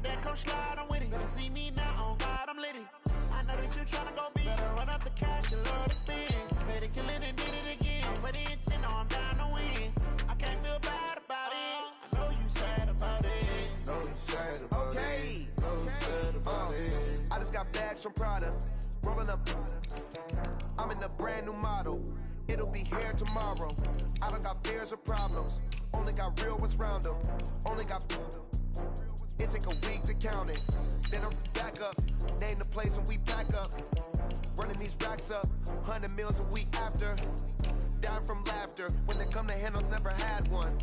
that, come slide, I'm with it. Better see me now, on God, I'm litty. I know that you tryna go big. Better run up the cash and love to spend. Better kill it and did it again. But the intent, no, I'm down to win. I can't feel bad about it. I know you sad about it. Know you sad about it. Know you sad about it. I just got bags from Prada. Rolling up. I'm in a brand new model. It'll be here tomorrow. I don't got fears or problems. Only got real ones round them. Only got. It take a week to count it. Then I'm back up. Name the place and we back up. Running these racks up. 100 meals a week after. Down from laughter. When they come to handles, never had one.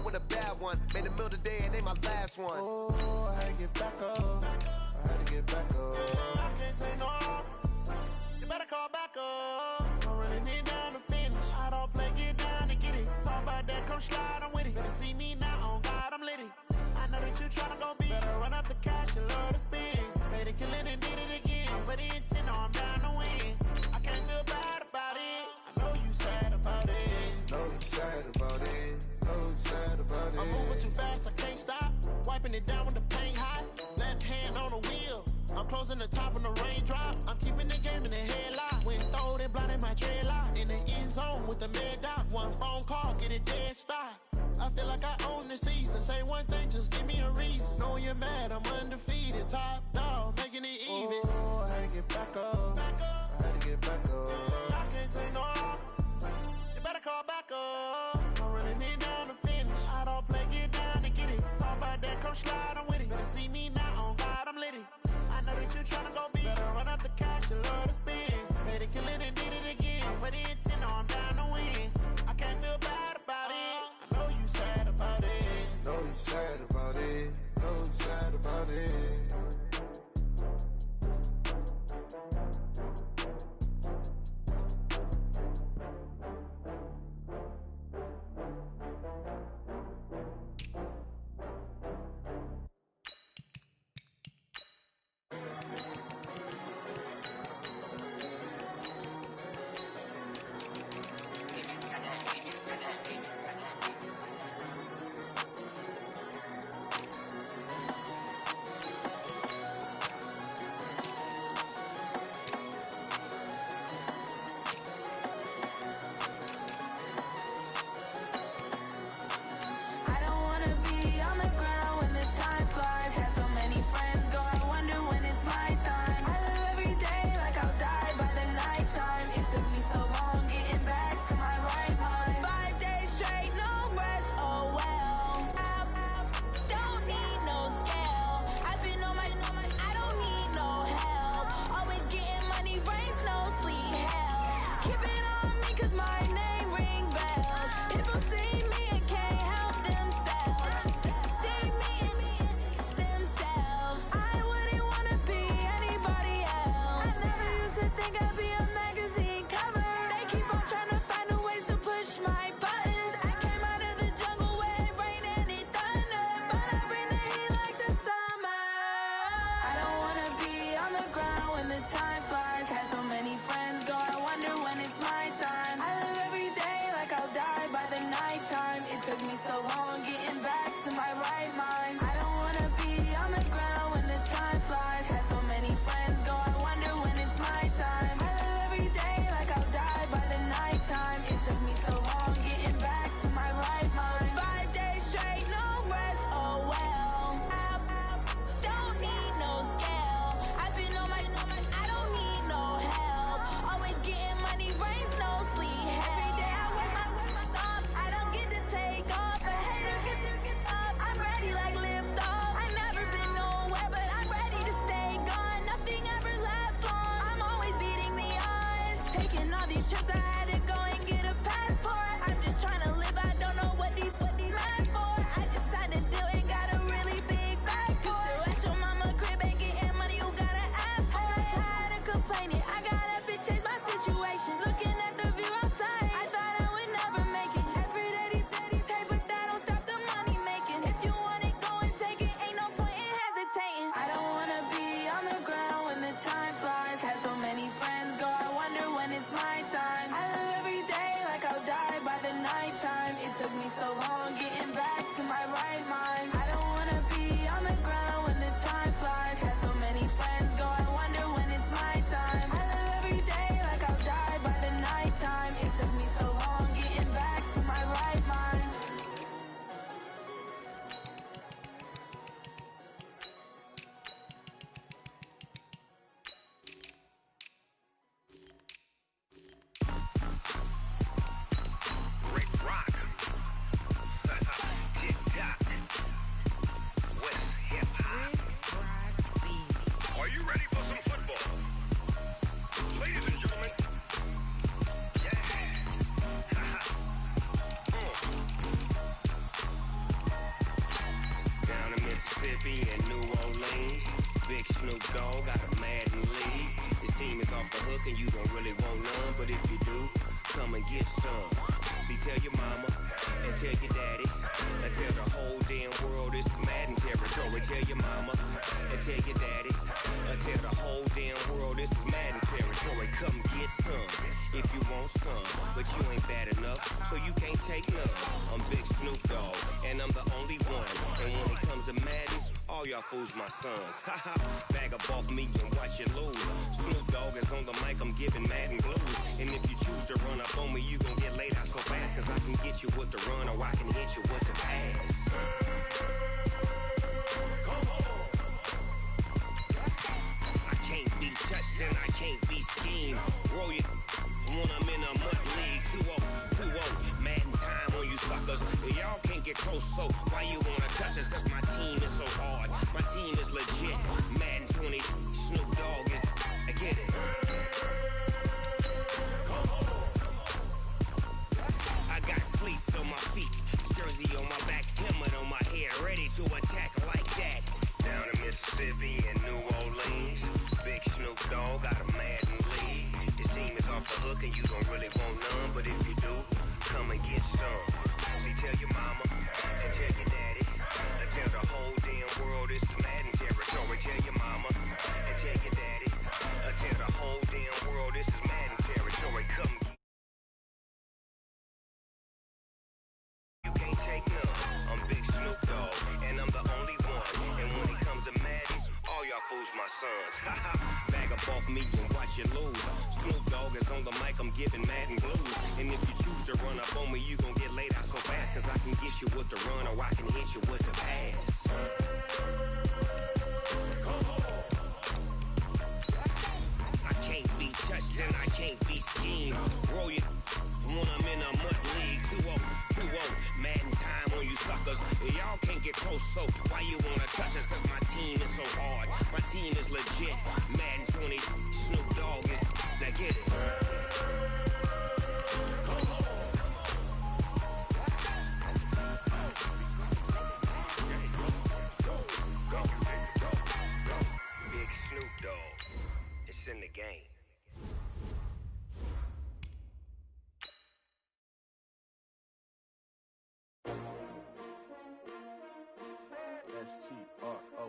With a bad one. Made a meal today and ain't my last one. Oh, I had to get back up. I had to get back up. I can't take no loss. You better call back up. I'm running it down to finish. I don't play, get down to get it. Talk about that, come slide, I'm with it. Better see me now, on God, I'm litty. I know that you tryna go big. Better run up the cash and love to spend. Better kill it and did it again. But the intent, no, I'm down to win. I can't feel bad about it. I know you sad about it. Know you sad about it. Know you sad about it. I'm moving too fast, I can't stop. Wiping it down when the paint hot. Left hand on the wheel. I'm closing the top when the raindrop. I'm keeping the game in the headlock. When throwed and blinded my dreadlock. In the end zone with the mad dot. One phone call, get it dead stop. I feel like I own the season. Say one thing, just give me a reason. Knowing you're mad, I'm undefeated. Top dog, making it even. Oh, I had to get back up. I had to get back up. I can't take no loss. You better call back up. I'm running it down to finish. I don't play, get down to get it. Talk about that, come slide, I'm with it. Better see me now, on God, I'm litty. I know that you tryna go big. Better run up the cash and love to spend. Better kill it and did it again. But the intent, no, I'm down to win. I can't feel bad about it. I know you sad about it. Know you sad about it. Know you sad about it. mind. I don't wanna be on the ground when the time flies. Had so many friends go, I wonder when it's my time. I live every day like I'll die by the nighttime. It took me so long getting back to my right mind. In New Orleans, big Snoop Dogg got a Madden lead. His team is off the hook and you don't really want none, but if you do, come and get some. See, tell your mama and tell your daddy and tell the whole damn world this is Madden territory. Tell your mama and tell your daddy and tell the whole damn world this is Madden territory. Come get some if you want some, but you ain't bad enough, so you can't take none. I'm Big Snoop Dogg and I'm the only one, and when it comes to Madden, all y'all fools my sons. Haha, bag up off me and watch you lose. Snoop Dogg is on the mic, I'm giving Madden blues. And if you choose to run up on me, you gon' get laid out so fast, cause I can get you with the run or I can hit you with the pass. Come on. I can't be touched and I can't be schemed. Roll you when I'm in a mud league. 2-0, Madden time on you suckers. Y'all can't get close, so why you wanna touch us? Cause my team is so hard, my team is legit. Madden 20, Snoop Dogg is, I get it. I got cleats on my feet, jersey on my back, helmet on my head, ready to attack like that. Down in Mississippi and New Orleans, big Snoop Dogg got a Madden lead. His team is off the hook and you don't really want none, but if you do, come and get some. See, tell your mama and tell your daddy and tell the whole damn world it's Madden territory. Tell your mama and tell your daddy and tell the whole damn world this is Madden territory. Come. You can't take none. I'm Big Snoop Dogg and I'm the only one. And when it comes to Madden, all y'all fools my sons. Bag up off me and watch you lose. Snoop Dogg is on the mic, I'm giving Madden blues. And if you choose to run up on me, you gon' get laid out so fast, cause I can get you with the run or I can hit you with the pass. I can't be touched and I can't be schemed. Roll you when I'm in a mud league. 2-0, Madden time on you suckers. Y'all can't get close, so why you wanna touch us? Cause my team is so hard, my team is legit. Madden 20, Snoop Dogg is, now get it. Big Snoop Dogg, it's in the game. S-T-R-O.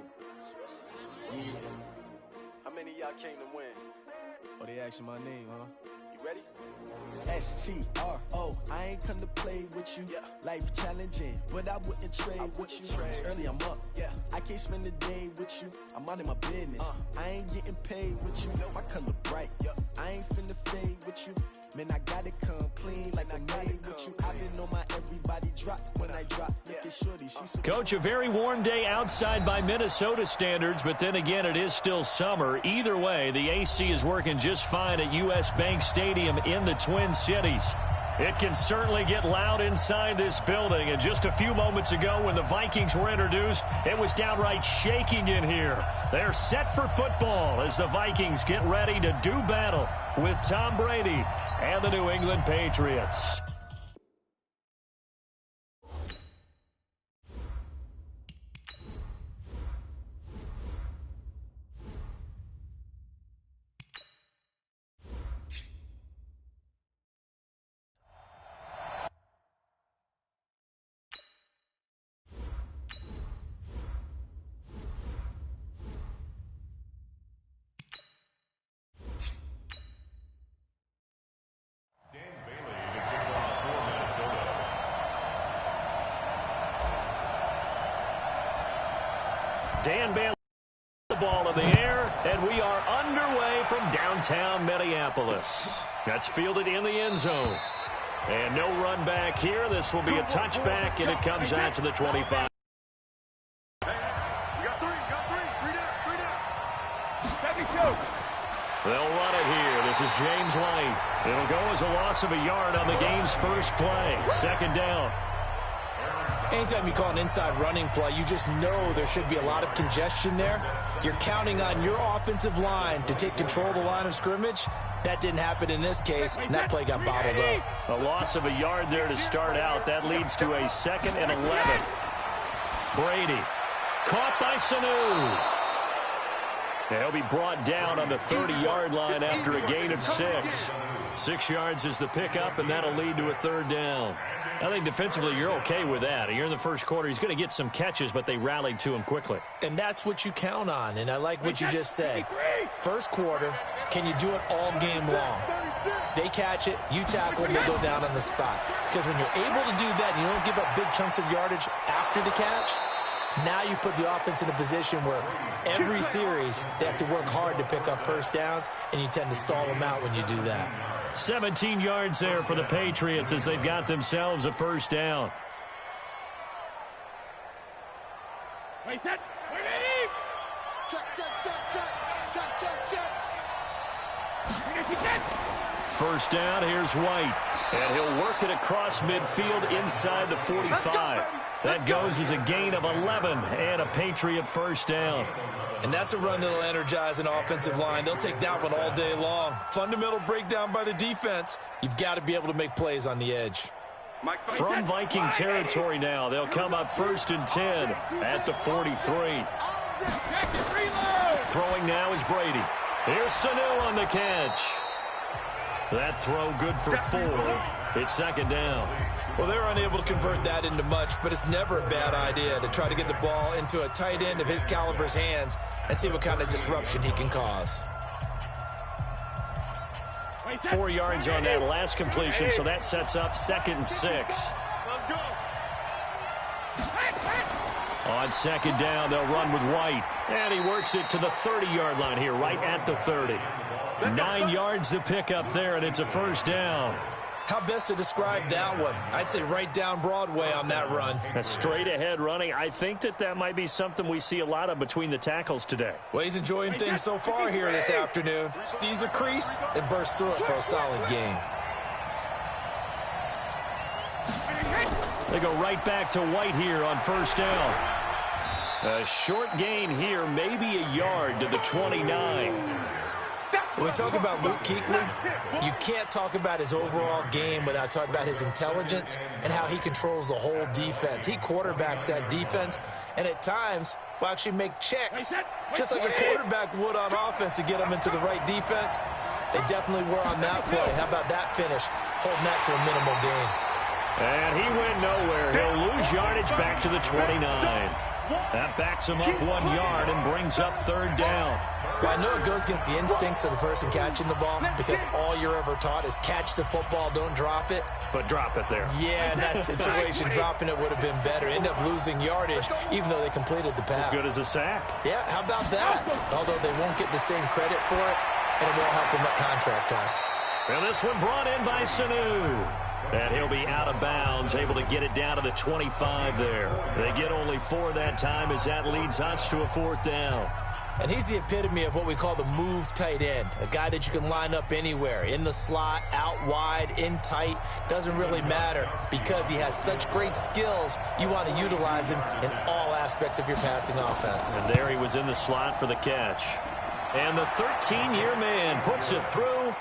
Yeah. How many of y'all came to win? Oh, they asking my name, huh? You ready? S-T-R-O. I ain't come to play with you. Yeah. Life challenging, but I wouldn't trade with you. trade. It's early, I'm up. Yeah. I can't spend the day with you. I'm out in my business. I ain't getting paid with you. My color bright. I ain't finna fade with you. Man, I gotta come clean like I made with you. I've been on my everybody drop when I drop. Look at shorty, she's so Coach, a very warm day outside by Minnesota standards, but then again, it is still summer. Either way, the AC is working just fine at U.S. Bank Stadium in the Twin Cities. It can certainly get loud inside this building, and just a few moments ago when the Vikings were introduced, it was downright shaking in here. They're set for football as the Vikings get ready to do battle with Tom Brady and the New England Patriots. Dan Bailey the ball in the air, and we are underway from downtown Minneapolis. That's fielded in the end zone. And no run back here. This will be a touchback, and it comes out to the 25. They'll run it here. This is James White. It'll go as a loss of a yard on the game's first play. Second down. Anytime you call an inside running play, you just know there should be a lot of congestion there. You're counting on your offensive line to take control of the line of scrimmage. That didn't happen in this case, and that play got bottled up. A loss of a yard there to start out. That leads to a 2nd and 11. Brady caught by Sanu. He'll be brought down on the 30-yard line after a gain of 6. 6 yards is the pickup, and that'll lead to a 3rd down. I think defensively you're okay with that. You're in the first quarter. He's going to get some catches, but they rallied to him quickly. And that's what you count on, and I like what you just said. First quarter, can you do it all game long? They catch it, you tackle them, they go down on the spot. Because when you're able to do that and you don't give up big chunks of yardage after the catch, now you put the offense in a position where every series they have to work hard to pick up first downs, and you tend to stall them out when you do that. 17 yards there for the Patriots as they've got themselves a first down. Wait, set. Wait, ready. Check. First down, here's White. And he'll work it across midfield inside the 45. That goes as a gain of 11 and a Patriot first down. And that's a run that'll energize an offensive line. They'll take that one all day long. Fundamental breakdown by the defense. You've got to be able to make plays on the edge. From Viking territory now, they'll come up 1st and 10 at the 43. Throwing now is Brady. Here's Sanu on the catch. That throw good for 4. It's 2nd down. Well, they're unable to convert that into much, but it's never a bad idea to try to get the ball into a tight end of his caliber's hands and see what kind of disruption he can cause. 4 yards on that last completion, so that sets up 2nd and 6. Let's go. On 2nd down, they'll run with White. And he works it to the 30-yard line here, right at the 30. 9 yards to pick up there, and it's a first down. How best to describe that one? I'd say right down Broadway on that run. A straight ahead running. I think that might be something we see a lot of between the tackles today. Well, he's enjoying things so far here this afternoon. Sees a crease and bursts through it for a solid gain. They go right back to White here on first down. A short gain here, maybe a yard to the 29. When we talk about Luke Kuechly, you can't talk about his overall game without talking about his intelligence and how he controls the whole defense. He quarterbacks that defense, and at times will actually make checks, just like a quarterback would on offense to get them into the right defense. They definitely were on that play. How about that finish, holding that to a minimal gain. And he went nowhere. He'll lose yardage back to the 29. That backs him up 1 yard and brings up 3rd down. Well, I know it goes against the instincts of the person catching the ball because all you're ever taught is catch the football, don't drop it. But drop it there. Yeah, in that situation, dropping it would have been better. End up losing yardage, even though they completed the pass. As good as a sack. Yeah, how about that? Although they won't get the same credit for it, and it won't help them at contract time. And this one brought in by Sanu. And he'll be out of bounds, able to get it down to the 25 there. They get only 4 that time as that leads us to a 4th down. And he's the epitome of what we call the move tight end, a guy that you can line up anywhere, in the slot, out wide, in tight, doesn't really matter because he has such great skills, you want to utilize him in all aspects of your passing offense. And there he was in the slot for the catch. And the 13-year man puts it through.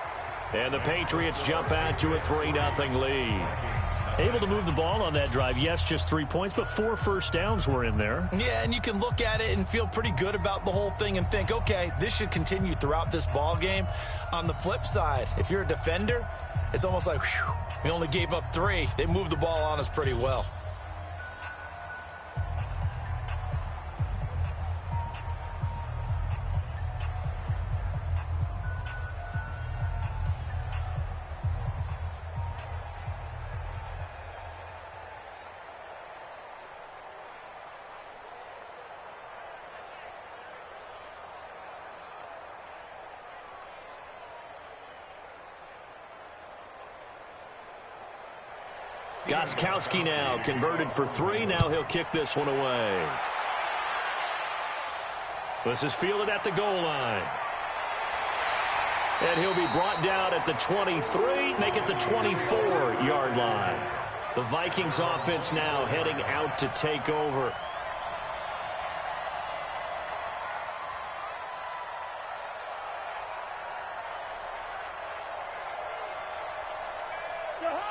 And the Patriots jump out to a 3-0 lead. Able to move the ball on that drive. Yes, just 3 points, but 4 first downs were in there. Yeah, and you can look at it and feel pretty good about the whole thing and think, okay, this should continue throughout this ball game. On the flip side, if you're a defender, it's almost like, whew, we only gave up 3. They moved the ball on us pretty well. Gostkowski now converted for 3. Now he'll kick this one away. This is fielded at the goal line. And he'll be brought down at the 23, make it the 24-yard line. The Vikings offense now heading out to take over.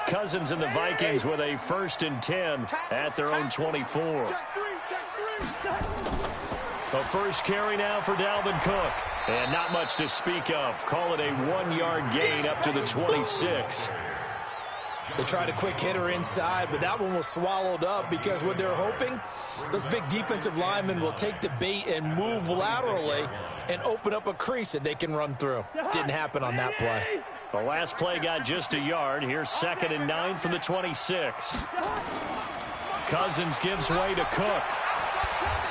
Cousins and the Vikings with a 1st and 10 at their own 24. The first carry now for Dalvin Cook. And not much to speak of. Call it a 1-yard gain up to the 26. They tried a quick hitter inside, but that one was swallowed up because what they're hoping, those big defensive linemen will take the bait and move laterally and open up a crease that they can run through. Didn't happen on that play. The last play got just a yard. Here's 2nd and 9 from the 26. Cousins gives way to Cook.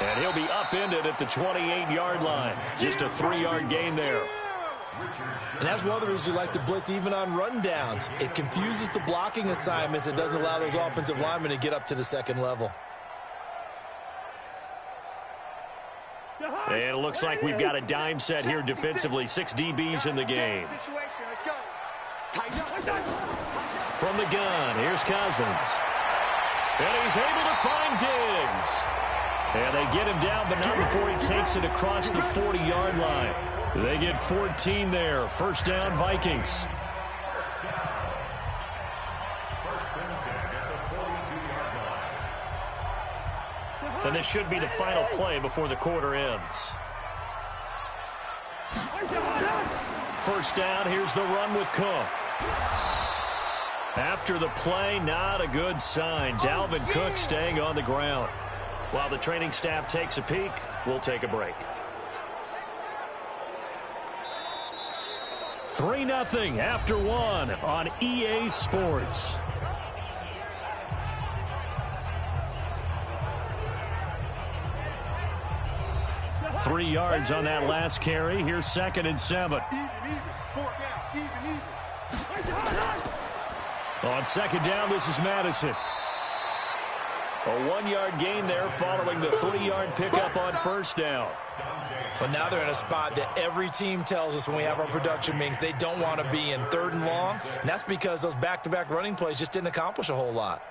And he'll be upended at the 28-yard line. Just a 3-yard gain there. And that's one of the reasons you like to blitz even on rundowns. It confuses the blocking assignments. It doesn't allow those offensive linemen to get up to the 2nd level. And it looks like we've got a dime set here defensively. 6 DBs in the game. From the gun, here's Cousins. And he's able to find Diggs. And they get him down, but not before he takes it across the 40-yard line. They get 14 there. 1st down, Vikings. And this should be the final play before the quarter ends. 1st down, here's the run with Cook. After the play, not a good sign. Dalvin Cook staying on the ground. While the training staff takes a peek, we'll take a break. 3-0 after 1 on EA Sports. Three yards on that last carry. Here's 2nd and 7. On 2nd down, this is Madison. A 1-yard gain there following the 3-yard pickup on 1st down. But now they're in a spot that every team tells us when we have our production meetings they don't want to be in, 3rd and long. And that's because those back-to-back running plays just didn't accomplish a whole lot.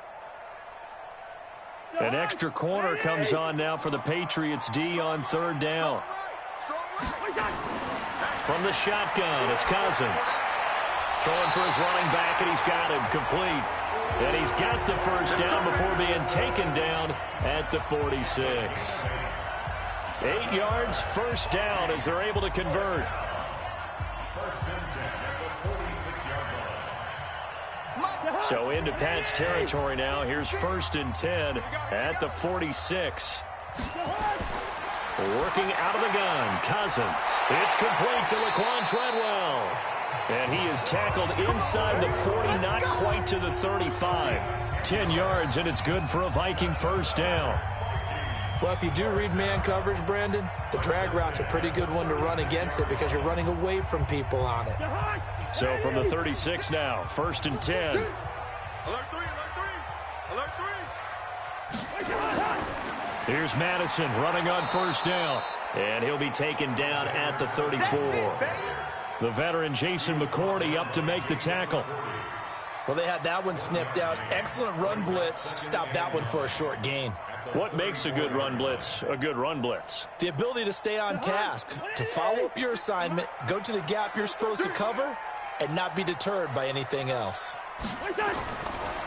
An extra corner comes on now for the Patriots D on 3rd down. From the shotgun, it's Cousins. Throwing for his running back, and he's got him complete. And he's got the 1st down before being taken down at the 46. 8 yards, 1st down as they're able to convert. So into Pat's territory now. Here's 1st and 10 at the 46. Working out of the gun, Cousins. It's complete to Laquan Treadwell. And he is tackled inside the 40, not quite to the 35. 10 yards, and it's good for a Viking 1st down. Well, if you do read man coverage, Brandon, the drag route's a pretty good one to run against it because you're running away from people on it. So from the 36 now, 1st and 10. Alert 3, alert 3, alert 3. Here's Madison running on 1st down. And he'll be taken down at the 34. The veteran Jason McCourty up to make the tackle. Well, they had that one sniffed out. Excellent run blitz. Stopped that one for a short gain. What makes a good run blitz a good run blitz? The ability to stay on task, to follow up your assignment, go to the gap you're supposed to cover, and not be deterred by anything else.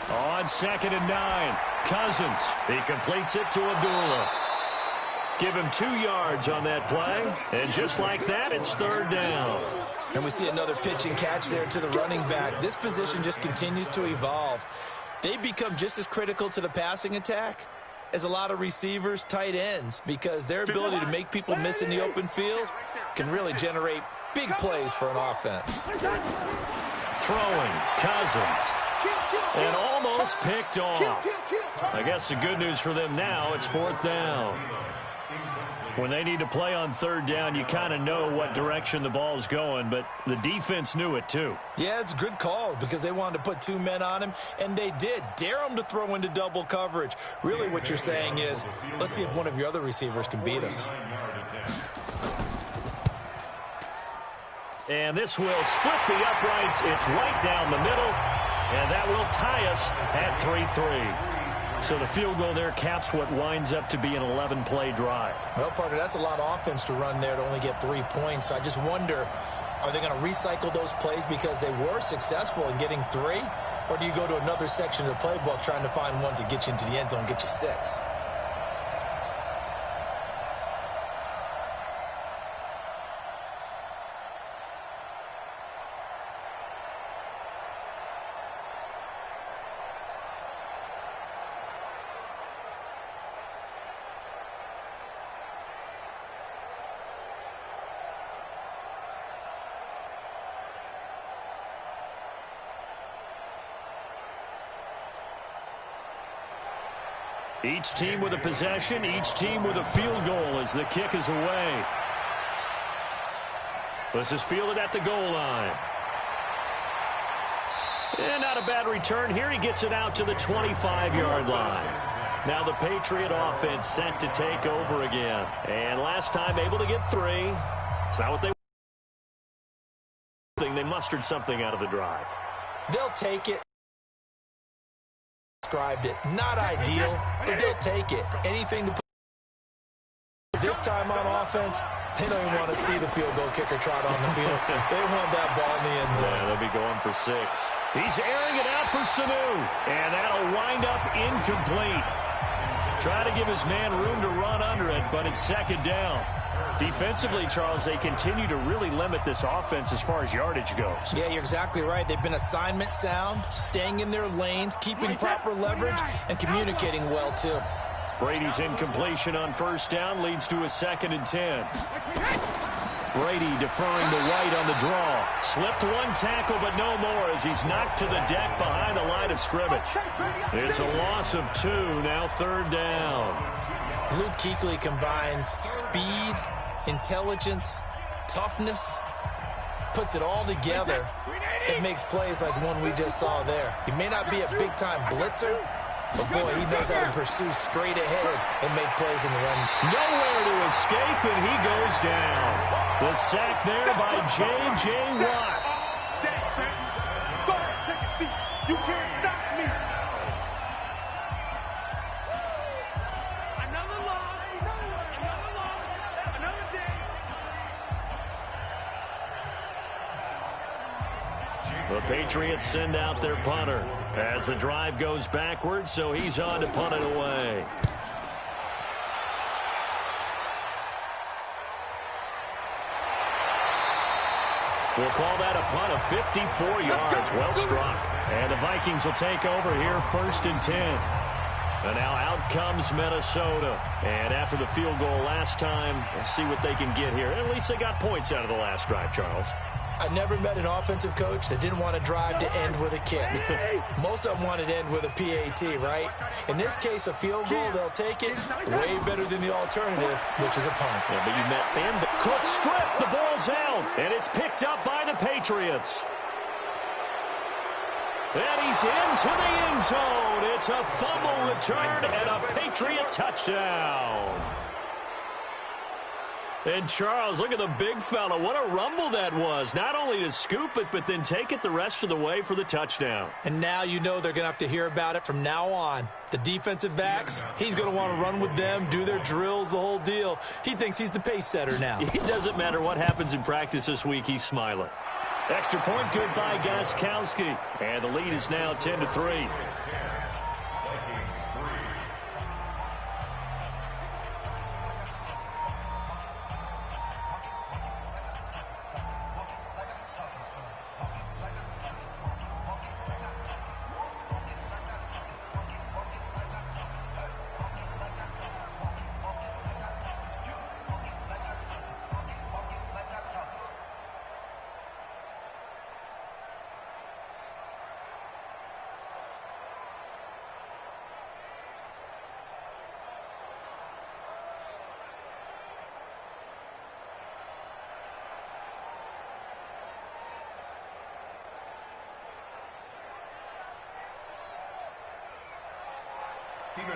On 2nd and 9, Cousins. He completes it to Abdullah. Give him 2 yards on that play, and just like that, it's 3rd down. And we see another pitch and catch there to the running back. This position just continues to evolve. They become just as critical to the passing attack as a lot of receivers, tight ends, because their ability to make people miss in the open field can really generate big plays for an offense. Throwing, Cousins, and almost picked off. I guess the good news for them now, it's 4th down. When they need to play on third down, you kind of know what direction the ball's going, but the defense knew it too. Yeah, it's a good call because they wanted to put 2 men on him, and they did. Dare him to throw into double coverage. Really what you're saying is, let's see if one of your other receivers can beat us. And this will split the uprights. It's right down the middle, and that will tie us at 3-3. So the field goal there caps what winds up to be an 11-play drive. Well, partner, that's a lot of offense to run there to only get 3 points. So I just wonder, are they going to recycle those plays because they were successful in getting 3? Or do you go to another section of the playbook trying to find ones that get you into the end zone and get you 6? Each team with a possession, each team with a field goal as the kick is away. This is fielded at the goal line. And not a bad return here. He gets it out to the 25-yard line. Now the Patriot offense set to take over again. And last time able to get 3. It's not what they wanted. They mustered something out of the drive. They'll take it. Described it. Not ideal, but they'll take it. Anything to put this time on offense, they don't even want to see the field goal kicker trot on the field. They want that ball in the end zone. Yeah, they'll be going for 6. He's airing it out for Sanu, and that'll wind up incomplete. Try to give his man room to run under it, but it's second down. Defensively, Charles, they continue to really limit this offense as far as yardage goes. Yeah, you're exactly right. They've been assignment sound, staying in their lanes, keeping proper leverage, and communicating well, too. Brady's incompletion on first down leads to a 2nd and 10. Brady deferring to White on the draw. Slipped 1 tackle, but no more as he's knocked to the deck behind the line of scrimmage. It's a loss of 2, now 3rd down. Luke Kuechly combines speed, intelligence, toughness, puts it all together. It makes plays like one we just saw there. He may not be a big-time blitzer, but boy, he knows how to pursue straight ahead and make plays in the run. Nowhere to escape, and he goes down. The sack there by J.J. Watt. Go ahead, take a seat. You can't stop me. Another loss, another day. The Patriots send out their punter as the drive goes backwards, so he's on to punt it away. We'll call that a punt of 54 yards. Well struck. And the Vikings will take over here 1st and 10. And now out comes Minnesota. And after the field goal last time, we'll see what they can get here. At least they got points out of the last drive, Charles. I never met an offensive coach that didn't want to drive to end with a kick. Most of them wanted to end with a PAT, right? In this case, a field goal, they'll take it. Way better than the alternative, which is a punt. Yeah, but you met fan. Quick strip, the ball's out, and it's picked up by the Patriots. And he's into the end zone. It's a fumble return and a Patriot touchdown. And Charles, look at the big fella. What a rumble that was. Not only to scoop it, but then take it the rest of the way for the touchdown. And now you know they're going to have to hear about it from now on. The defensive backs, he's going to want to run with them, do their drills, the whole deal. He thinks he's the pace setter now. It doesn't matter what happens in practice this week. He's smiling. Extra point good by Gostkowski. And the lead is now 10-3.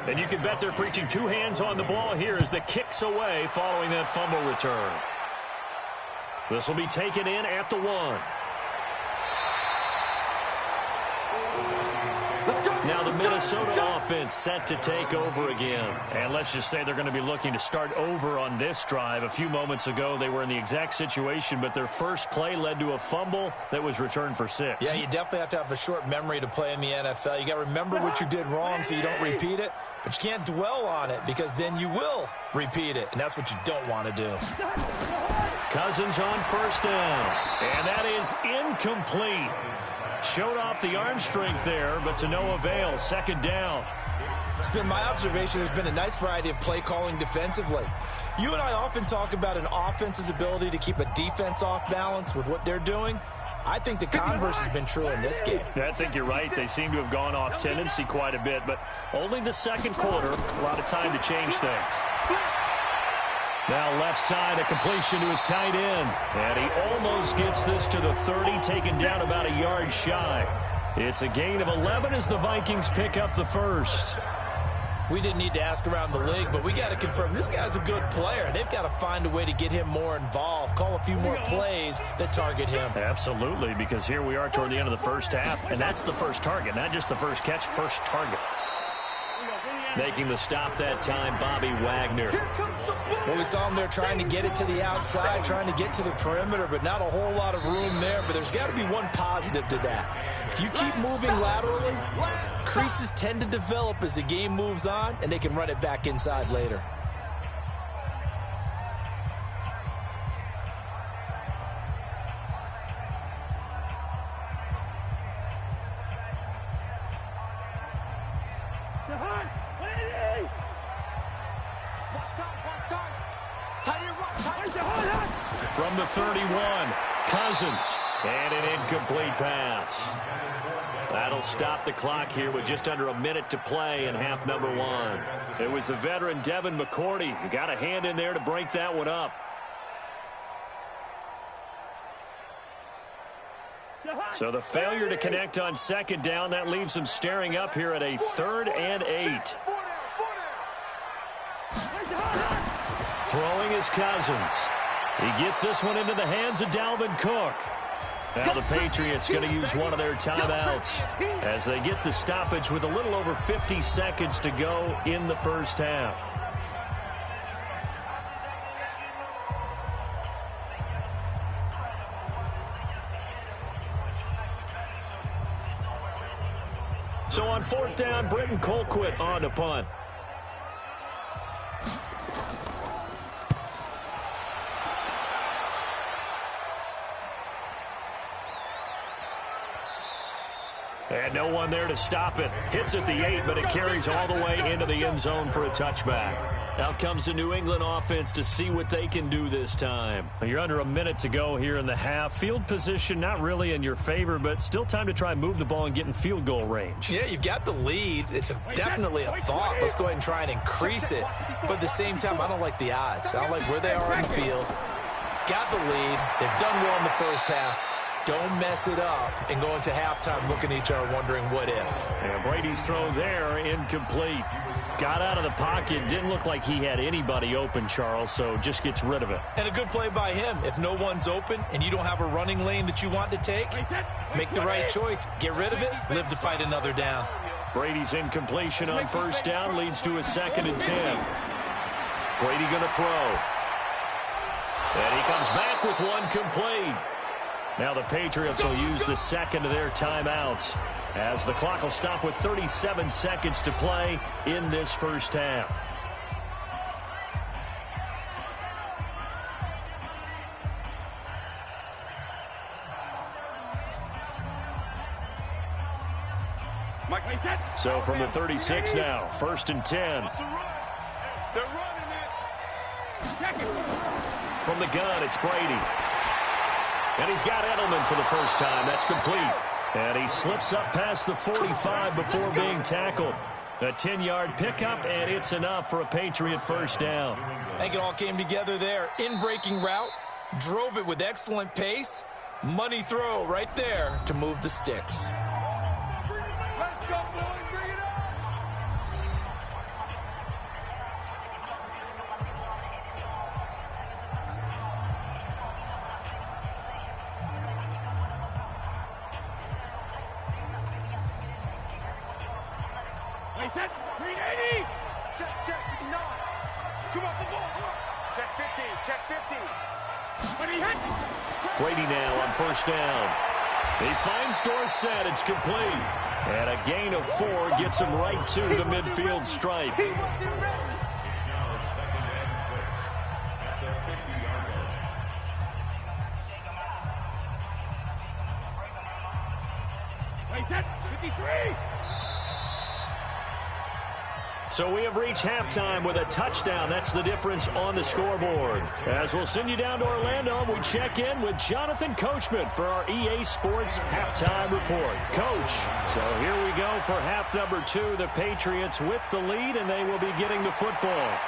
And you can bet they're preaching two hands on the ball here as the kick's away following that fumble return. This will be taken in at the 1. Now the Minnesota offense set to take over again. And let's just say they're going to be looking to start over on this drive. A few moments ago, they were in the exact situation, but their first play led to a fumble that was returned for 6. Yeah, you definitely have to have a short memory to play in the NFL. You got to remember what you did wrong so you don't repeat it, but you can't dwell on it because then you will repeat it, and that's what you don't want to do. Cousins on first down, and that is incomplete. Showed off the arm strength there, but to no avail. Second down. It's been my observation there's been a nice variety of play calling defensively. You and I often talk about an offense's ability to keep a defense off balance with what they're doing. I think the converse has been true in this game. I think you're right. They seem to have gone off tendency quite a bit, but only the second quarter. A lot of time to change things. Now left side, a completion to his tight end. And he almost gets this to the 30, taken down about a yard shy. It's a gain of 11 as the Vikings pick up the first. We didn't need to ask around the league, but we got to confirm this guy's a good player. They've got to find a way to get him more involved, call a few more plays that target him. Absolutely, because here we are toward the end of the first half, and that's the first target, not just the first catch, first target. Making the stop that time, Bobby Wagner. Well, we saw him there trying to get it to the outside, trying to get to the perimeter, but not a whole lot of room there. But there's got to be one positive to that. If you keep moving laterally, creases tend to develop as the game moves on, and they can run it back inside later. From the 31, Cousins, and an incomplete pass. That'll stop the clock here with just under a minute to play in half number 1. It was the veteran Devin McCourty who got a hand in there to break that one up. So the failure to connect on second down, that leaves them staring up here at a 3rd and 8. Throwing is Cousins. He gets this one into the hands of Dalvin Cook. Now the Patriots going to use one of their timeouts as they get the stoppage with a little over 50 seconds to go in the first half. So on 4th down, Britton Colquitt on to punt. And no one there to stop it. Hits at the 8, but it carries all the way into the end zone for a touchback. Out comes the New England offense to see what they can do this time. You're under a minute to go here in the half. Field position not really in your favor, but still time to try and move the ball and get in field goal range. Yeah, you've got the lead. It's definitely a thought. Let's go ahead and try and increase it. But at the same time, I don't like the odds. I don't like where they are on the field. Got the lead. They've done well in the first half. Don't mess it up and go into halftime looking at each other wondering what if. And Brady's throw there, incomplete. Got out of the pocket. Didn't look like he had anybody open, Charles, so just gets rid of it. And a good play by him. If no one's open and you don't have a running lane that you want to take, make the right choice. Get rid of it. Live to fight another down. Brady's incompletion on first down leads to a 2nd and 10. Brady going to throw. And he comes back with one complete. Now the Patriots will use the second of their timeouts as the clock will stop with 37 seconds to play in this first half. So from the 36 now, 1st and 10. From the gun, it's Brady. And he's got Edelman for the first time. That's complete. And he slips up past the 45 before being tackled. A 10-yard pickup, and it's enough for a Patriot first down. I think it all came together there. In-breaking route, drove it with excellent pace. Money throw right there to move the sticks. Set. 380. Check. 9. Come on, the ball. Check 15. Check 15. When he hit. Brady now on first down. He finds Dorsett. It's complete. And a gain of 4 gets him right to the midfield stripe. He wasn't ready. Set. 53. So we have reached halftime with a touchdown. That's the difference on the scoreboard. As we'll send you down to Orlando, we check in with Jonathan Coachman for our EA Sports Halftime Report. Coach, so here we go for half number 2. The Patriots with the lead, and they will be getting the football.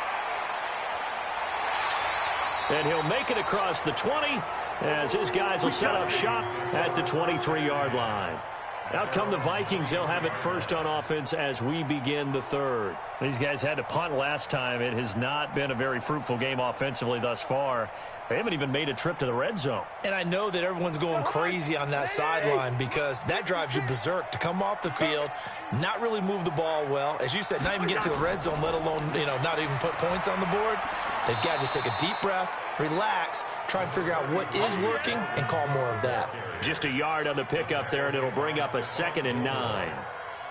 And he'll make it across the 20 as his guys will set up shop at the 23-yard line. Out come the Vikings. They'll have it first on offense as we begin the third. These guys had to punt last time. It has not been a very fruitful game offensively thus far. They haven't even made a trip to the red zone. And I know that everyone's going crazy on that sideline because that drives you berserk to come off the field, not really move the ball well. As you said, not even get to the red zone, let alone, not even put points on the board. They've got to just take a deep breath, relax, try and figure out what is working, and call more of that. Just a yard on the pickup there, and it'll bring up a 2nd and 9.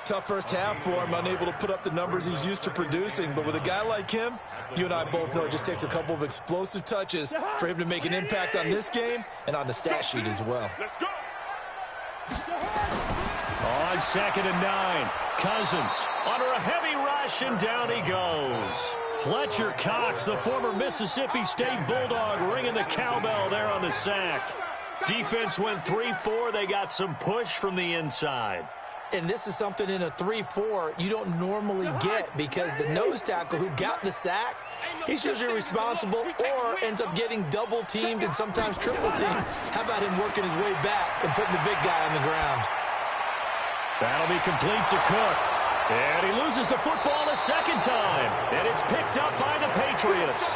Tough first half for him, unable to put up the numbers he's used to producing. But with a guy like him, you and I both know it just takes a couple of explosive touches for him to make an impact on this game and on the stat sheet as well. Let's go. On 2nd and 9, Cousins under a heavy rush, and down he goes. Fletcher Cox, the former Mississippi State Bulldog, ringing the cowbell there on the sack. Defense went 3-4. They got some push from the inside. And this is something in a 3-4 you don't normally get because the nose tackle who got the sack, he's usually responsible or ends up getting double-teamed and sometimes triple-teamed. How about him working his way back and putting the big guy on the ground? That'll be complete to Cook. And he loses the football a second time. And it's picked up by the Patriots.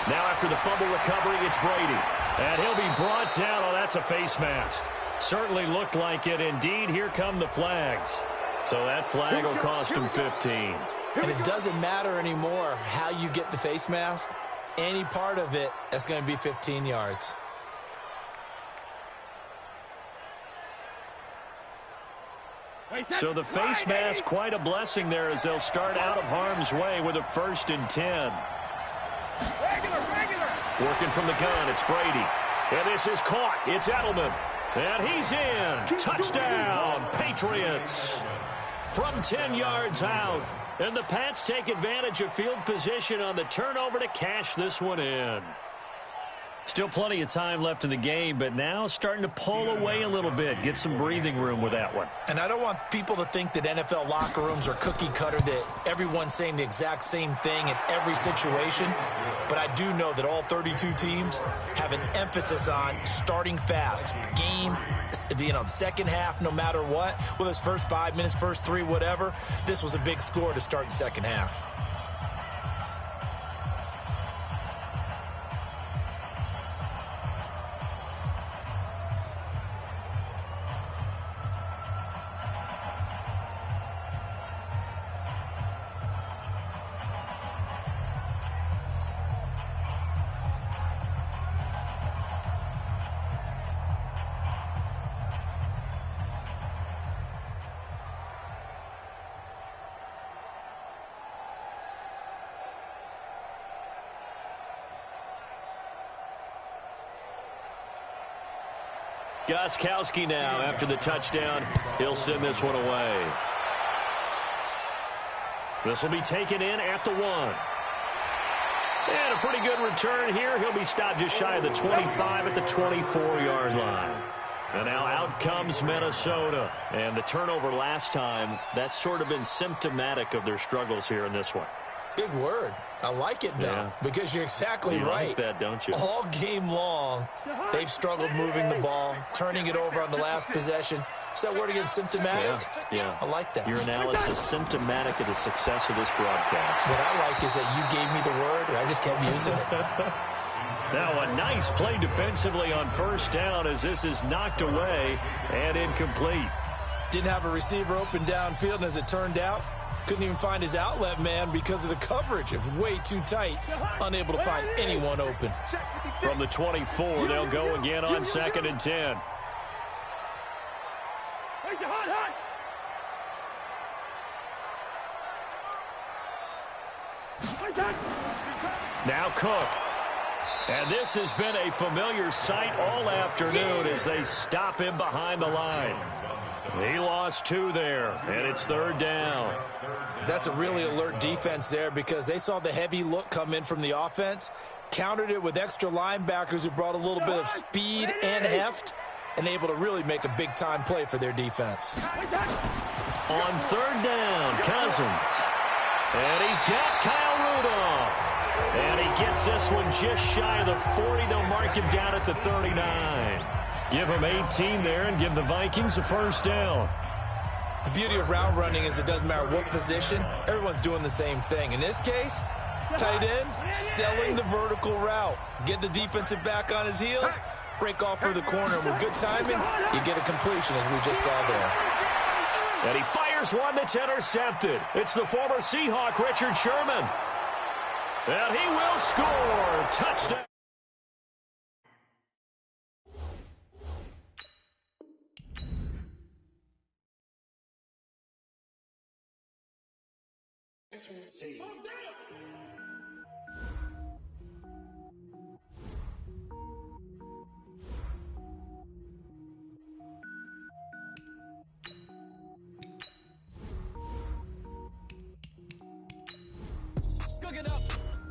Now after the fumble recovery, it's Brady. And he'll be brought down. Oh, that's a face mask. Certainly looked like it. Indeed, here come the flags. So that flag will cost him 15. And it doesn't matter anymore how you get the face mask. Any part of it, that's going to be 15 yards. So the face mask, quite a blessing there as they'll start out of harm's way with a 1st and 10. Working from the gun, it's Brady. And this is caught. It's Edelman. And he's in. Touchdown, Patriots. From 10 yards out. And the Pats take advantage of field position on the turnover to cash this one in. Still plenty of time left in the game, but now starting to pull away a little bit. Get some breathing room with that one. And I don't want people to think that NFL locker rooms are cookie cutter, that everyone's saying the exact same thing in every situation. But I do know that all 32 teams have an emphasis on starting fast. Game, the second half, no matter what. Whether it's first 5 minutes, first 3, whatever. This was a big score to start the second half. Gostkowski now after the touchdown. He'll send this one away. This will be taken in at the 1. And a pretty good return here. He'll be stopped just shy of the 25 at the 24-yard line. And now out comes Minnesota. And the turnover last time, that's sort of been symptomatic of their struggles here in this one. Big word. I like it, though, because you're exactly right. You like that, don't you? All game long, they've struggled moving the ball, turning it over on the last possession. Is that word again, symptomatic? Yeah. I like that. Your analysis, symptomatic of the success of this broadcast. What I like is that you gave me the word, and I just kept using it. Now a nice play defensively on first down as this is knocked away and incomplete. Didn't have a receiver open downfield, and as it turned out, couldn't even find his outlet man because of the coverage. It was way too tight, unable to find anyone open. From the 24, they'll go again on 2nd and 10. Now Cook. And this has been a familiar sight all afternoon as they stop him behind the line. He lost 2 there, and it's 3rd down. That's a really alert defense there because they saw the heavy look come in from the offense, countered it with extra linebackers who brought a little bit of speed and heft, and able to really make a big-time play for their defense. On 3rd down, Cousins. And he's got Kyle Rudolph. And he gets this one just shy of the 40. They'll mark him down at the 39. Give him 18 there and give the Vikings a 1st down. The beauty of route running is it doesn't matter what position. Everyone's doing the same thing. In this case, tight end, selling the vertical route. Get the defensive back on his heels, break off for the corner. And with good timing, you get a completion as we just saw there. And he fires one that's intercepted. It's the former Seahawk, Richard Sherman. And he will score. Touchdown. Cook it up,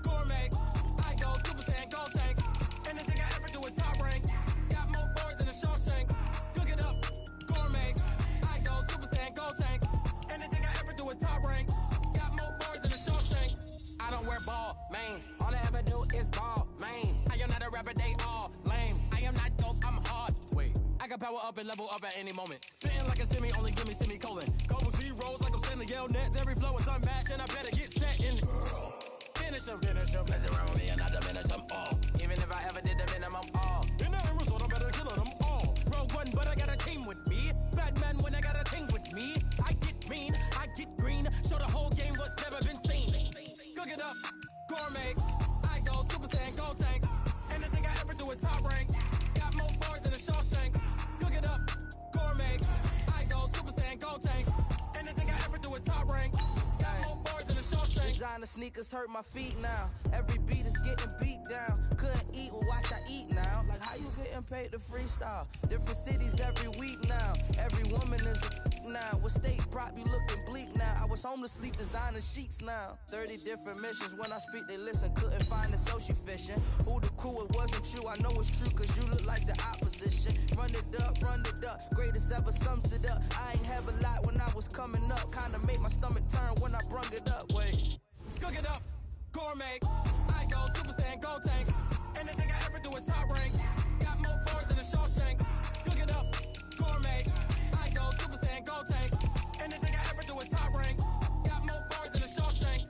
gourmet. I go Super Saiyan, gold tank. Anything I ever do is top rank. Got more boys than a Shawshank. Cook it up, gourmet. I go Super Saiyan, gold tank. Anything I ever do is top rank. Got more boys than a Shawshank. I don't wear ball mains. All I ever do is ball main. I am not a rapper, they all lame. I am not dope, I'm hard. Wait, I can power up and level up at any moment. Sitting like a semi, only give me semicolon. Couple zeros like I'm sending yell nets. Every flow is unmatched, and I better get set in. Finish them. Mess around with me and I diminish them all. Even if I ever did the minimum all. In the end result, I'm better killing them all. Rogue one, but I got a team with me. Batman when I got a team with me. I get mean, I get green. Show the whole game what's never been seen. Cook it up, gourmet. I go Super Saiyan, gold tank. Anything I ever do is top rank. Got more bars than a Shawshank. Cook it up, gourmet. I go Super Saiyan, gold tank. Anything I ever do is top rank. Got more bars than a Shawshank. Designer sneakers hurt my feet now. Every beat is getting beat down. Couldn't eat, well watch I eat now. Like how you getting paid to freestyle? Different cities every week now. Every woman is a now. With state prop you looking bleak now. I was home to sleep designer sheets now. 30 different missions. When I speak they listen. Couldn't find it so she fishing. Who the crew, it wasn't you. I know it's true cause you look like the opposition. Run it up. Greatest ever sums it up. I ain't have a lot when I was coming up. Kinda made my stomach turn when I brung it up. Wait. Cook it up, gourmet. I go Super Saiyan, gold tank. Anything I ever do is top rank. Got more bars than a Shawshank. Cook it up, gourmet. I go Super Saiyan, gold tank. Anything I ever do is top rank. Got more bars than a Shawshank.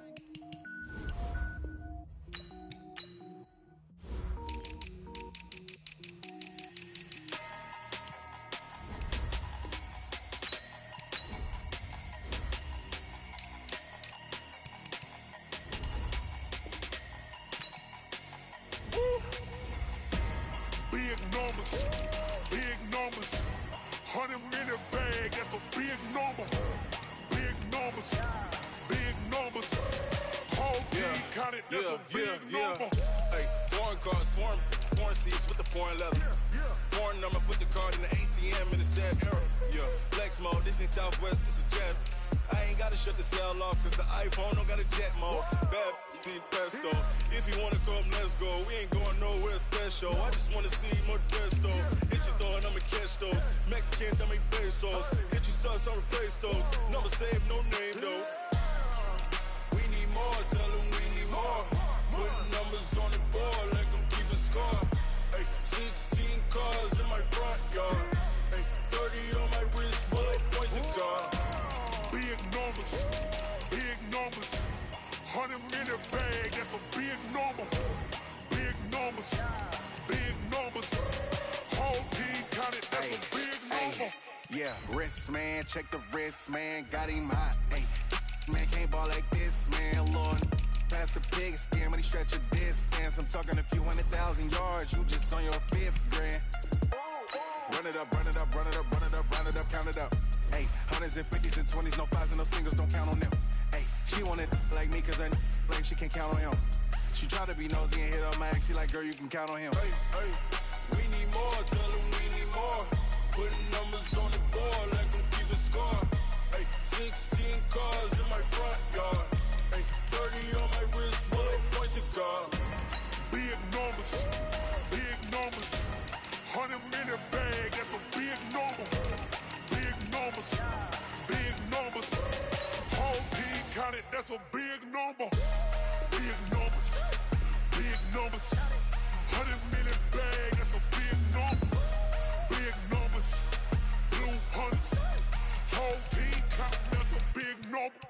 Big numbers, 100 in the bag, that's a big number. Big numbers, whole team counted, that's a big number. Hey, foreign cars, foreign seats with the foreign leather. Foreign number, put the card in the ATM in the sad era. Yeah, flex mode, this ain't Southwest, this is Jet. I ain't gotta shut the cell off, cause the iPhone don't got a jet mode. Bad pesto. If you wanna come, let's go. We ain't going nowhere special. I just wanna see more Modesto. Hit your thought, I'ma catch those. Mexican, dummy pesos. Hit your sus, I'll replace those. Number save, no name though. We need more, tell them we need more. Putting numbers on the board, like I'm keeping score. Hey, 16 cars in my front yard. Hey, 30 on my wrist, bullet point to God. Big numbers, 100 in the bag, that's a big number. Big numbers. this, man. Check the wrist, man. Got him hot. Hey, man, can't ball like this, man. Lord, pass the pig skin when he stretch a distance. I'm talking a few 100,000 yards. You just on your 5th grand. Run it up, run it up, run it up, run it up, run it up, count it up. Hey, hundreds and 50s and 20s, no 5s and no singles, don't count on them. Hey, she want it like me, cause I like she can't count on him. She try to be nosy and hit up my ex, she like, girl, you can count on him. Hey, hey, we need more, tell them we need more. Putting numbers on the board, like them keeping score. Hey, 16 cars in my front yard. Hey, 30 on my wrist, what a point to guard. Big numbers, big numbers. 100 minute bag, that's a big number. Big numbers, big numbers. Whole team counted, that's a big number. Big numbers, big numbers. 100 minute bag, that's a big number. Big numbers, blue hunts. Whole team counted, that's a big number.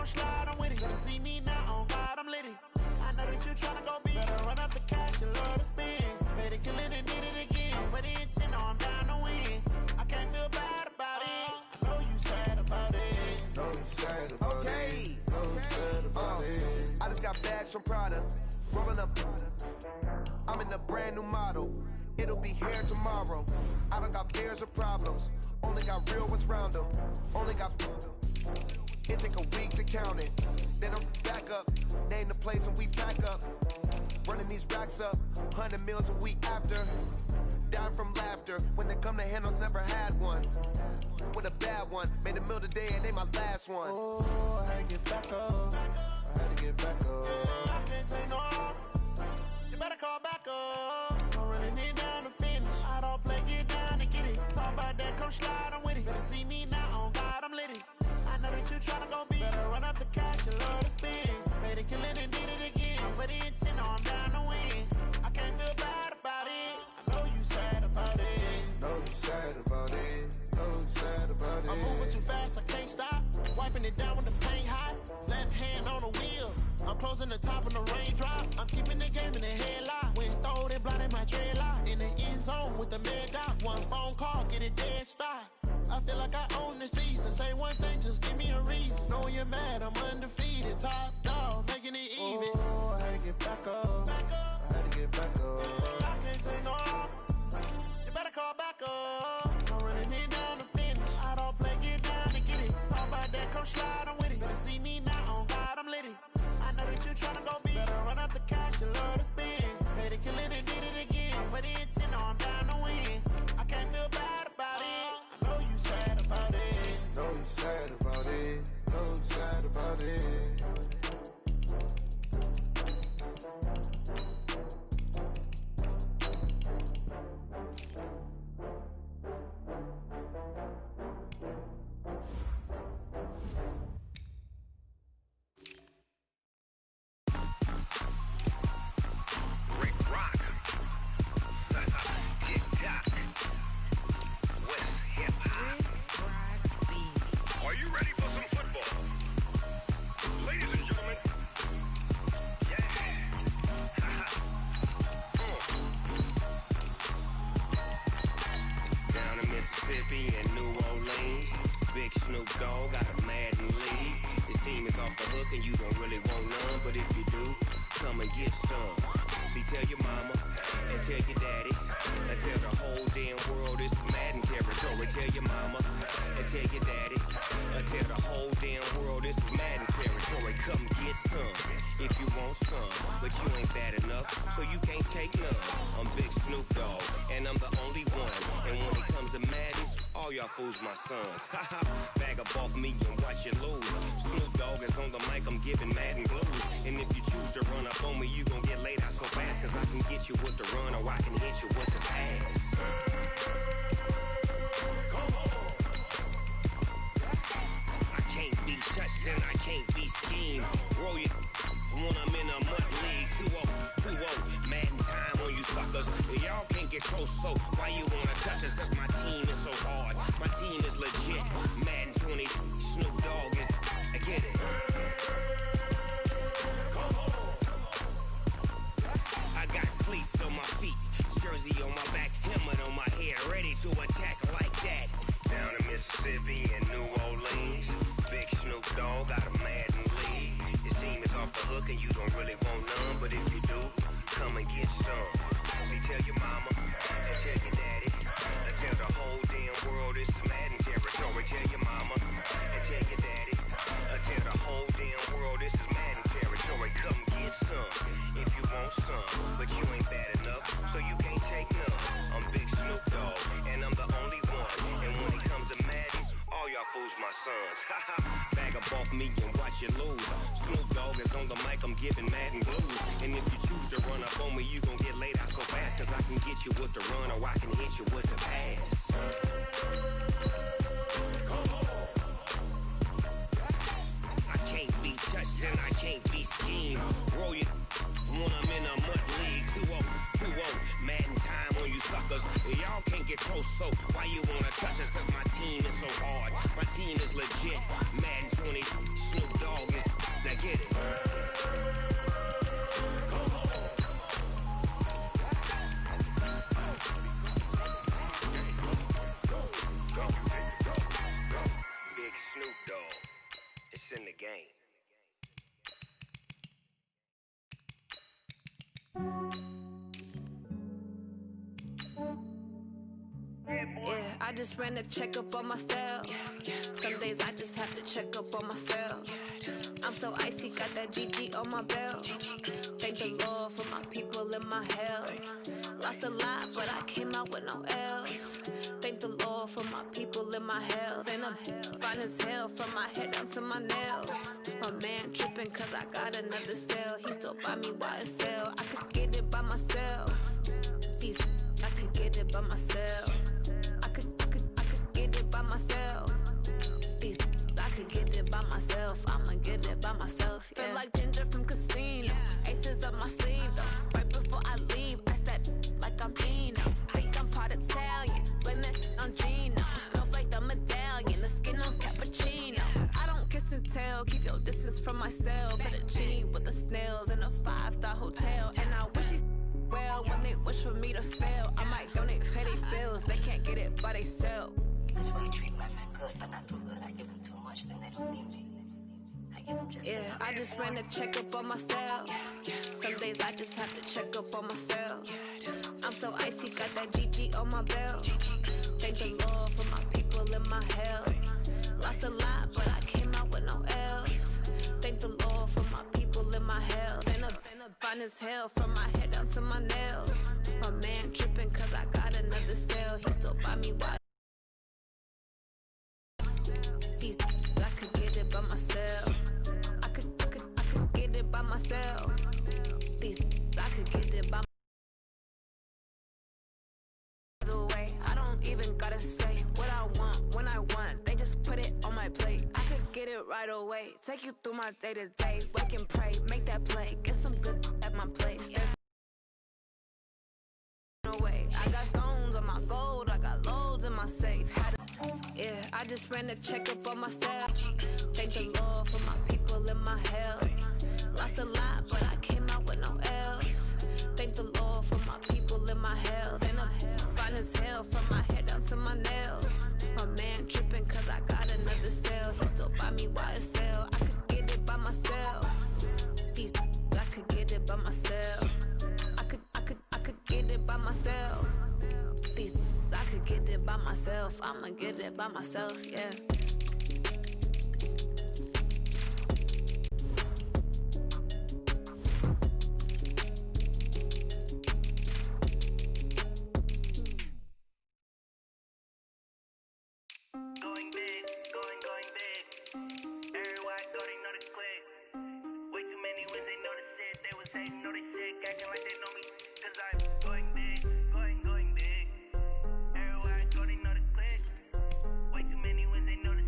Slide, I'm with it. Gonna see me now, on God, I'm litty. I know that you tryna go big. Better run up the cash, you love to spend. Better kill it and did it again. But the intent, no, I'm down to win. I can't feel bad about it. I know you sad about it. Know you sad about it. Know you sad about it. I just got bags from Prada. Rolling up. I'm in a brand new model. It'll be here tomorrow. I don't got fears or problems. Only got real ones round them. Only got... It take a week to count it. Then I'm back up. Name the place and we pack up. Running these racks up. 100 meals a week after. Down from laughter. When they come to handles, never had one. With a bad one. Made a meal today and they my last one. Oh, I had to get back up. I had to get back up. I can't take no off. You better call back up. I'm running it down to finish. I don't play, get down and get it. Talk about that, come slide, I'm with it. Better see me now, on God, I'm litty. I know that you tryna go big. Better run up the cash, you love to spend. Better kill it and did it again. But the intent, no, I'm down to win. I can't feel bad about it. I know you sad about it. Know you sad about it. Know you sad about it. I'm moving too fast, I can't stop. Wiping it down with the paint hot. Left hand on the wheel. I'm closing the top of the raindrop. I'm keeping the game in the headlock. When throw it, blinding my dreadlock. In the end zone with the mad dot. One phone call, get it dead stop. I feel like I own the season. Say one thing, just give me a reason. Knowing you're mad, I'm undefeated. Top dog, making it even. Oh, I had to get back up. I had to get back up. I can't take no off. You better call back up. I'm running it down to finish. I don't play, get down and get it. Talk about that, come slide, I'm with it. Better see me now, on God, I'm litty. I know that you tryna go big. Better run up the cash, you love to spend. Better kill it and did it again. But the intent, no, I'm down to win. I can't feel bad about it. I know you sad about it. Know you sad about it. Know you sad about it. Fools my sons. Haha, bag up off me and watch you lose. Snoop Dogg is on the mic, I'm giving Madden blues. And if you choose to run up on me, you gon' get laid out so fast. Cause I can get you with the run or I can hit you with the pass. Come on. I can't be touched and I can't be schemed. Roll your when I'm in a mud league. 2-0, Madden time on you suckers. Y'all can't get close, so why you wanna touch us? Cause my team is so hard. My team is legit. Madden 20, Snoop Dogg is. I get it. I got cleats on my feet, jersey on my back, helmet on my head, ready to attack like that. Down in Mississippi and New Orleans, big Snoop Dogg got a Madden league. Your team is off the hook and you don't really want none, but if you do, come and get some. See, tell your mama and tell your daddy, and tell the whole damn world it's Madden territory. Tell your mama and tell your daddy, and tell the whole damn world this is Madden territory. Come get some if you want some, but you ain't bad enough, so you can't take none. I'm Big Snoop Dogg, and I'm the only one. And when it comes to Madden, all y'all fools my sons. Bag up off me and watch you lose. Snoop Dogg is on the mic, I'm giving Madden blues. And if you choose to run up on me, you gon' get laid out so fast. Cause I can get you with the run or I can hit you with the pass. I can't be touched and I can't be schemed. Roll your when I'm in a mud league. 2-0, Madden time on you suckers. Y'all can't get close, so why you wanna touch us? Cause my team is so hard. My team is legit. Madden 20, Snoop Dogg is. Now get it. Big Snoop Dogg. It's in the game. Yeah, I just ran a checkup on myself. Some days I just have to check up on myself. I'm so icy, got that GG on my belt. Thank the Lord for my people in my health. Lost a lot, but I came out with no L's. Thank the Lord for my people in my health. And I'm fine as hell from my head down to my nails. My man tripping cause I got another cell. He still buy me YSL. I could get it by myself. These I could get it by myself. I could get it by myself. These I could get it by myself. I'ma get it by myself. Yeah. Feel like Ginger from Casino. Aces up my sleeve though. Right before I leave, I said like I'm Dino. Think I'm part Italian. Blame that on Gino. Smells like the medallion. The skin on cappuccino. I don't kiss and tell. Keep your distance from myself. Fettuccine with the snails in a 5-star hotel. And I wish he well when they wish for me to fail. I might donate petty bills. They can't get it by themselves. That's why you treat women good, but not too good. I give them too much, then they don't need me. I give them just yeah, I just ran a checkup on myself. Some days I just have to check up on myself. I'm so icy, got that GG on my belt. Thank the Lord for my people in my health. Lost a lot, but I came out with no L's. Thank the Lord for my people in my health. Been fine as hell from my head down to my nails. My man tripping cause I got another cell. He still buy me wide. These I could get it by myself. I could get it by myself. These I could get it by the way. I don't even gotta say what I want when I want. They just put it on my plate. I could get it right away. Take you through my day to day. Wake and pray, make that play. Get some good at my place. There's no way. I got stones on my gold. I got loads in my safe. Yeah, I just ran a checkup on myself. Thank the Lord for my people in my health. Lost a lot, but I came out with no L's. Thank the Lord for my people in my health. And I'm fine as hell from my head down to my nails. My man tripping cause I got another cell. He still buy me YSL. I could get it by myself. These I could get it by myself. I could get it by myself. These I could get it by myself. I'ma get it by myself, yeah. Going big, going big. Everywhere I go, they know the click. Way too many wins, they know the shit. They was hating, know they sick, acting like they know me. Cause I'm going big, going big. Everywhere I go, they know the click. Way too many wins, they know the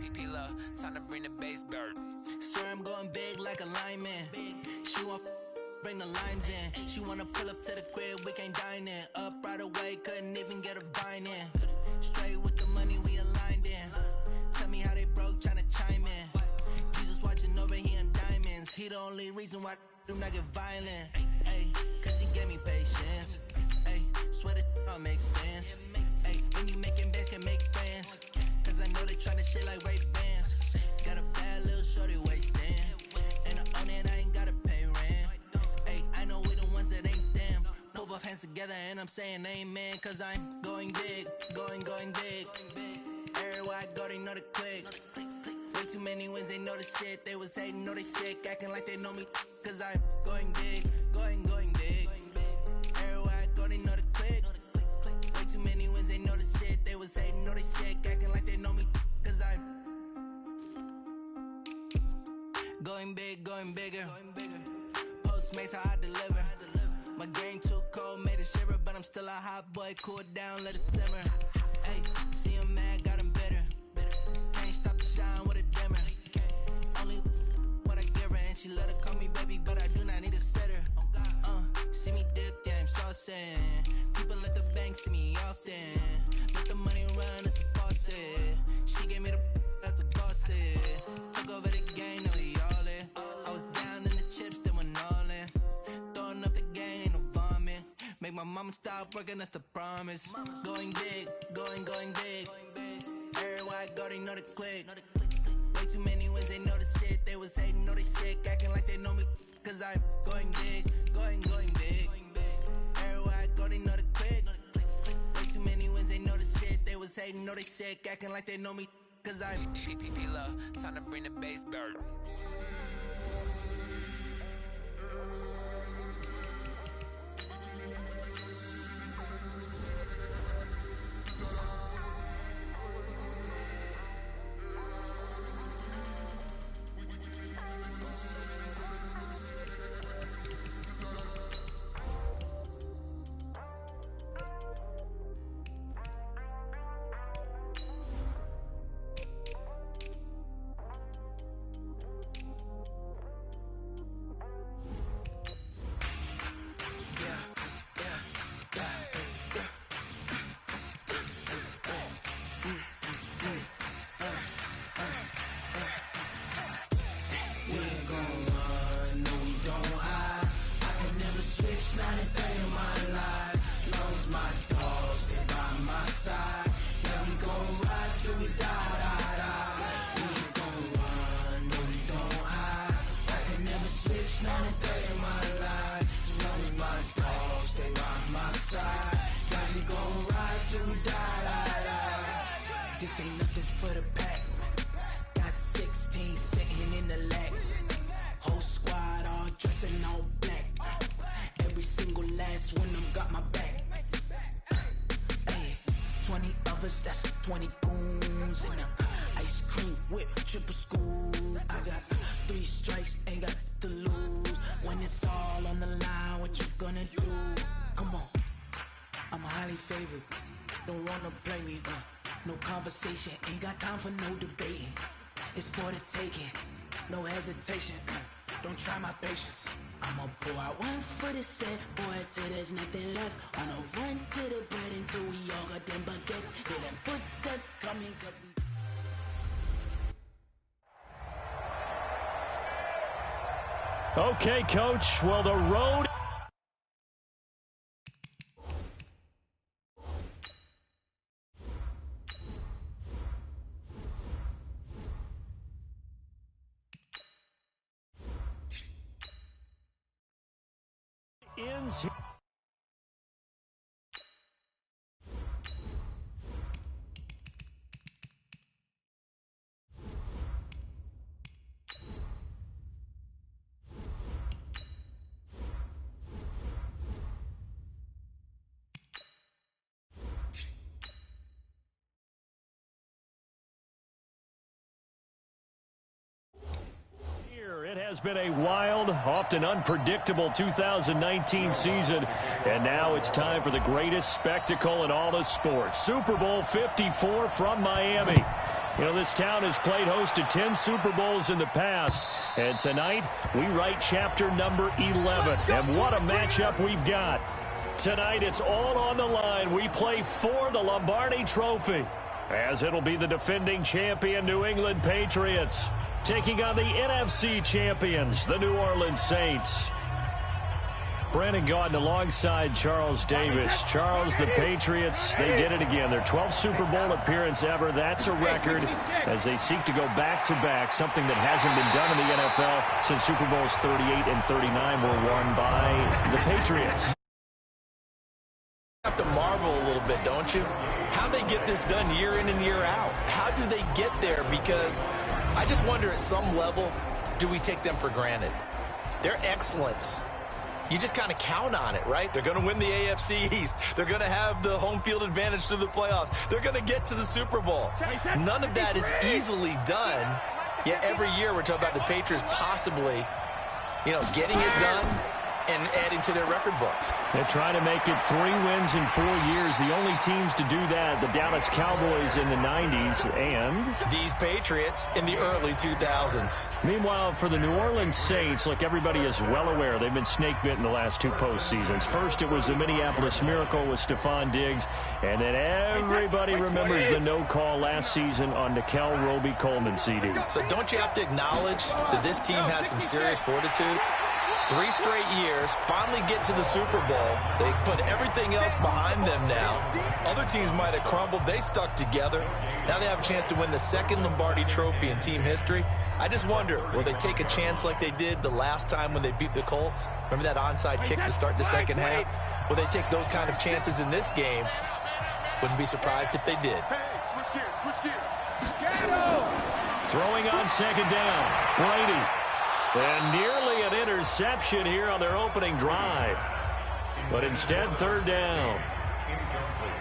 PPP love, time to bring the bass bird. Swear I'm going big like a lineman. She want bring the limes in. She wanna pull up to the crib, we can't dine in. Up right away, couldn't even get a vine in. Straight with the money, we aligned in. Tell me how they broke, tryna chime in. Jesus watching over here in diamonds. He the only reason why do not get violent. Ayy, cause he gave me patience. Ayy, swear that don't make sense. Ayy, when you making bands can make friends. Cause I know they tryna shit like Ray-Bans. Got a bad little shorty wasting. And I own it, I ain't gotta pay rent. Ayy, I know we the ones that ain't them. Put both hands together and I'm saying amen. Cause I'm going big, going big. Everywhere I go, they know the click. Way too many wins, they know the shit. They was hating, know they sick, acting like they know me. Cause I'm going big, going big. Everywhere I go, they know the click. Way too many wins, they know the shit. They was hating, know they sick, acting like they know me. Cause I'm going big, going bigger. Postmates, how I deliver. My game too cold, made it shiver. But I'm still a hot boy, cool it down, let it simmer. Hey, see him mad, got him bitter. Can't stop the shine with a dimmer. Only what I give her, and she let her call me baby, but I do not need a sitter. See me dip, yeah, I'm saucing. People at the bank see me often. Let the money run, it's a faucet. She gave me the that's a boss it. Took over the game, now we all in. I was down in the chips, then went all in. Throwing up the game, ain't no vomit. Make my mama stop working, that's the promise. Going big, going big. Everywhere I go, they know the click. Way too many wins, they know the shit. They was hating, know they sick, acting like they know me. Cause I'm going big, going big. Everywhere I go, they know the click. Way too many wins, they know the shit. They was hating, know they sick, acting like they know me. Cause I'm PPP love, time to bring the bass bird. This ain't nothing for the pack. Got 16 sitting in the lap. Whole squad all dressing all black. Every single last one of them got my back. Hey, 20 of us, that's 20 goons. And ice cream whip, triple school. I got 3 strikes, ain't got to lose. When it's all on the line, what you gonna do? Come on, I'm highly favored. Don't wanna play me, no conversation, ain't got time for no debating. It's for the taking, no hesitation. Don't try my patience. I'ma pour out one for the set, boy, till there's nothing left. On a run to the bread until we all got them baguettes. Hear them footsteps coming, cause we... Okay, Coach. Well, the road... ends here. It has been a wild, often unpredictable 2019 season, and now it's time for the greatest spectacle in all of sports. Super Bowl 54 from Miami. You know, this town has played host to 10 Super Bowls in the past, and tonight we write chapter number 11. And what a matchup we've got. Tonight it's all on the line. We play for the Lombardi Trophy, as it'll be the defending champion New England Patriots taking on the NFC champions, the New Orleans Saints. Brandon Gaudin alongside Charles Davis. Charles, the Patriots, they did it again. Their 12th Super Bowl appearance ever. That's a record as they seek to go back-to-back, something that hasn't been done in the NFL since Super Bowls 38 and 39 were won by the Patriots. You have to marvel a little bit, don't you? How they get this done year in and year out. How do they get there? Because I just wonder, at some level, do we take them for granted? Their excellence, you just kind of count on it, right? They're going to win the AFC East. They're going to have the home field advantage through the playoffs. They're going to get to the Super Bowl. None of that is easily done. Yet every year we're talking about the Patriots possibly, getting it done and adding to their record books. They're trying to make it 3 wins in 4 years. The only teams to do that, the Dallas Cowboys in the 90s and these Patriots in the early 2000s. Meanwhile, for the New Orleans Saints, look, everybody is well aware they've been snake-bitten the last 2 postseasons. First, it was the Minneapolis Miracle with Stephon Diggs, and then everybody remembers the no-call last season on Nickel Roby-Coleman CD. So don't you have to acknowledge that this team has some serious fortitude? 3 straight years, finally get to the Super Bowl. They put everything else behind them now. Other teams might have crumbled. They stuck together. Now they have a chance to win the 2nd Lombardi Trophy in team history. I just wonder, will they take a chance like they did the last time when they beat the Colts? Remember that onside kick to start the second half? Will they take those kind of chances in this game? Wouldn't be surprised if they did. Switch gears. Throwing on 2nd down, Brady. And nearly an interception here on their opening drive. But instead, 3rd down.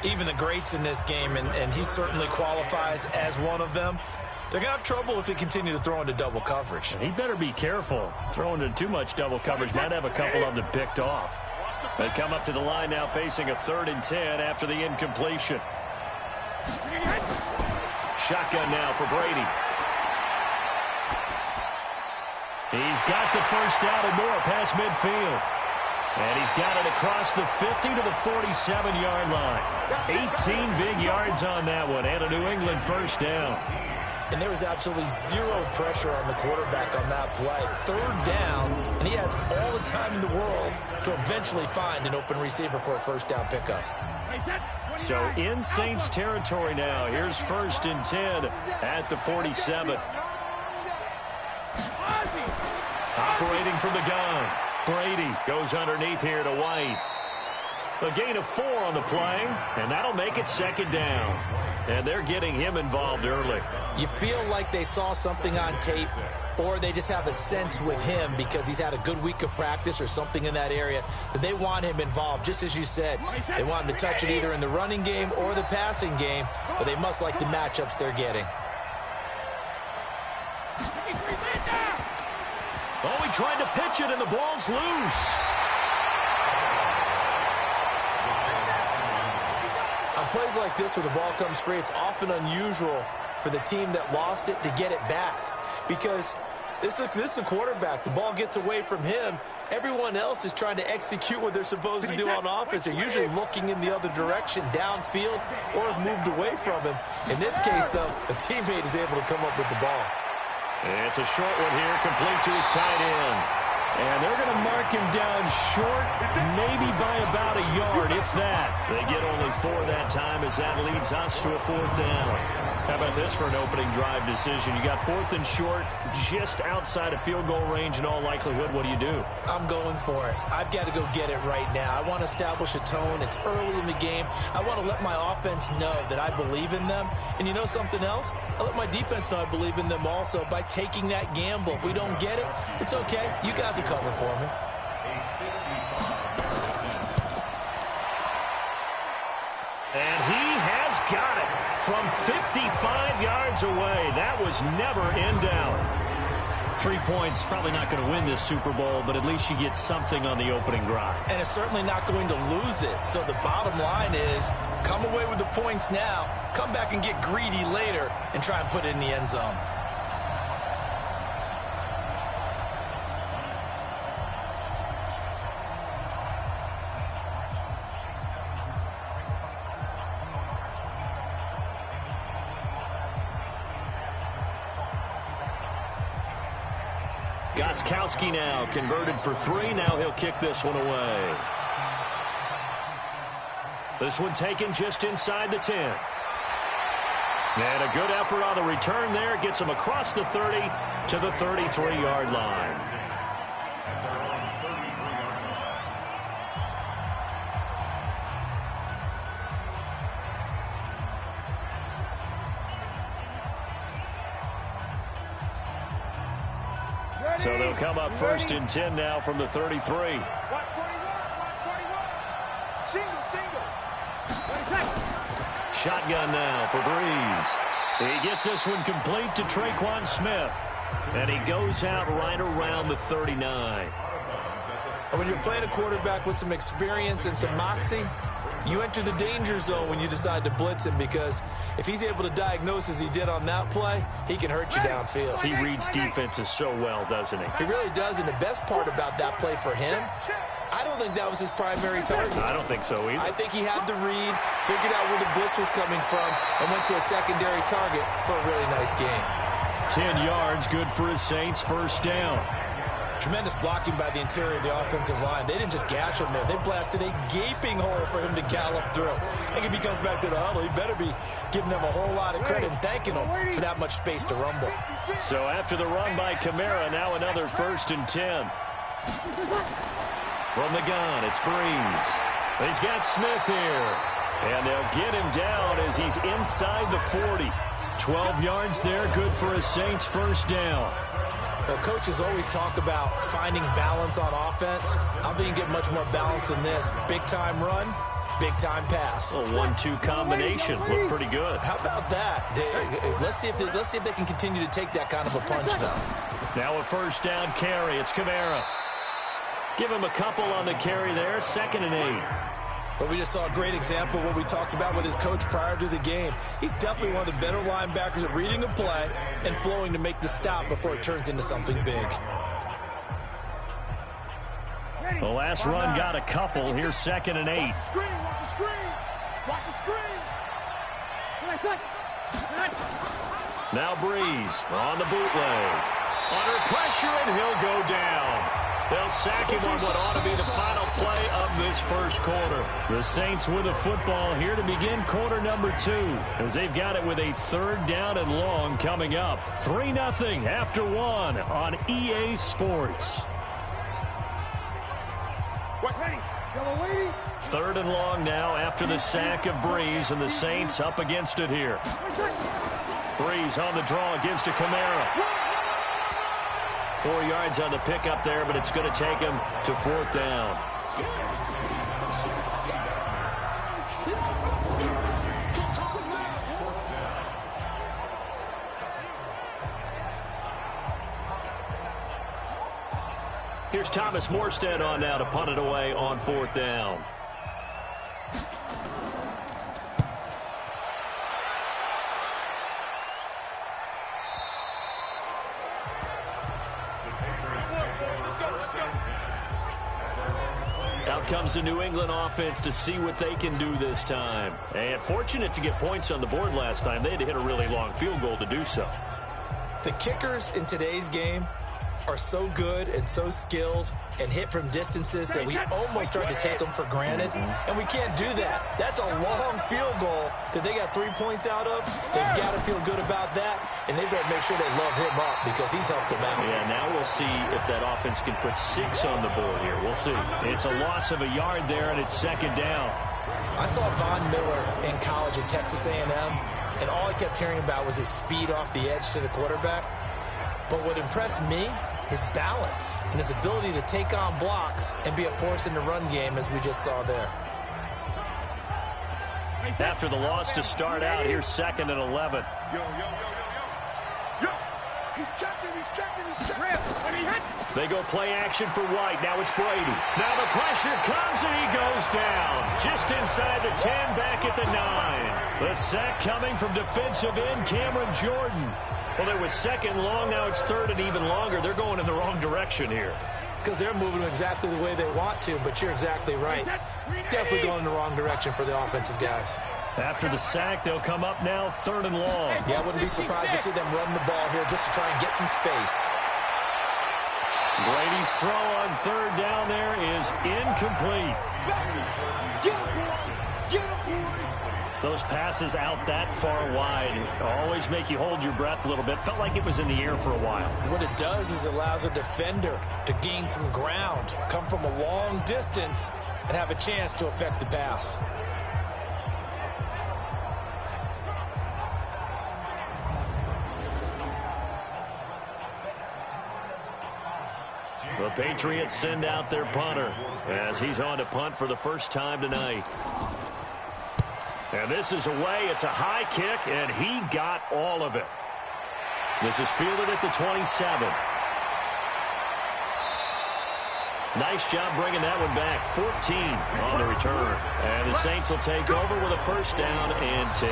Even the greats in this game, and he certainly qualifies as one of them, they're going to have trouble if they continue to throw into double coverage. And he better be careful. Throwing into too much double coverage might have a couple of them picked off. They come up to the line now facing a 3rd and 10 after the incompletion. Shotgun now for Brady. He's got the first down and more past midfield. And he's got it across the 50 to the 47-yard line. 18 big yards on that one, and a New England first down. And there was absolutely zero pressure on the quarterback on that play. 3rd down, and he has all the time in the world to eventually find an open receiver for a first down pickup. So in Saints territory now. Here's 1st and 10 at the 47. Operating from the gun. Brady goes underneath here to White. A gain of 4 on the play, and that'll make it 2nd down. And they're getting him involved early. You feel like they saw something on tape, or they just have a sense with him because he's had a good week of practice or something in that area that they want him involved. Just as you said, they want him to touch it either in the running game or the passing game, but they must like the matchups they're getting. Oh, he tried to pitch it, and the ball's loose. On plays like this where the ball comes free, it's often unusual for the team that lost it to get it back. Because this is a quarterback. The ball gets away from him. Everyone else is trying to execute what they're supposed to do on offense. They're usually looking in the other direction, downfield, or have moved away from him. In this case, though, a teammate is able to come up with the ball. It's a short one here, complete to his tight end. And they're going to mark him down short, maybe by about a yard, if that. They get only 4 that time as that leads us to a 4th down. How about this for an opening drive decision? You got 4th and short, just outside of field goal range in all likelihood. What do you do? I'm going for it. I've got to go get it right now. I want to establish a tone. It's early in the game. I want to let my offense know that I believe in them. And you know something else? I let my defense know I believe in them also by taking that gamble. If we don't get it, it's okay. You guys will cover for me. And he has got it from 55 yards away. That was never in doubt. 3 points, probably not going to win this Super Bowl, but at least you get something on the opening drive. And it's certainly not going to lose it. So the bottom line is, come away with the points now, come back and get greedy later, and try and put it in the end zone. Gostkowski now converted for 3. Now he'll kick this one away. This one taken just inside the 10. And a good effort on the return there. Gets him across the 30 to the 33-yard line. So they'll come up first and 10 now from the 33. Shotgun now for Breeze. He gets this one complete to Traquan Smith. And he goes out right around the 39. When you're playing a quarterback with some experience and some moxie, you enter the danger zone when you decide to blitz him, because if he's able to diagnose as he did on that play, he can hurt you downfield. He reads defenses so well, doesn't he? He really does, and the best part about that play for him, I don't think that was his primary target. I don't think so either. I think he had the read, figured out where the blitz was coming from, and went to a secondary target for a really nice game. 10 yards, good for his Saints, first down. Tremendous blocking by the interior of the offensive line. They didn't just gash him there. They blasted a gaping hole for him to gallop through. I think if he comes back to the huddle, he better be giving them a whole lot of credit and thanking them for that much space to rumble. So after the run by Kamara, now another first and 10. From the gun, it's Breeze. He's got Smith here. And they'll get him down as he's inside the 40. 12 yards there, good for a Saints first down. Well, coaches always talk about finding balance on offense. I don't think you get much more balance than this. Big-time run, big-time pass. A 1-2 combination. Looked pretty good. How about that? Let's see if they can continue to take that kind of a punch, though. Now a first down carry. It's Kamara. Give him a couple on the carry there. 2nd and 8. But we just saw a great example of what we talked about with his coach prior to the game. He's definitely one of the better linebackers at reading a play and flowing to make the stop before it turns into something big. The last run got a couple. Here's 2nd and 8. Watch the screen, watch the screen. Watch the screen. Now Breeze on the bootleg. Under pressure, and he'll go down. They'll sack him on what ought to be the final play of this first quarter. The Saints with the football here to begin quarter number 2, as they've got it with a 3rd down and long coming up. 3-0 after 1 on EA Sports. 3rd and long now after the sack of Breeze, and the Saints up against it here. Breeze on the draw, gives to Kamara. 4 yards on the pickup there, but it's going to take him to 4th down. Here's Thomas Morstead on now to punt it away on 4th down. Out comes the New England offense to see what they can do this time. And fortunate to get points on the board last time. They had to hit a really long field goal to do so. The kickers in today's game are so good and so skilled and hit from distances that we almost start to take them for granted, and we can't do that. That's a long field goal that they got 3 points out of. They've got to feel good about that, and they better make sure they love him up because he's helped them out. Yeah, now we'll see if that offense can put 6 on the board here. We'll see. It's a loss of a yard there, and it's 2nd down. I saw Von Miller in college at Texas A&M, and all I kept hearing about was his speed off the edge to the quarterback. But what impressed me, his balance and his ability to take on blocks and be a force in the run game, as we just saw there. After the loss to start out, here's 2nd and 11. He's checking, he's checking, he's checking. Rip, when he hits. They go play action for White. Now it's Brady. Now the pressure comes and he goes down. Just inside the 10, back at the 9. The sack coming from defensive end Cameron Jordan. Well, there was second long. Now it's third and even longer. They're going in the wrong direction here. Because they're moving exactly the way they want to, but you're exactly right. Definitely going in the wrong direction for the offensive guys. After the sack, they'll come up now third and long. Yeah, I wouldn't be surprised to see them run the ball here just to try and get some space. Brady's throw on third down there is incomplete. Those passes out that far wide always make you hold your breath a little bit. Felt like it was in the air for a while. What it does is allows a defender to gain some ground, come from a long distance, and have a chance to affect the pass. The Patriots send out their punter as he's on to punt for the first time tonight. And this is away. It's a high kick, and he got all of it. This is fielded at the 27. Nice job bringing that one back. 14 on the return. And the Saints will take over with a first down and 10.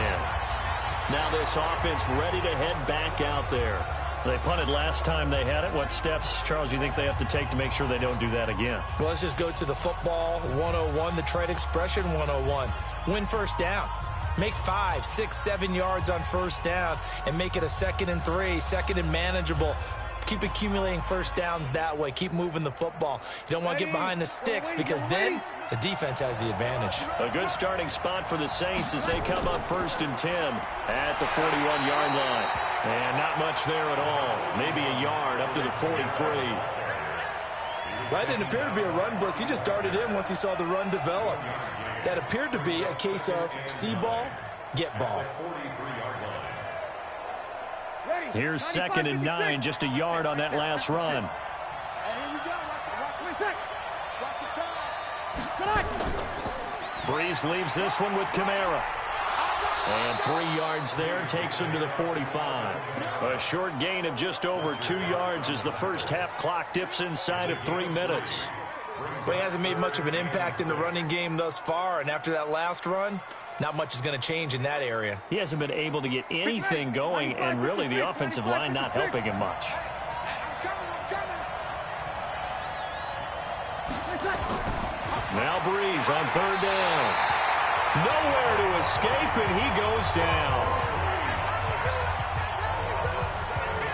Now this offense ready to head back out there. They punted last time they had it. What steps, Charles, you think they have to take to make sure they don't do that again? Well, let's just go to the football 101, the trade expression 101. Win first down. Make 5, 6, 7 yards on first down and make it a 2nd and 3, 2nd and manageable. Keep accumulating first downs that way. Keep moving the football. You don't want to get behind the sticks because then the defense has the advantage. A good starting spot for the Saints as they come up 1st and 10 at the 41-yard line. And not much there at all. Maybe a yard up to the 43. That didn't appear to be a run blitz. He just darted in once he saw the run develop. That appeared to be a case of see ball, get ball. Here's 2nd and 9, just a yard on that last run. Breeze leaves this one with Kamara. And 3 yards there, takes him to the 45. A short gain of just over 2 yards as the first half clock dips inside of 3 minutes. Well, he hasn't made much of an impact in the running game thus far, and after that last run, not much is going to change in that area. He hasn't been able to get anything going, and really the offensive line not helping him much. Now Breeze on 3rd down. Nowhere to escape, and he goes down.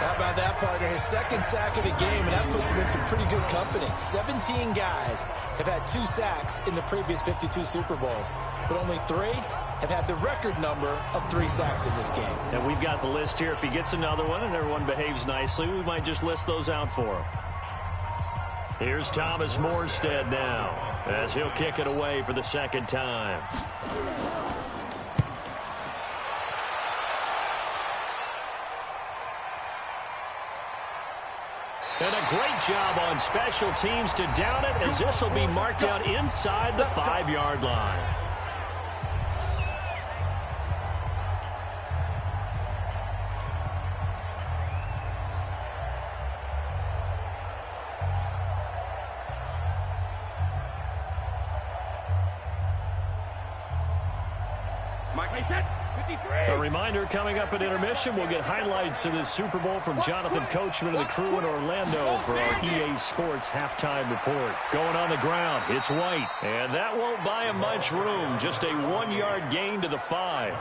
How about that, partner? His 2nd sack of the game, and that puts him in some pretty good company. 17 guys have had 2 sacks in the previous 52 Super Bowls, but only 3 have had the record number of 3 sacks in this game. And we've got the list here. If he gets another one and everyone behaves nicely, we might just list those out for him. Here's Thomas Morstead now as he'll kick it away for the 2nd time. And a great job on special teams to down it as this will be marked out inside the 5-yard line. A reminder, coming up at intermission, we'll get highlights of this Super Bowl from Jonathan Coachman and the crew in Orlando for our EA Sports halftime report. Going on the ground, it's White, and that won't buy him much room. Just a 1-yard gain to the 5.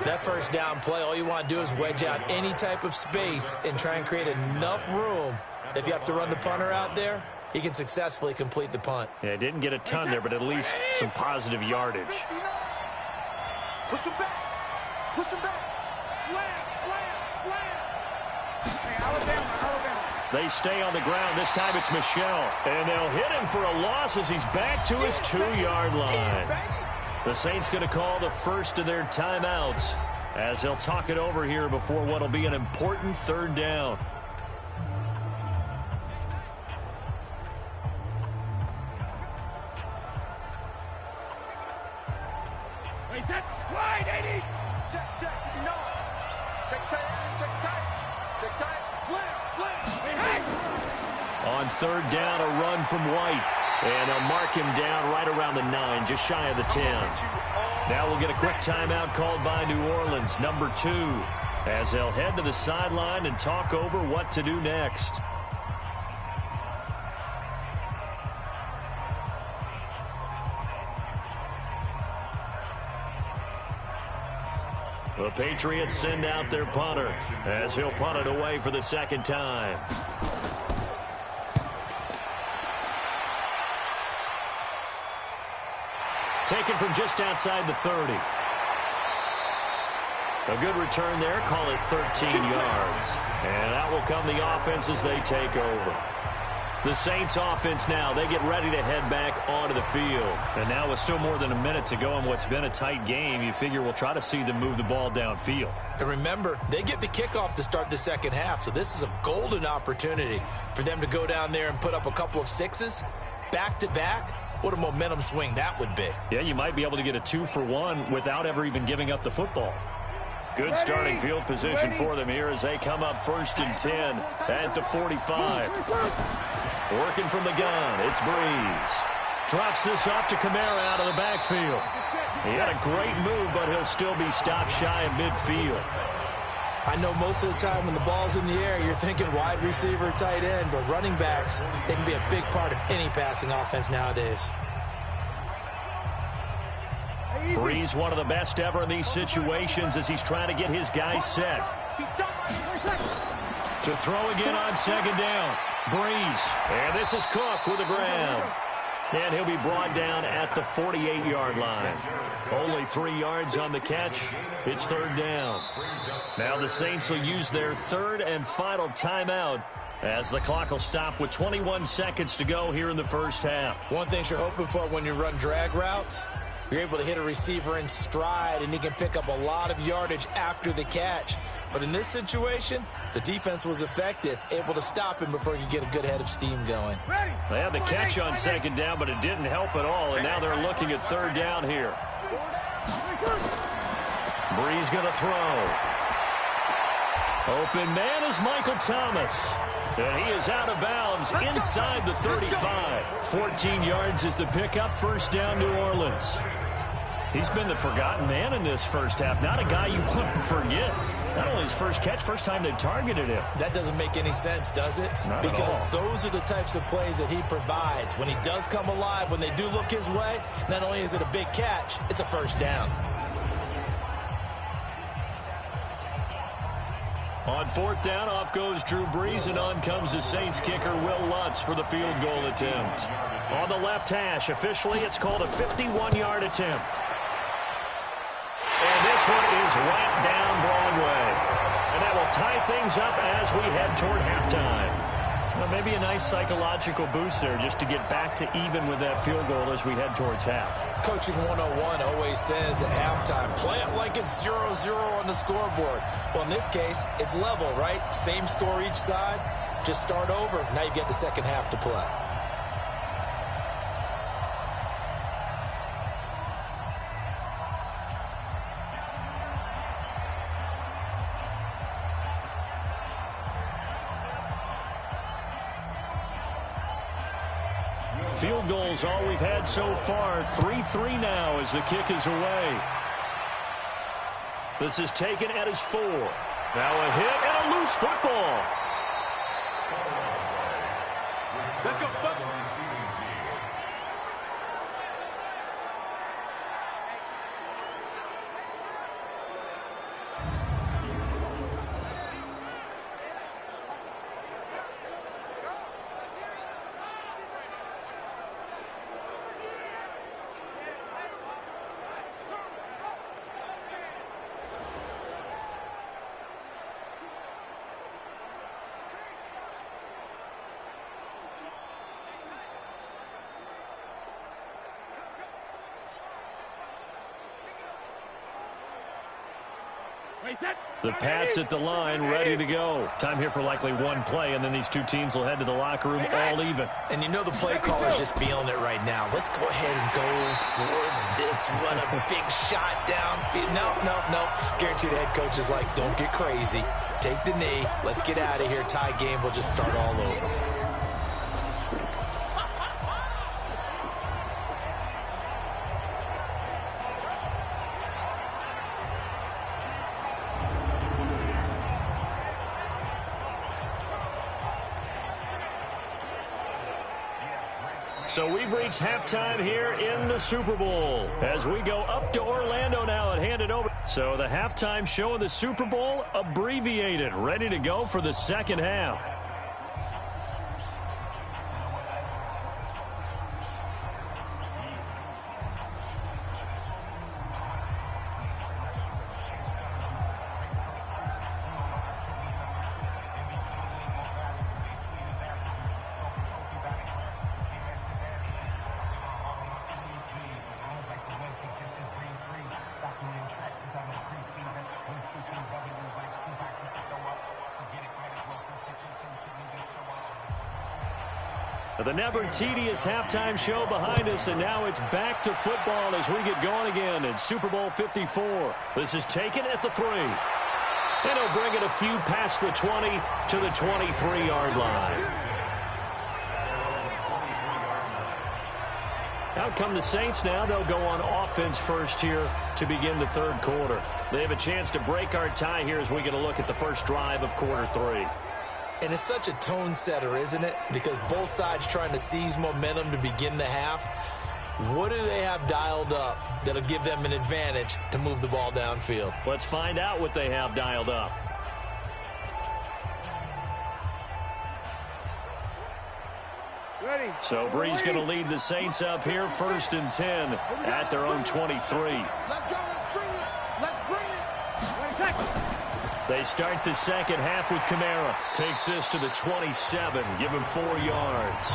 That first down play, all you want to do is wedge out any type of space and try and create enough room. If you have to run the punter out there, he can successfully complete the punt. Yeah, didn't get a ton there, but at least some positive yardage. Push him back. Push him back. Slam. Hey, Alabama. They stay on the ground. This time it's Michelle. And they'll hit him for a loss as he's back to his 2-yard line. The Saints going to call the first of their timeouts as they'll talk it over here before what will be an important 3rd down. Wide, 80. Check. No. Check tight. On third down, a run from White. And they'll mark him down right around the 9, just shy of the 10. Now we'll get a quick timeout called by New Orleans, number 2, as they'll head to the sideline and talk over what to do next. The Patriots send out their punter as he'll punt it away for the second time. Taken from just outside the 30. A good return there. Call it 13 yards. And out will come the offense as they take over. The Saints offense now, they get ready to head back onto the field. And now with still more than a minute to go in what's been a tight game, you figure we'll try to see them move the ball downfield. And remember, they get the kickoff to start the second half, so this is a golden opportunity for them to go down there and put up a couple of sixes back-to-back. What a momentum swing that would be. Yeah, you might be able to get a 2-for-1 without ever even giving up the football. Good starting field position for them here as they come up 1st and 10 at the 45. Working from the gun, it's Breeze. Drops this off to Kamara out of the backfield. He had a great move, but he'll still be stopped shy of midfield. I know most of the time when the ball's in the air, you're thinking wide receiver, tight end, but running backs, they can be a big part of any passing offense nowadays. Breeze, one of the best ever in these situations as he's trying to get his guys set. To throw again on second down. Breeze. And this is Cook with a grab. And he'll be brought down at the 48-yard line. Only 3 yards on the catch. It's third down. Now the Saints will use their third and final timeout as the clock will stop with 21 seconds to go here in the first half. One thing you're hoping for when you run drag routes, you're able to hit a receiver in stride, and he can pick up a lot of yardage after the catch. But in this situation, the defense was effective, able to stop him before he could get a good head of steam going. They had the catch on second down, but it didn't help at all, and now they're looking at third down here. Breeze going to throw. Open man is Michael Thomas. And he is out of bounds inside the 35. 14 yards is the pickup, first down New Orleans. He's been the forgotten man in this first half. Not a guy you want to forget. Not only his first catch, first time they've targeted him. That doesn't make any sense, does it? Not because at all. Those are the types of plays that he provides. When he does come alive, when they do look his way, not only is it a big catch, it's a first down. On fourth down, off goes Drew Brees, and on comes the Saints kicker, Will Lutz, for the field goal attempt. On the left hash, officially, it's called a 51-yard attempt. And this one is right down Broadway. And that will tie things up as we head toward halftime. Well, maybe a nice psychological boost there just to get back to even with that field goal as we head towards half. Coaching 101 always says at halftime, play it like it's 0-0 on the scoreboard. Well, in this case, it's level, right? Same score each side. Just start over. Now you get the second half to play. Field goals all we've had so far. 3-3 now as the kick is away. This is taken at his 4. Now a hit and a loose football. Let's go, Wait, set. The Pats at the line, ready to go. Time here for likely one play, and then these two teams will head to the locker room all even. And you know the play caller's just feeling it right now. Let's go ahead and go for this one. A big shot down. No. Guaranteed the head coach is like, don't get crazy. Take the knee. Let's get out of here. Tie game. We'll just start all over. So we've reached halftime here in the Super Bowl as we go up to Orlando now and hand it over. So the halftime show of the Super Bowl abbreviated, ready to go for the second half. The never tedious halftime show behind us, and now it's back to football as we get going again in Super Bowl 54. This is taken at the 3. And he'll bring it a few past the 20 to the 23-yard line. Out come the Saints now. They'll go on offense first here to begin the third quarter. They have a chance to break our tie here as we get a look at the first drive of quarter 3. And it's such a tone setter, isn't it? Because both sides trying to seize momentum to begin the half. What do they have dialed up that'll give them an advantage to move the ball downfield? Let's find out what they have dialed up. Ready. So Bree's going to lead the Saints up here, 1st and 10 at their own 23. Let's go. Let's bring it. Let's bring it. They start the second half with Kamara. Takes this to the 27. Give him 4 yards.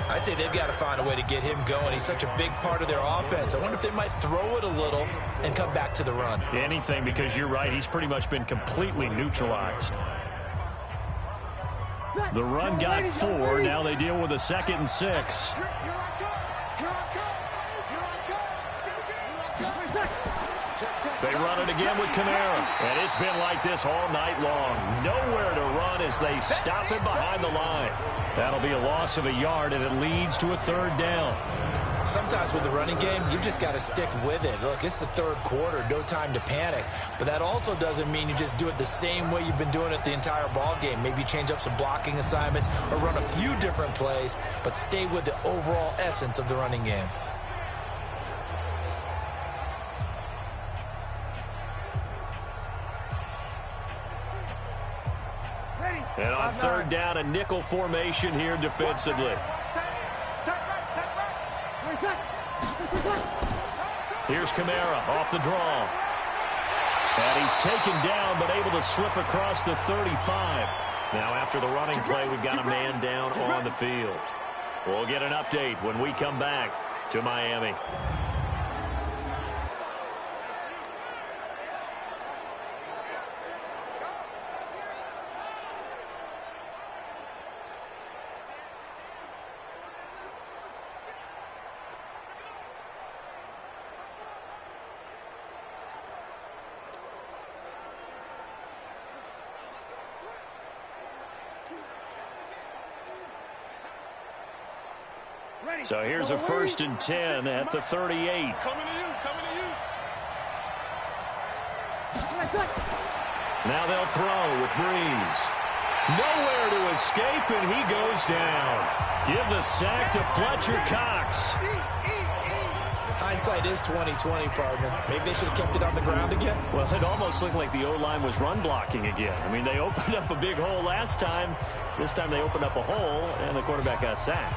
I'd say they've got to find a way to get him going. He's such a big part of their offense. I wonder if they might throw it a little and come back to the run. Anything, because you're right. He's pretty much been completely neutralized. The run got 4. Now they deal with a 2nd and 6. They run it again with Kamara. And it's been like this all night long. Nowhere to run as they stop him behind the line. That'll be a loss of a yard, and it leads to a 3rd down. Sometimes with the running game, you've just got to stick with it. Look, it's the third quarter, no time to panic. But that also doesn't mean you just do it the same way you've been doing it the entire ball game. Maybe change up some blocking assignments or run a few different plays, but stay with the overall essence of the running game. And on 3rd down, a nickel formation here defensively. Here's Kamara off the draw. And he's taken down, but able to slip across the 35. Now after the running play, we've got a man down on the field. We'll get an update when we come back to Miami. So here's a 1st and 10 at the 38. Coming to you, coming to you. Now they'll throw with Breeze. Nowhere to escape, and he goes down. Give the sack to Fletcher Cox. Hindsight is 20/20, partner. Maybe they should have kept it on the ground again. Well, it almost looked like the O-line was run blocking again. I mean, they opened up a big hole last time. This time they opened up a hole, and the quarterback got sacked.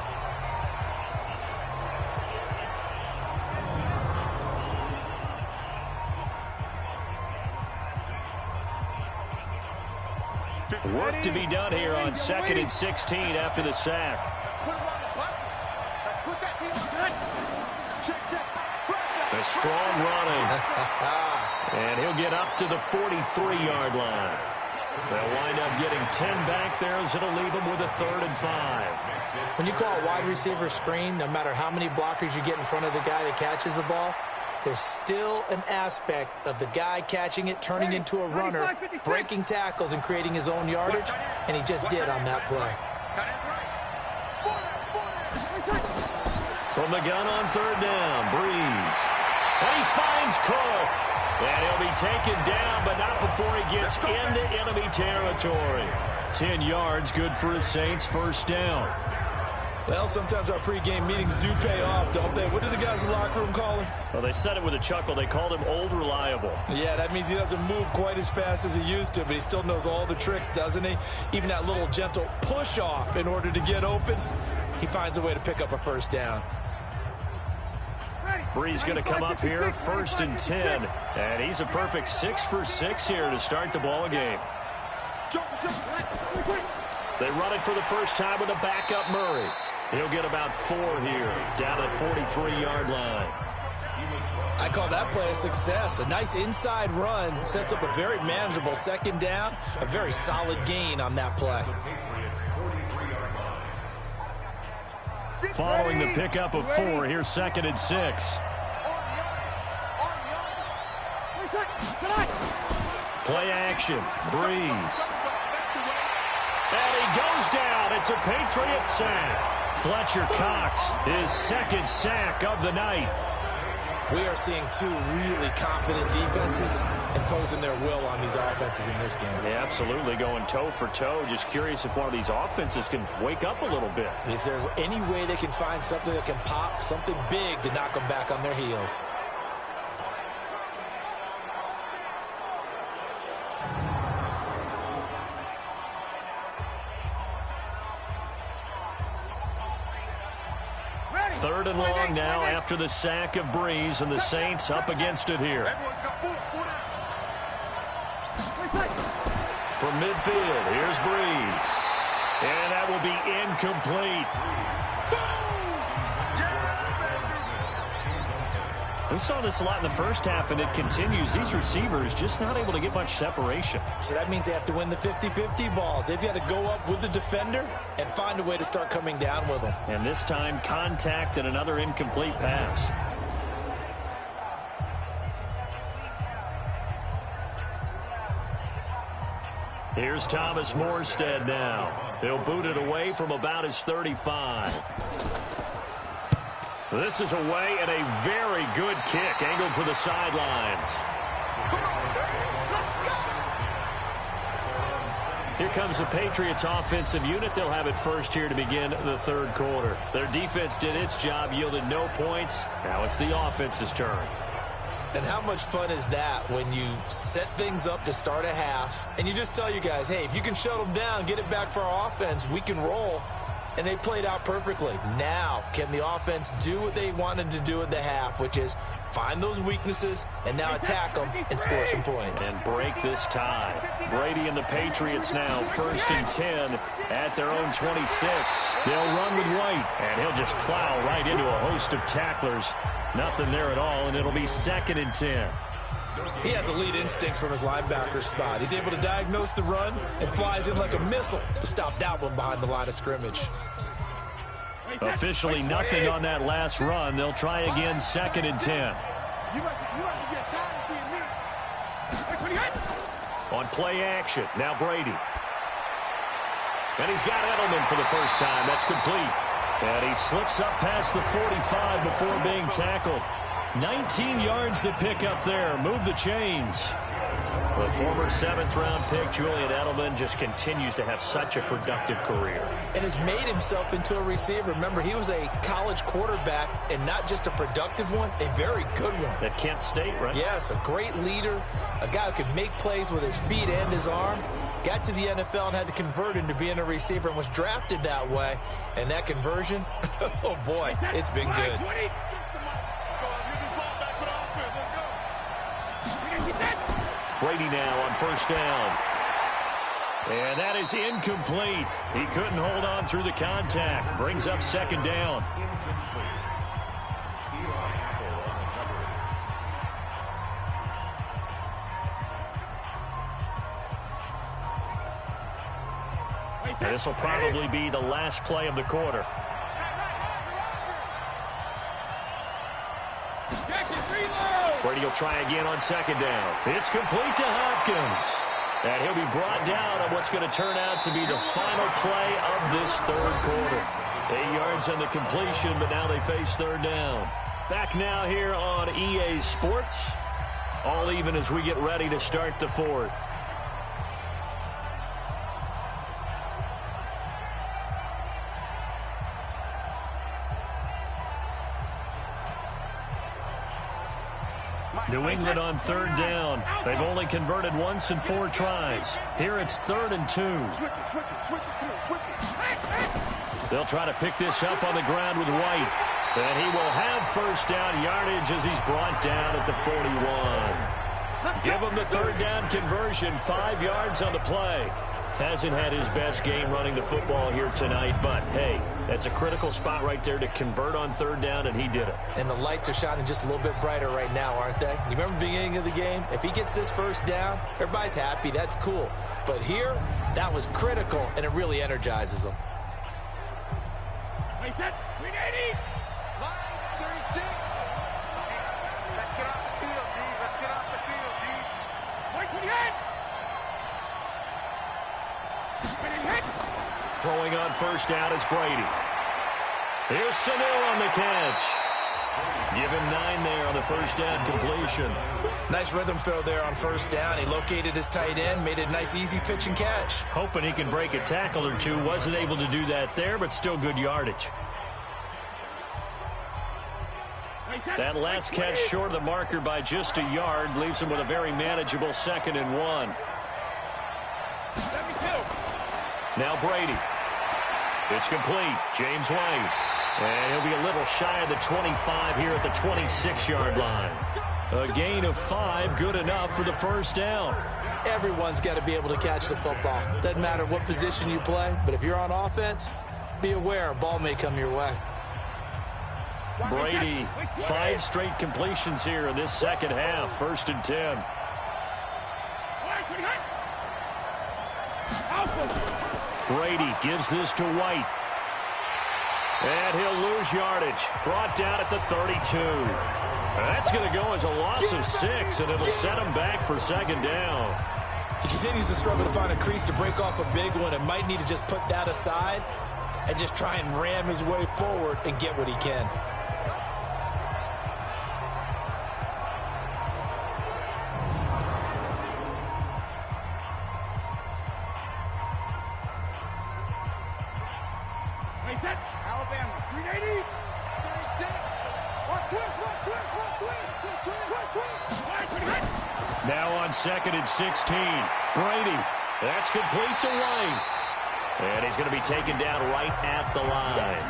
Work to be done here on 2nd and 16 after the sack. A strong running. And he'll get up to the 43-yard line. They'll wind up getting 10 back there as it'll leave them with a 3rd and 5. When you call a wide receiver screen, no matter how many blockers you get in front of the guy that catches the ball, there's still an aspect of the guy catching it, turning into a runner, breaking tackles and creating his own yardage, and he just did on that play. From the gun on 3rd down, Breeze. And he finds Cook. And he'll be taken down, but not before he gets into enemy territory. 10 yards, good for the Saints, 1st down. Well, sometimes our pregame meetings do pay off, don't they? What do the guys in the locker room call him? Well, they said it with a chuckle. They called him Old Reliable. Yeah, that means he doesn't move quite as fast as he used to, but he still knows all the tricks, doesn't he? Even that little gentle push-off in order to get open, he finds a way to pick up a 1st down. Breeze going to come up here, 1st and 10. And he's a perfect 6 for 6 here to start the ball game. They run it for the first time with a backup Murray. He'll get about 4 here, down at 43-yard line. I call that play a success. A nice inside run sets up a very manageable 2nd down, a very solid gain on that play. Following the pickup of 4, here's 2nd and 6. Play action, Breeze. And he goes down. It's a Patriot sack. Fletcher Cox, his 2nd sack of the night. We are seeing 2 really confident defenses imposing their will on these offenses in this game. Yeah, absolutely, going toe for toe. Just curious if one of these offenses can wake up a little bit. Is there any way they can find something that can pop, something big to knock them back on their heels? Third and long now after the sack of Breeze, and the Saints up against it here. From midfield, here's Breeze. And that will be incomplete. We saw this a lot in the first half, and it continues. These receivers just not able to get much separation. So that means they have to win the 50-50 balls. They've got to go up with the defender and find a way to start coming down with them. And this time, contact and another incomplete pass. Here's Thomas Morstead now. He'll boot it away from about his 35. This is away and a very good kick, angled for the sidelines. Here comes the Patriots offensive unit. They'll have it first here to begin the 3rd quarter. Their defense did its job, yielded no points. Now it's the offense's turn. And how much fun is that when you set things up to start a half and you just tell you guys, hey, if you can shut them down, get it back for our offense, we can roll. And they played out perfectly. Now, can the offense do what they wanted to do at the half, which is find those weaknesses and now attack them and score some points. And break this tie. Brady and the Patriots now 1st and 10 at their own 26. They'll run with White, and he'll just plow right into a host of tacklers. Nothing there at all, and it'll be 2nd and 10. He has elite instincts from his linebacker spot. He's able to diagnose the run and flies in like a missile to stop that one behind the line of scrimmage. Officially nothing on that last run. They'll try again, 2nd and 10. On play action, now Brady. And he's got Edelman for the first time. That's complete. And he slips up past the 45 before being tackled. 19 yards to pick up there. Move the chains. The former 7th-round pick, Julian Edelman, just continues to have such a productive career. And has made himself into a receiver. Remember, he was a college quarterback, and not just a productive one, a very good one. At Kent State, right? Yes, a great leader, a guy who could make plays with his feet and his arm. Got to the NFL and had to convert into being a receiver and was drafted that way. And that conversion, oh boy, it's been good. Brady now on 1st down. And that is incomplete. He couldn't hold on through the contact. Brings up 2nd down. And this will probably be the last play of the quarter. Brady will try again on second down. It's complete to Hopkins. And he'll be brought down on what's going to turn out to be the final play of this third quarter. 8 yards on the completion, but now they face third down. Back now here on EA Sports. All even as we get ready to start the fourth. New England on third down. They've only converted once in 4 tries. Here it's 3rd and 2. They'll try to pick this up on the ground with White. And he will have first down yardage as he's brought down at the 41. Give him the third down conversion, 5 yards on the play. Hasn't had his best game running the football here tonight, but hey, that's a critical spot right there to convert on third down, and he did it. And the lights are shining just a little bit brighter right now, aren't they? You remember the beginning of the game? If he gets this first down, everybody's happy. That's cool. But here, that was critical, and it really energizes them. Wait, set. 380. Line 36. Let's get off the field, D. Let's get off the field, D. Wait, 28. Throwing on first down is Brady. Here's Sanu on the catch. Give him 9 there on the first down completion. Nice rhythm throw there on first down. He located his tight end, made it a nice easy pitch and catch. Hoping he can break a tackle or two. Wasn't able to do that there, but still good yardage. That last catch short of the marker by just a yard leaves him with a very manageable 2nd and 1. Now Brady. It's complete. James White. And he'll be a little shy of the 25 here at the 26-yard line. A gain of 5, good enough for the first down. Everyone's got to be able to catch the football. Doesn't matter what position you play, but if you're on offense, be aware a ball may come your way. Brady, 5 straight completions here in this second half. 1st and 10. Brady gives this to White. And he'll lose yardage. Brought down at the 32. That's going to go as a loss of 6, and it'll set him back for 2nd down. He continues to struggle to find a crease to break off a big one and might need to just put that aside and just try and ram his way forward and get what he can. Alabama, 380. 36. Now on 2nd and 16. Brady. That's complete to White. And he's going to be taken down right at the line.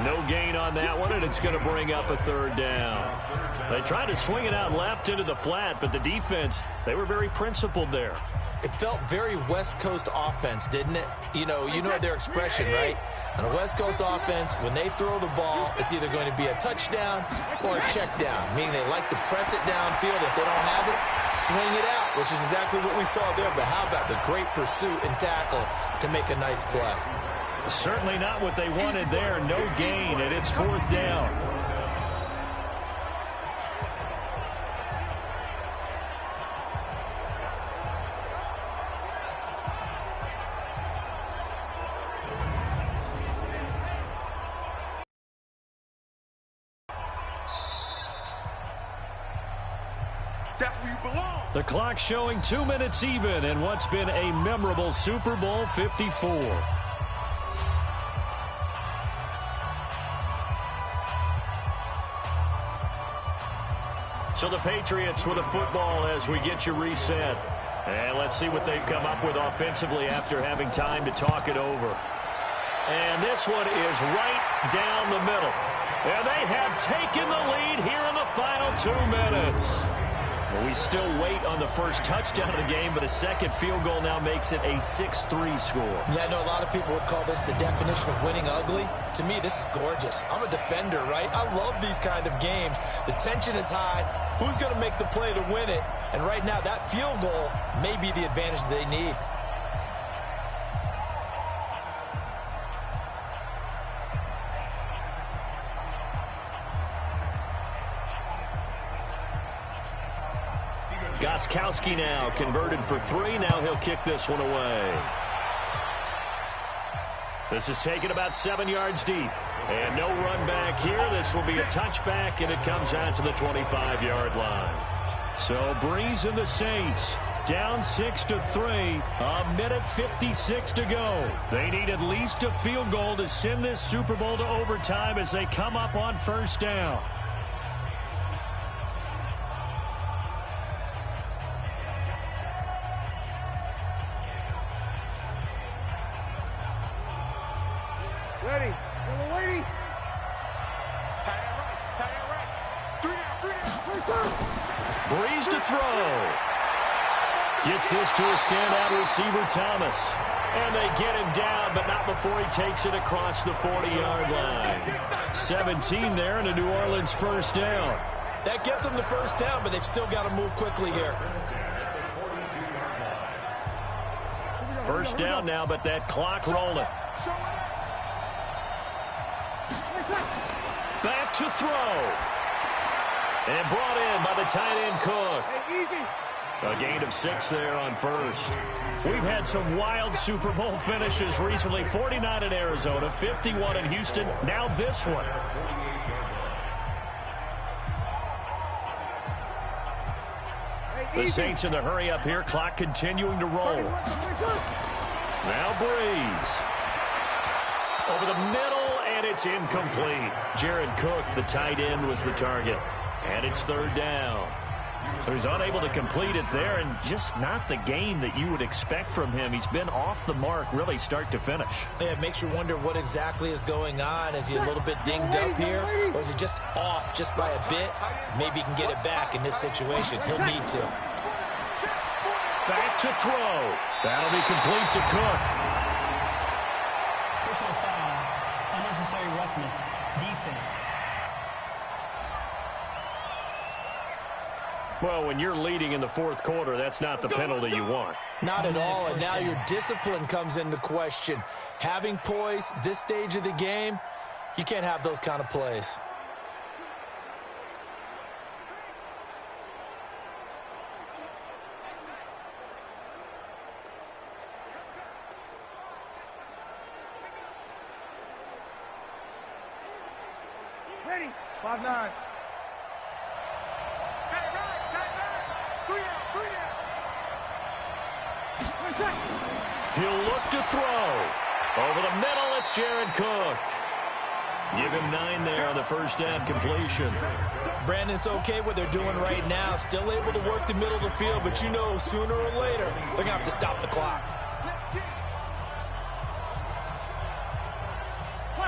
No gain on that one, and it's going to bring up a 3rd down. They tried to swing it out left into the flat, but the defense, they were very principled there. It felt very West Coast offense, didn't it? You know their expression, right? On a West Coast offense, when they throw the ball, it's either going to be a touchdown or a check down, meaning they like to press it downfield. If they don't have it, swing it out, which is exactly what we saw there. But how about the great pursuit and tackle to make a nice play? Certainly not what they wanted there. No gain, and it's 4th down. That's where you belong. The clock showing 2 minutes even in what's been a memorable Super Bowl 54. So the Patriots with a football as we get you reset. And let's see what they've come up with offensively after having time to talk it over. And this one is right down the middle. And they have taken the lead here in the final 2 minutes. Well, we still wait on the first touchdown of the game, but a second field goal now makes it a 6-3 score. Yeah, I know a lot of people would call this the definition of winning ugly. To me, this is gorgeous. I'm a defender, right? I love these kind of games. The tension is high. Who's going to make the play to win it? And right now, that field goal may be the advantage they need. Gostkowski now converted for 3. Now he'll kick this one away. This is taken about 7 yards deep. And no run back here. This will be a touchback, and it comes out to the 25-yard line. So Breeze and the Saints down 6-3. A minute 56 to go. They need at least a field goal to send this Super Bowl to overtime as they come up on first down. Ready. We're waiting. Tie it right. 3 down. Breeze to throw. Gets this to a standout receiver, Thomas. And they get him down, but not before he takes it across the 40-yard line. 17 there and a New Orleans first down. That gets them the first down, but they've still got to move quickly here. First down now, but that clock rolling. Back to throw. And brought in by the tight end Cook. A gain of 6 there on first. We've had some wild Super Bowl finishes recently. 49 in Arizona, 51 in Houston, now this one. The Saints in the hurry up here. Clock continuing to roll. Now Breeze. Over the middle, and it's incomplete. Jared Cook, the tight end, was the target. And it's third down. So he's unable to complete it there, and just not the game that you would expect from him. He's been off the mark, really, start to finish. Yeah, it makes you wonder what exactly is going on. Is he a little bit dinged up here, or is he just off just by a bit? Maybe he can get it back in this situation. He'll need to. Back to throw. That'll be complete to Cook. Personal foul, unnecessary roughness, defense. Well, when you're leading in the fourth quarter, that's not the penalty you want. Not at all, and now your discipline comes into question. Having poise this stage of the game, you can't have those kind of plays. Ready. 5-9. He'll look to throw. Over the middle, it's Jared Cook. Give him 9 there on the first down completion. Brandon, it's okay what they're doing right now. Still able to work the middle of the field, but you know sooner or later they're going to have to stop the clock.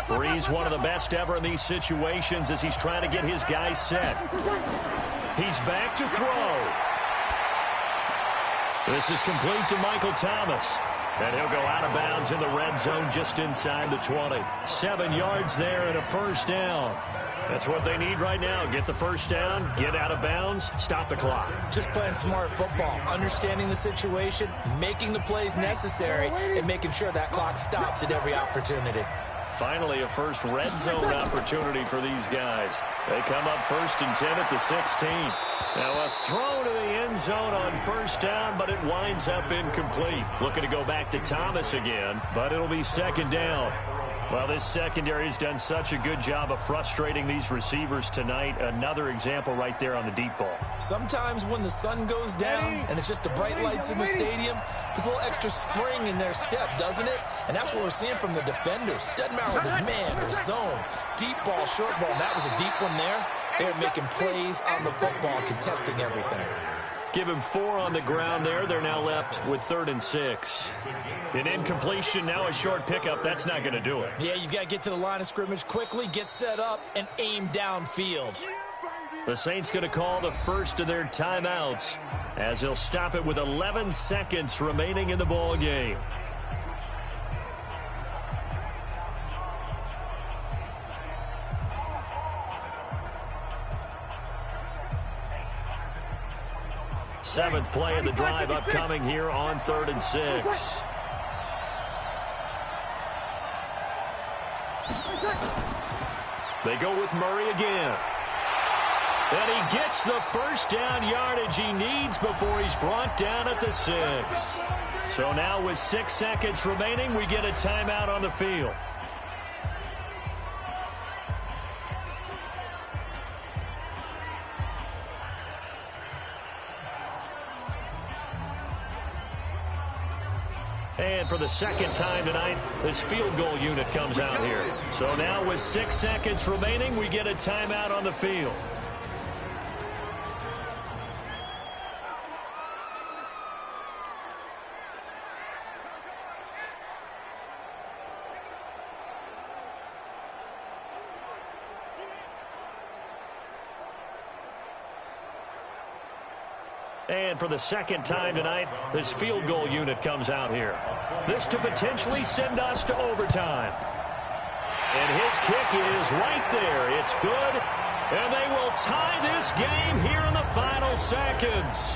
Breeze, one of the best ever in these situations as he's trying to get his guys set. He's back to throw. This is complete to Michael Thomas. And he'll go out of bounds in the red zone just inside the 20. 7 yards there and a first down. That's what they need right now. Get the first down, get out of bounds, stop the clock. Just playing smart football, understanding the situation, making the plays necessary, and making sure that clock stops at every opportunity. Finally, a first red zone opportunity for these guys. They come up 1st and 10 at the 16. Now a throw to the end zone on first down, but it winds up incomplete. Looking to go back to Thomas again, but it'll be second down. Well, this secondary has done such a good job of frustrating these receivers tonight. Another example right there on the deep ball. Sometimes when the sun goes down and it's just the bright lights in the stadium, there's a little extra spring in their step, doesn't it? And that's what we're seeing from the defenders. Doesn't matter whether it's man or zone. Deep ball, short ball, and that was a deep one there. They're making plays on the football, contesting everything. Give him 4 on the ground there. They're now left with 3rd and 6. An incompletion, now a short pickup. That's not going to do it. Yeah, you've got to get to the line of scrimmage quickly, get set up, and aim downfield. The Saints going to call the first of their timeouts as they'll stop it with 11 seconds remaining in the ball game. Seventh play of the drive upcoming here on 3rd and 6. They go with Murray again. And he gets the first down yardage he needs before he's brought down at the 6. So now with 6 seconds remaining, we get a timeout on the field. And for the second time tonight, this field goal unit comes out here. So now with 6 seconds remaining, we get a timeout on the field. And for the second time tonight, this field goal unit comes out here. This to potentially send us to overtime. And his kick is right there. It's good. And they will tie this game here in the final seconds.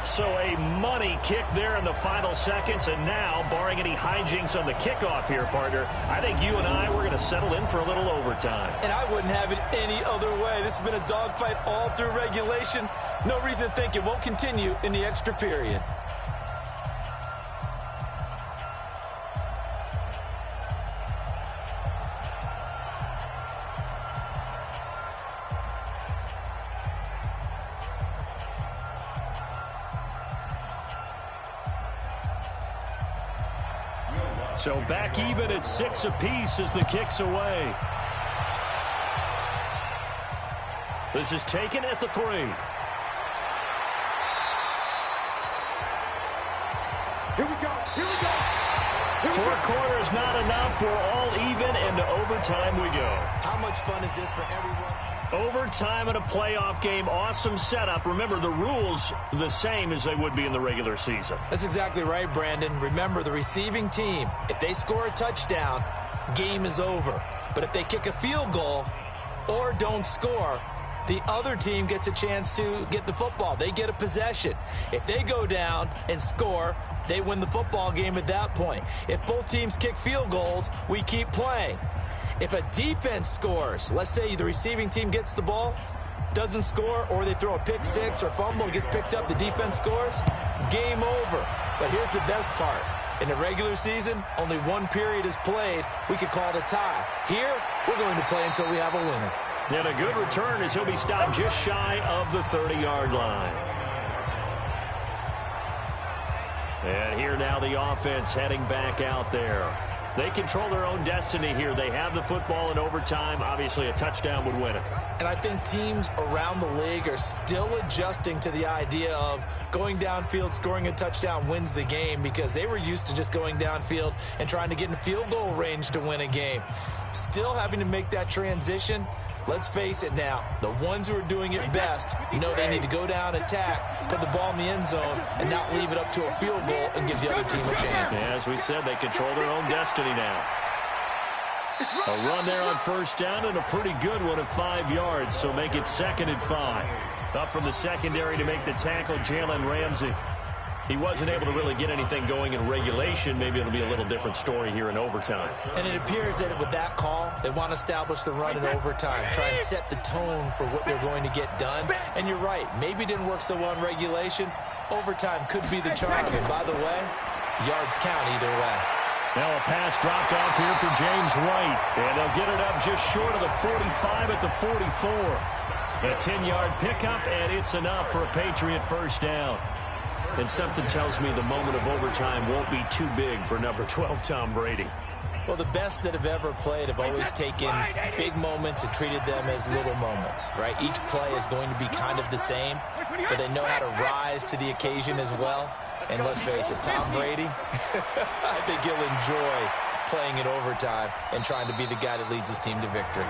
So a money kick there in the final seconds. And now, barring any hijinks on the kickoff here, partner, I think you and I, we're going to settle in for a little overtime. And I wouldn't have it any other way. This has been a dogfight all through regulation. No reason to think it won't continue in the extra period. So back even at 6 apiece as the kick's away. This is taken at the 3. Here we go. Here we go. 4 quarters not enough. We're all even, and to overtime we go. How much fun is this for everyone? Overtime in a playoff game. Awesome setup. Remember, the rules the same as they would be in the regular season. That's exactly right, Brandon. Remember, the receiving team, if they score a touchdown, game is over. But if they kick a field goal or don't score, the other team gets a chance to get the football. They get a possession. If they go down and score, they win the football game at that point. If both teams kick field goals, we keep playing. If a defense scores, let's say the receiving team gets the ball, doesn't score, or they throw a pick six or fumble, gets picked up, the defense scores, game over. But here's the best part. In the regular season, only one period is played. We could call it a tie. Here, we're going to play until we have a winner. And a good return as he'll be stopped just shy of the 30-yard line. And here now the offense heading back out there. They control their own destiny here. They have the football in overtime. Obviously, a touchdown would win it. And I think teams around the league are still adjusting to the idea of going downfield, scoring a touchdown wins the game, because they were used to just going downfield and trying to get in field goal range to win a game. Still having to make that transition. Let's face it now, the ones who are doing it best know they need to go down, attack, put the ball in the end zone, and not leave it up to a field goal and give the other team a chance. Yeah, as we said, they control their own destiny now. A run there on first down, and a pretty good one of 5 yards, so make it 2nd and 5. Up from the secondary to make the tackle, Jalen Ramsey. He wasn't able to really get anything going in regulation. Maybe it'll be a little different story here in overtime. And it appears that with that call, they want to establish the run in overtime, try and set the tone for what they're going to get done. And you're right, maybe it didn't work so well in regulation. Overtime could be the charm. And by the way, yards count either way. Now a pass dropped off here for James White. And they'll get it up just short of the 45 at the 44. A 10-yard pickup, and it's enough for a Patriot first down. And something tells me the moment of overtime won't be too big for number 12, Tom Brady. Well, the best that have ever played have always taken big moments and treated them as little moments, right? Each play is going to be kind of the same, but they know how to rise to the occasion as well. And let's face it, Tom Brady, I think he'll enjoy playing in overtime and trying to be the guy that leads his team to victory.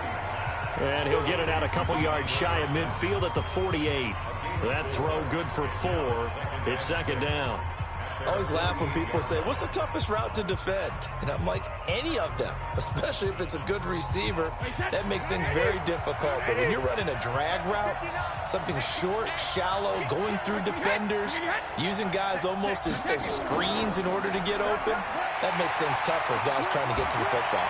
And he'll get it out a couple yards shy of midfield at the 48. That throw good for 4. It's 2nd down. I always laugh when people say, what's the toughest route to defend? And I'm like, any of them, especially if it's a good receiver. That makes things very difficult. But when you're running a drag route, something short, shallow, going through defenders, using guys almost as screens in order to get open, that makes things tough for guys trying to get to the football.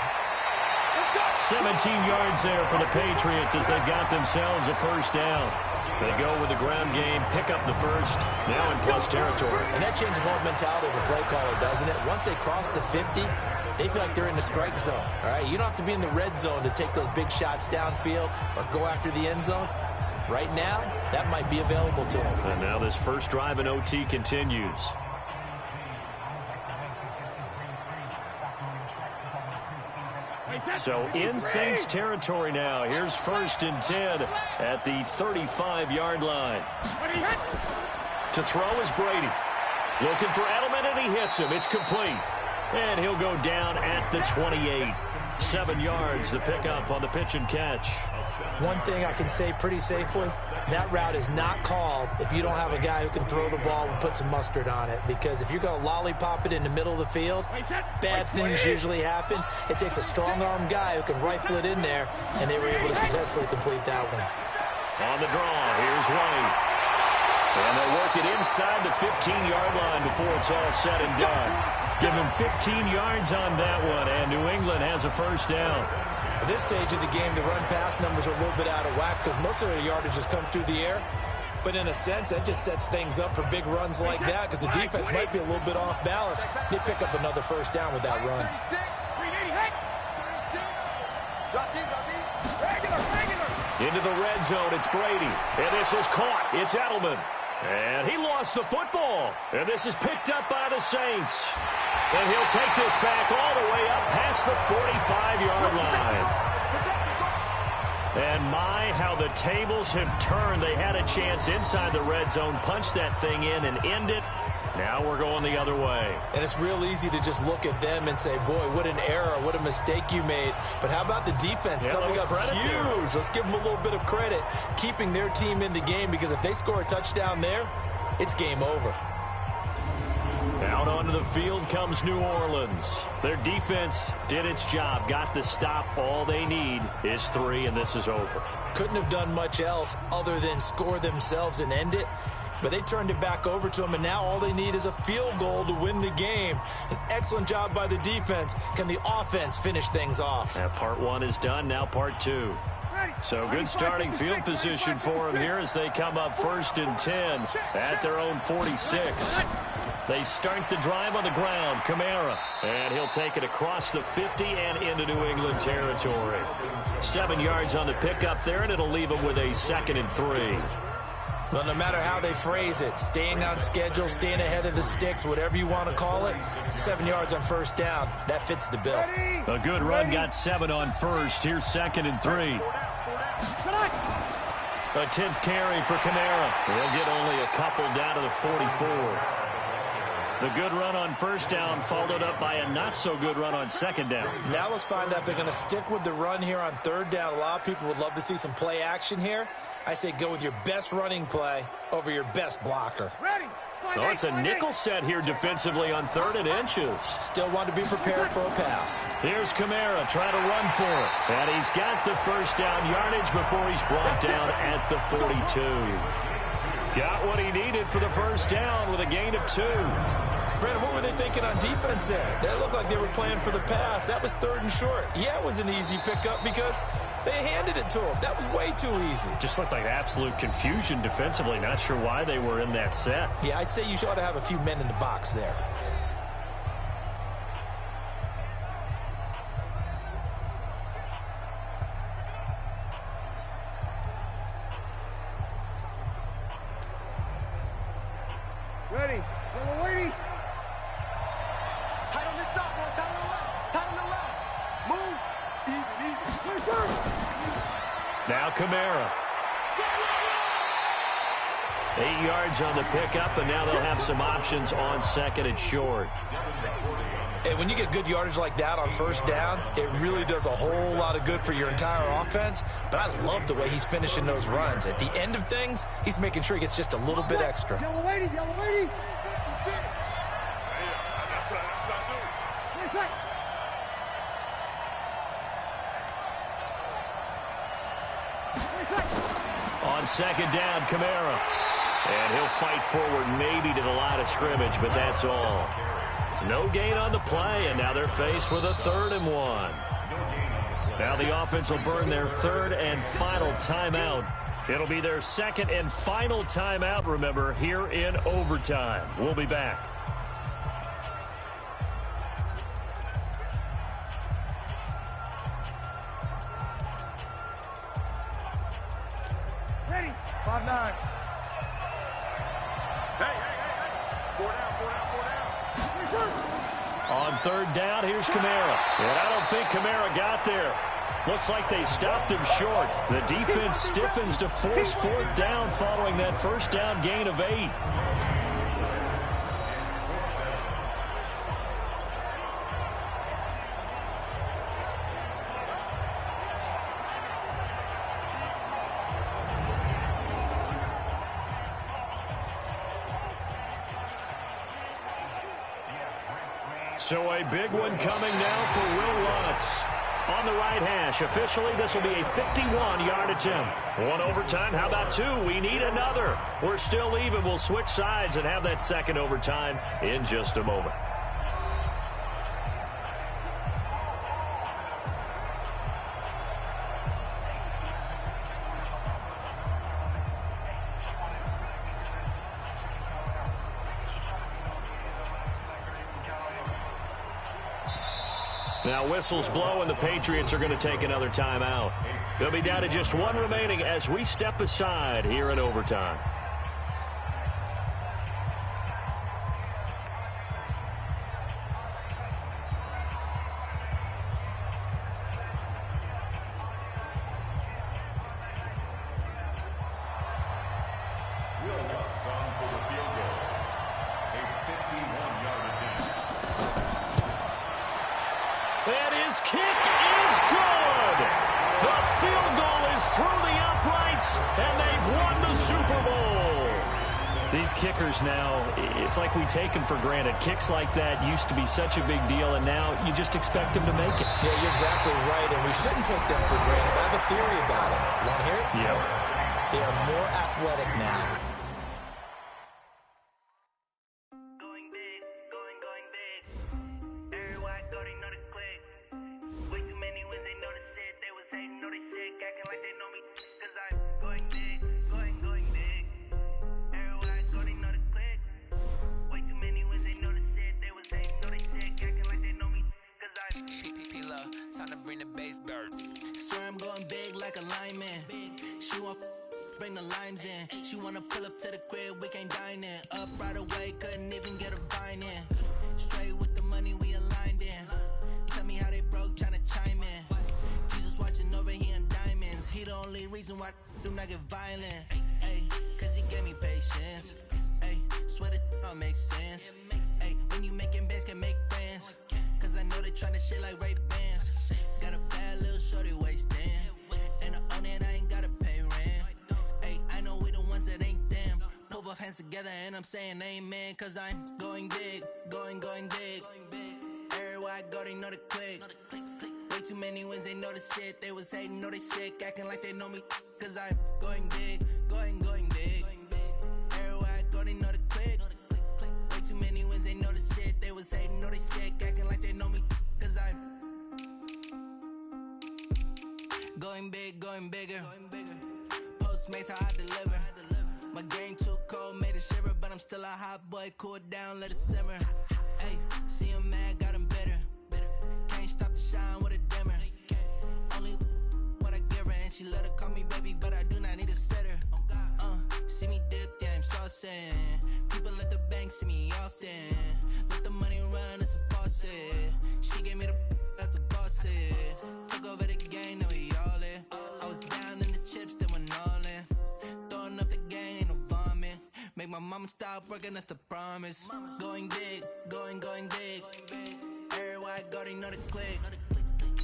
17 yards there for the Patriots as they've got themselves a first down. They go with the ground game, pick up the first, now in plus territory. And that changes the whole mentality of a play caller, doesn't it? Once they cross the 50, they feel like they're in the strike zone. All right, you don't have to be in the red zone to take those big shots downfield or go after the end zone. Right now, that might be available to them. And now this first drive in OT continues. So in Saints territory now. Here's 1st and 10 at the 35-yard line. To throw is Brady. Looking for Edelman, and he hits him. It's complete. And he'll go down at the 28. 7 yards, the pickup on the pitch and catch. One thing I can say pretty safely, that route is not called if you don't have a guy who can throw the ball and put some mustard on it. Because if you're going to lollipop it in the middle of the field, bad things usually happen. It takes a strong-arm guy who can rifle it in there, and they were able to successfully complete that one. On the draw, here's White. And they'll work it inside the 15-yard line before it's all said and done. Give him 15 yards on that one, and New England has a first down. At this stage of the game, the run-pass numbers are a little bit out of whack because most of their yardage has come through the air. But in a sense, that just sets things up for big runs like that because the defense might be a little bit off balance. They pick up another first down with that run. Into the red zone, it's Brady. And this is caught. It's Edelman. And he lost the football. And this is picked up by the Saints. And he'll take this back all the way up past the 45-yard line. And my, how the tables have turned. They had a chance inside the red zone, punch that thing in and end it. Now we're going the other way. And it's real easy to just look at them and say, boy, what an error, what a mistake you made. But how about the defense coming up huge? Let's give them a little bit of credit, keeping their team in the game, because if they score a touchdown there, it's game over. Out onto the field comes New Orleans. Their defense did its job, got the stop. All they need is 3, and this is over. Couldn't have done much else other than score themselves and end it. But they turned it back over to them, and now all they need is a field goal to win the game. An excellent job by the defense. Can the offense finish things off? Part 1 is done, now part 2. So good starting field position for them here as they come up 1st and 10 at their own 46. They start the drive on the ground. Kamara, and he'll take it across the 50 and into New England territory. 7 yards on the pickup there, and it'll leave them with a 2nd and 3. Well, no matter how they phrase it, staying on schedule, staying ahead of the sticks, whatever you want to call it, 7 yards on first down, that fits the bill. A good run, got 7 on first. Here's 2nd and 3. A 10th carry for Kamara. He'll get only a couple down to the 44. The good run on first down followed up by a not-so-good run on 2nd down. Now let's find out if they're going to stick with the run here on 3rd down. A lot of people would love to see some play action here. I say go with your best running play over your best blocker. Oh, it's a nickel set here defensively on 3rd and inches. Still want to be prepared for a pass. Here's Kamara trying to run for it. And he's got the first down yardage before he's brought down at the 42. Got what he needed for the first down with a gain of 2. Brandon, what were they thinking on defense there? That looked like they were playing for the pass. That was 3rd and short. Yeah, it was an easy pickup because they handed it to him. That was way too easy. Just looked like absolute confusion defensively. Not sure why they were in that set. Yeah, I'd say you ought to have a few men in the box there. Ready. Yellow lady. Tight on this side, boy. Tight on the left. Tight on the left. Move. Easy. Now Kamara. 8 yards on the pickup, and now they'll have some options on 2nd and short. And when you get good yardage like that on first down, it really does a whole lot of good for your entire offense. But I love the way he's finishing those runs. At the end of things, he's making sure he gets just a little bit extra. Yellow lady. Yellow lady. On 2nd down, Kamara. And he'll fight forward maybe to the line of scrimmage, but that's all. No gain on the play, and now they're faced with a 3rd and 1. Now the offense will burn their third and final timeout. It'll be their second and final timeout, remember, here in overtime. We'll be back. Ready. 5-9. Hey. 4 down. On third down, here's Kamara. And I don't think Kamara got there. Looks like they stopped him short. The defense stiffens to force fourth down following that first down gain of 8. So a big one coming now for Will Lutz. On the right hash, officially, this will be a 51-yard attempt. One overtime, how about 2? We need another. We're still even. We'll switch sides and have that second overtime in just a moment. Now whistles blow and the Patriots are going to take another timeout. They'll be down to just one remaining as we step aside here in overtime. And his kick is good. The field goal is through the uprights, and they've won the Super Bowl. These kickers now, it's like we take them for granted. Kicks like that used to be such a big deal, and now you just expect them to make it. Yeah, you're exactly right, and we shouldn't take them for granted. I have a theory about it. You want to hear it? Yeah. They are more athletic now. Time to bring the bass bird. Swear I'm going big like a lineman. She want bring the limes in. She wanna pull up to the crib, we can't dine in. Up right away, couldn't even get a vine in. Straight with the money we aligned in. Tell me how they broke, tryna chime in. Jesus watching over here in diamonds. He the only reason why do not get violent. Ay, cause he gave me patience. Ay, swear that all makes sense. Ay, when you making bands can make friends. Cause I know they tryna shit like Ray Bans. Got a bad little shorty wasting. And I own it, I ain't gotta pay rent. Ay, I know we the ones that ain't them. Pull both hands together and I'm saying amen. Cause I'm going big, going big. Everywhere I go, they know the click. Way too many wins, they know the shit. They was hating, know they sick, acting like they know me. Cause I'm going big, going big. Everywhere I go, they know the click. Way too many wins, they know the shit. They was hating, know they sick, acting like they know me. Cause I'm going big, going bigger. Postmates how I deliver. My game too cold, made it shiver, but I'm still a hot boy. Cool it down, let it simmer. Hey, see him mad, got him bitter. Can't stop the shine with a dimmer. Only what I give her, and she let her call me baby, but I do not need a sitter. See me dip, yeah, I'm saucing. People at the bank see me often. Let the money run, it's a faucet. She gave me the that's a boss is. Took over the game, now we all in. I was down in the chips, they went all in. Throwing up the gang, ain't no vomit. Make my mama stop working, that's the promise. Going big, going big. Everywhere I go, they know the click.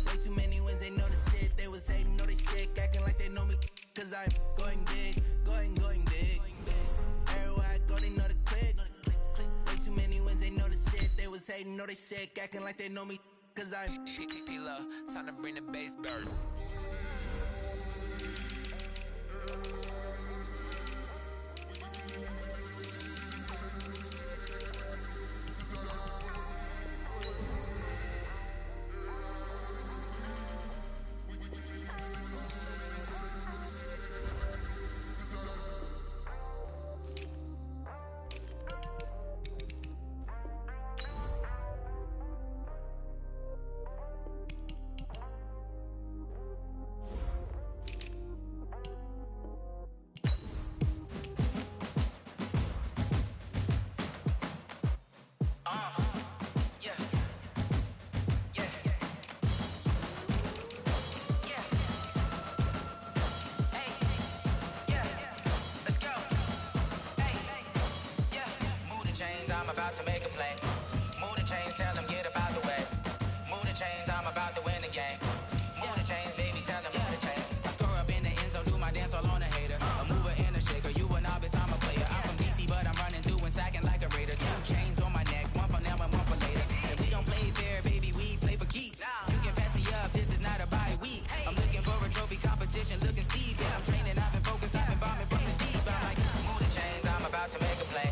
Way too many wins, they know the shit. They was hating, know they sick, acting like they know me. Cause I'm going big, going big. Everywhere I go, they know the click. Way too many wins, they know the shit. They was hating, know they sick, acting like they know me. Cause I'm P-P-P-Love, time to bring the bass bird. to make a play. Move the chains, tell them get up out the way. Move the chains, I'm about to win the game. Move the chains, baby, tell them move the chains. I score up in the end zone, do my dance all on a hater. A mover and a shaker, you a novice, I'm a player. I'm from DC, but I'm running through and sacking like a raider. 2 chains on my neck, one for now and one for later. And we don't play fair, baby, we play for keeps. You can pass me up, this is not a bye week. I'm looking for a trophy competition, looking steep. And I'm training, I've been focused, I've been bombing from the deep. I'm like, move the chains, I'm about to make a play.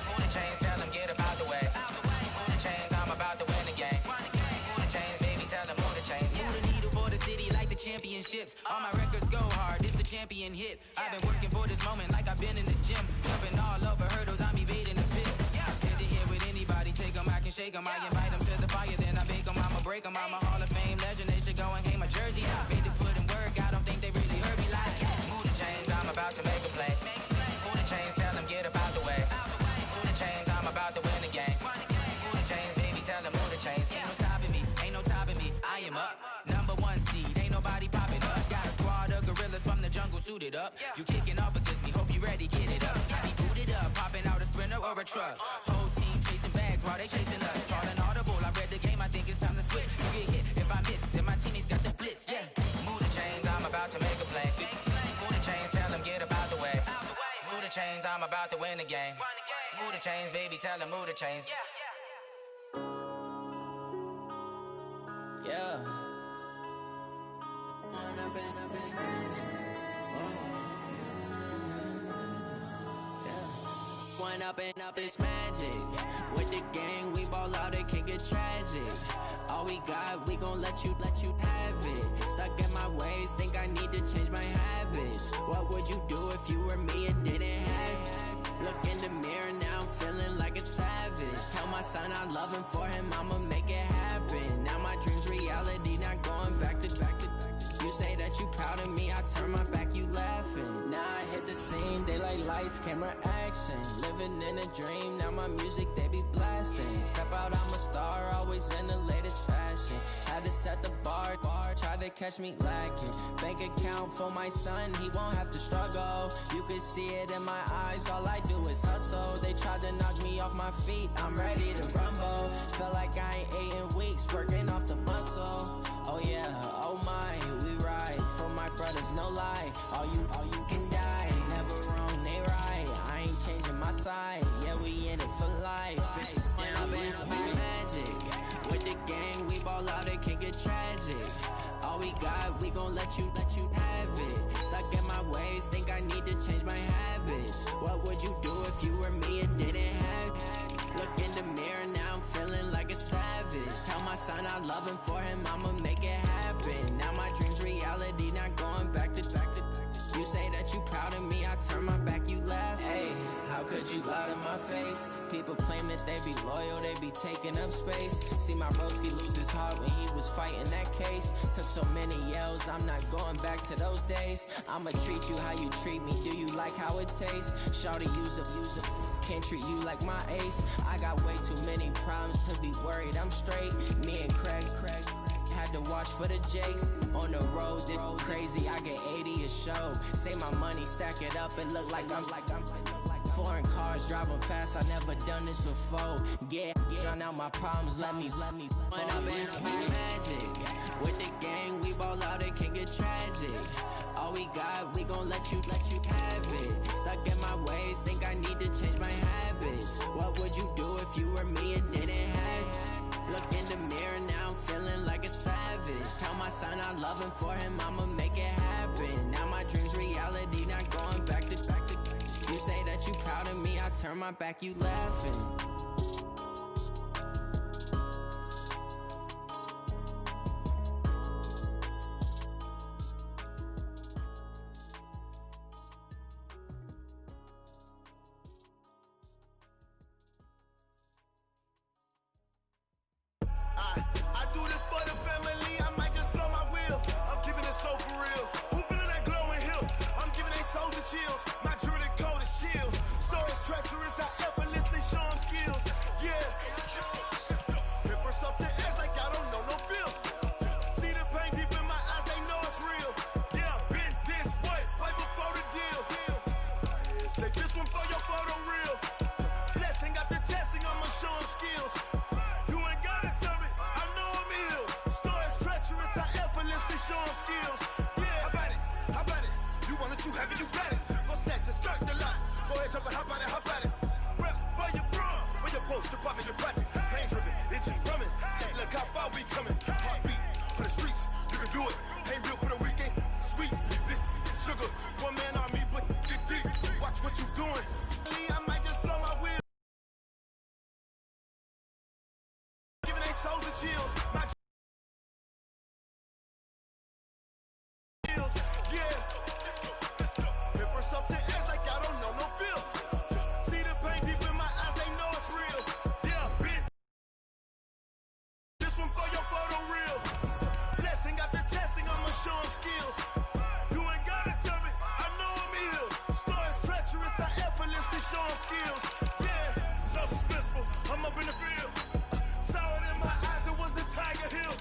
Move the chains, tell them get up out the way. Move the chains, I'm about to win the game. Move the chains, baby, tell them move the chains. Move the needle for the city like the championships. All my records go hard, this a champion hit. I've been working for this moment like I've been in the gym. Jumping all over hurdles, I'm evading the pit. Hit to hit with anybody, take them, I can shake them. I invite them to the fire, then I bake them. I'ma break them, I'm a Hall of Fame legend. They should go and hang my jersey. Made to put in work, I don't think they really heard me like. Move the chains, I'm about to make a play. Move the chains, tell them get up out the way. Move the chains, I'm about to win the game. Move the chains, baby, tell them move the chains. Ain't no stopping me, ain't no topping me. I am up, #1 seed, ain't nobody popping up. Got a squad of gorillas from the jungle suited up. You kicking off against me, hope you ready, get it up. I be booted up, popping out a Sprinter or a truck. Whole team chasing bags while they chasing us. Calling audible, I read the game, I think it's time to switch. You get hit if I miss, then my teammates got the blitz, yeah. Move the chains, I'm about to make a play. Move the chains, tell them get up out the way. Move the chains, I'm about to win the game. Move the chains, baby, tell them move the chains. Yeah. One up and up is magic. With the gang, we ball out, it can get tragic. All we got, we gon' let you have it. Stuck in my ways, think I need to change my habits. What would you do if you were me and didn't have it? Look in the mirror, now I'm feeling like a savage. Tell my son I love him, for him I'ma make it happen. Now my dream's reality, not going back to. You say that you proud of me, I turn my back, you laughing. Now I hit the scene, daylight lights, camera action. Living in a dream, now my music, they be blasting. Step out, I'm a star, always in the latest fashion. Had to set the bar, try to catch me lacking. Bank account for my son, he won't have to struggle. You can see it in my eyes, all I do is hustle. They tried to knock me off my feet, I'm ready to rumble. Felt like I ain't ate in weeks, working off the muscle. Oh yeah, oh my, we ride for my brothers, no lie. All you can die, never wrong, they right. I ain't changing my side, yeah, we in it for life. And I've been magic. With the gang, we ball out, it can get tragic. All we got, we gon' let you have it. Stuck in my ways, think I need to change my habits. What would you do if you were me and didn't have it? Look in the mirror, now I'm feeling like a savage. Tell my son I love him, for him I'ma make it happen. Now my dream's reality, not going back to. You say that you proud of me, I turn my back, you laugh. Hey, how could you lie to my face? People claim that they be loyal, they be taking up space. See my broski lose his heart when he was fighting that case. Took so many yells, I'm not going back to those days. I'ma treat you how you treat me, do you like how it tastes? Shawty, use up, can't treat you like my ace. I got way too many problems to be worried, I'm straight. Me and Craig had to watch for the Jakes. On the road, this crazy, I get 80 a show. Say my money, stack it up, it look like I'm foreign cars, driving fast, I never done this before. Get drown out my problems, let me When up and up is magic. With the gang, we ball out, it can get tragic. All we got, we gon' let you have it. Stuck in my ways, think I need to change my habits. What would you do if you were me and didn't have it? Look in the mirror, now I'm feeling like a savage. Tell my son I love him, for him I'ma make it happen. Now my dream's reality, not going back to. You say that you proud of me, I turn my back, you laughing. I do this for the family, I might just blow my wheel. I'm keeping it so for real. Who feeling that glowing hill? I'm giving they soldier chills. My jewelry coat is chill. Stories treacherous, I effortlessly show them skill. popping the projects. Pain driven, itching, drumming. Look how far we coming. Heartbeat for the streets. You can do it. Ain't built for the weekend. Sweet, this sugar. One man on me, but get deep. Watch what you doing. I might just flow my wheel. Giving they souls the chills. My chills, yeah. Hit first off the edge like I don't know no feel. See the pain deep in my eyes, they know it's real. Yeah, bitch. This one for your photo real. Blessing after testing, I'ma show them skills. You ain't gotta tell me, I know I'm ill. Stories treacherous, I effortlessly show them skills. Yeah, so suspenseful, I'm up in the field. Saw it in my eyes, it was the Tiger Hill.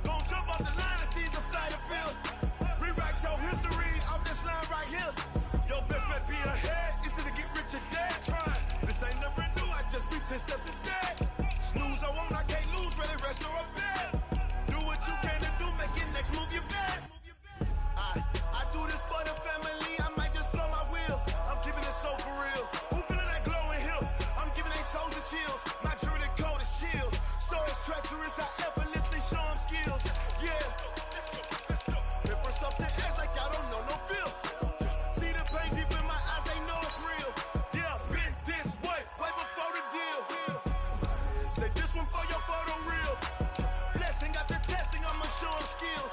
Gon' jump off the line and see the flight of field. Rewrite your history off this line right here. Your best bet be ahead, it's to get rich or dead. Trying, this ain't never new, I just be 10 steps instead. Snooze I won't, I can't lose, really rest or a bed. Do what you can to do, make your next move your best. I do this for the family, I might just blow my wheel. I'm keeping it so for real. Who feeling that glowing hill? I'm giving they souls the chills. My journey code is chill. Stories treacherous, I effortlessly show them skills. Yeah. Hit first off the edge like I don't know no feel. See the pain deep in my eyes, they know it's real. Yeah, been this way before the deal. Say this one for your photo real. Blessing after testing, I'ma show them skills.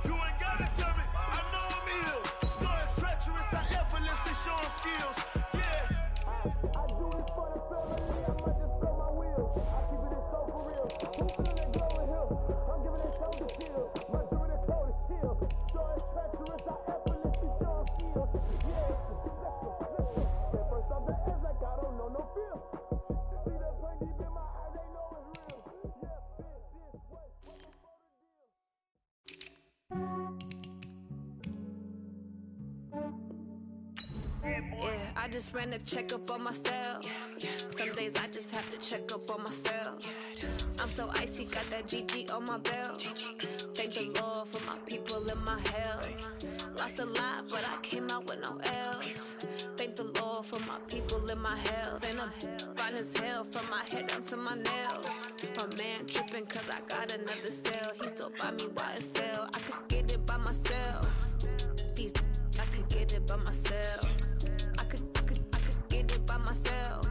You ain't gotta tell me, I know I'm ill. Stories treacherous, I effortlessly show them skills. Yeah. I do it for the family, I might just blow my wheel. I keep it so for real. Who feeling that glowing hill? I'm giving it so to chill. My journey code is chill. Stories treacherous, I effortlessly show them skills. Yeah. Hit first off the edge like I don't know no feel. See the pain deep in my eyes, they know it's real. Yeah, been this way before the Yeah, I just ran a checkup on myself. Some days I just have to check up on myself. I'm so icy, got that GG on my belt. Thank the Lord for my people in my health. Lost a lot, but I came out with no else. Thank the Lord for my people in my health. And I'm fine as hell from my head down to my nails. My man tripping cause I got another cell. He still buy me YSL. I could get it by myself. These I could get it by myself. I could get it by myself.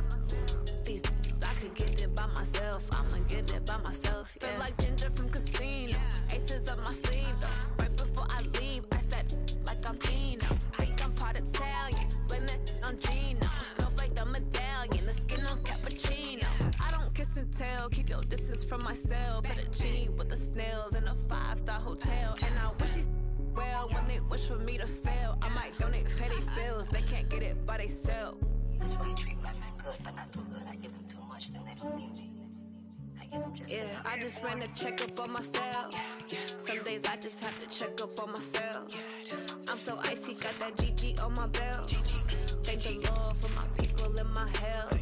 These I could get it by myself. I'ma get it by myself. Yeah. Feel like Ginger from Casino. Aces up my sleeve though. Right before I leave, I said like I'm Dino. Think I'm part Italian. Blame that on Gino. Snowflake the medallion. The skin on cappuccino. I don't kiss and tell. Keep your distance from myself. Fettuccine with the snails in a 5-star hotel. And I wish he's well when they wish for me to fail. I might donate petty bills. They can't get it by themselves. That's why you treat women good, but not too good. I give them too much, then they don't need me. I give them just Yeah, I just ran a checkup on myself. Some days I just have to check up on myself. I'm so icy, got that GG on my belt. Thank the Lord for my people in my health.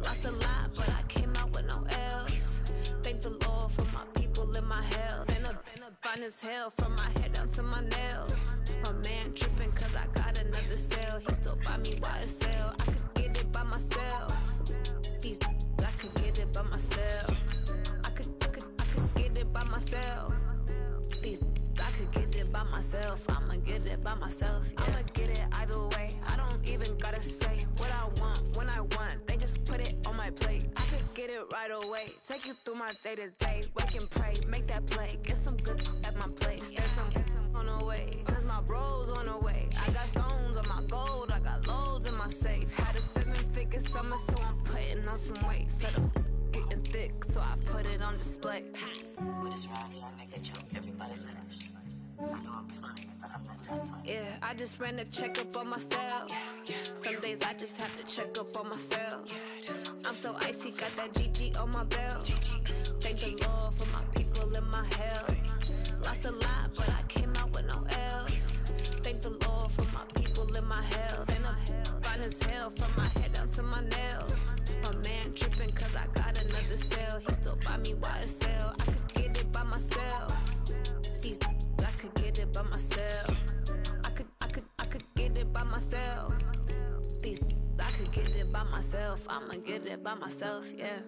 Lost a lot, but I came out with no else. Thank the Lord for my people in my health. And I'm fine as hell from my head down to my nails. My man tripping cause I got another cell. He still buy me YSL. I could get it by myself. These I could get it by myself. I could get it by myself. These I could get it by myself. I'ma get it by myself. Yeah. I'ma get it either way. I don't even gotta say what I want when I want. They just put it on my plate. I could get it right away. Take you through my day to day. Wake and pray, make that play. Get some good at my place. There's some on the way. Cause my bros on the way. I got stones on my gold. I got loads in my safe. Had a 7-figure summer, so I'm putting on some weight. Set up getting thick, so I put it on display. With this ride, I make a joke, everybody laughs. I know I'm funny, but I'm not that funny. Yeah, I just ran a checkup on myself. Some days I just have to check up on myself. I'm so icy, got that GG on my belt. Thank the Lord for my people in my health. Lost a lot, but I came out with no else. Thank the Lord for my people in my health. And I'm fine as hell from my head down to my nails. My man tripping cause I got another cell. He still buy me YSL. I could get it by myself. These I could get it by myself. I could get it by myself. These I could get it by myself. myself, I'ma get it by myself, yeah.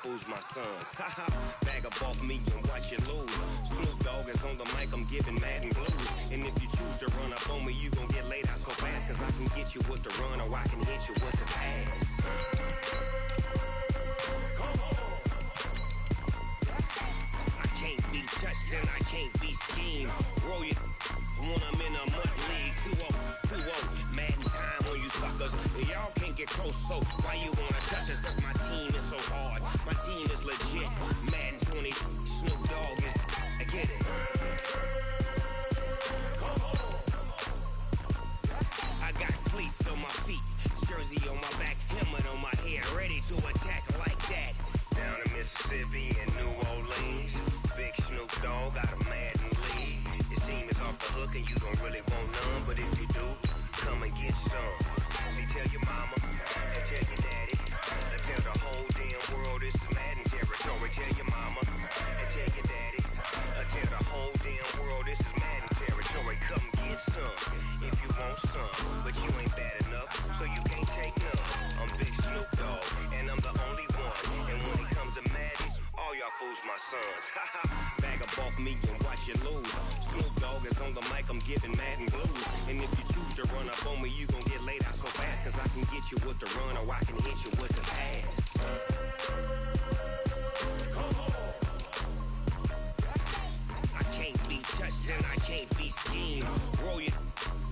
Fools my sons. Haha, bag up off me and watch you lose. Snoop Dogg is on the mic, I'm giving Madden blues. And if you choose to run up on me, you gon' get laid out so fast. Cause I can get you with the run or I can hit you with the pass. I can't be touched and I can't be schemed. Roll you when I'm in a mud league. 2-0, Madden time on you suckers. Y'all can't get close, so why you wanna touch us? Cause my team is so hard. My team is legit. Madden 20, Snoop Dogg is. I get it. I got cleats on my feet, jersey on my back, helmet on my head, ready to attack like that. Down in Mississippi and New Orleans, big Snoop Dogg got a Madden lead. Your team is off the hook and you don't really want none, but if you do, come and get some. See, tell your mama and tell your daddy, and tell the whole damn world this is Madden territory. Tell your mama and tell your daddy, and tell the whole damn world this is Madden territory. Come get some if you want some, but you ain't bad enough, so you can't take none. I'm big Snoop Dogg, and I'm the only one. And when it comes to Madden, all y'all fools my sons. Bag up off me and watch you lose. Snoop Dogg is on the mic, I'm giving Madden blues. And if you choose to run up on me, you gon' get laid out so fast. Cause I can get you with the run or I can hit you with the pass. I can't be touched and I can't be schemed. Roll you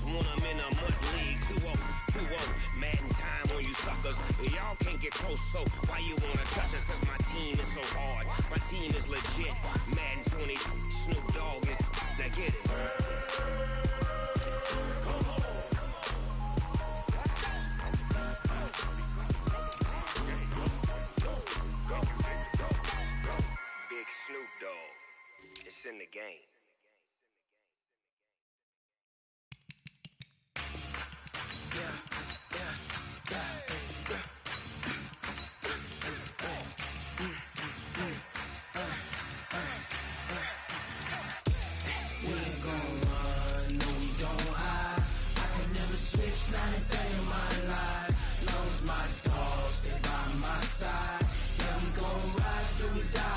when I'm in a mud league. 2-0, Madden time on you suckers. Y'all can't get close, so why you wanna touch us? Cause my team is so hard. My team is legit. Madden 20, Snoop Dogg is. Now get it. Big Snoop Dogg. It's in the game. Not a day in my life. Long as my dogs stay by my side. Yeah, we gon' ride till we die.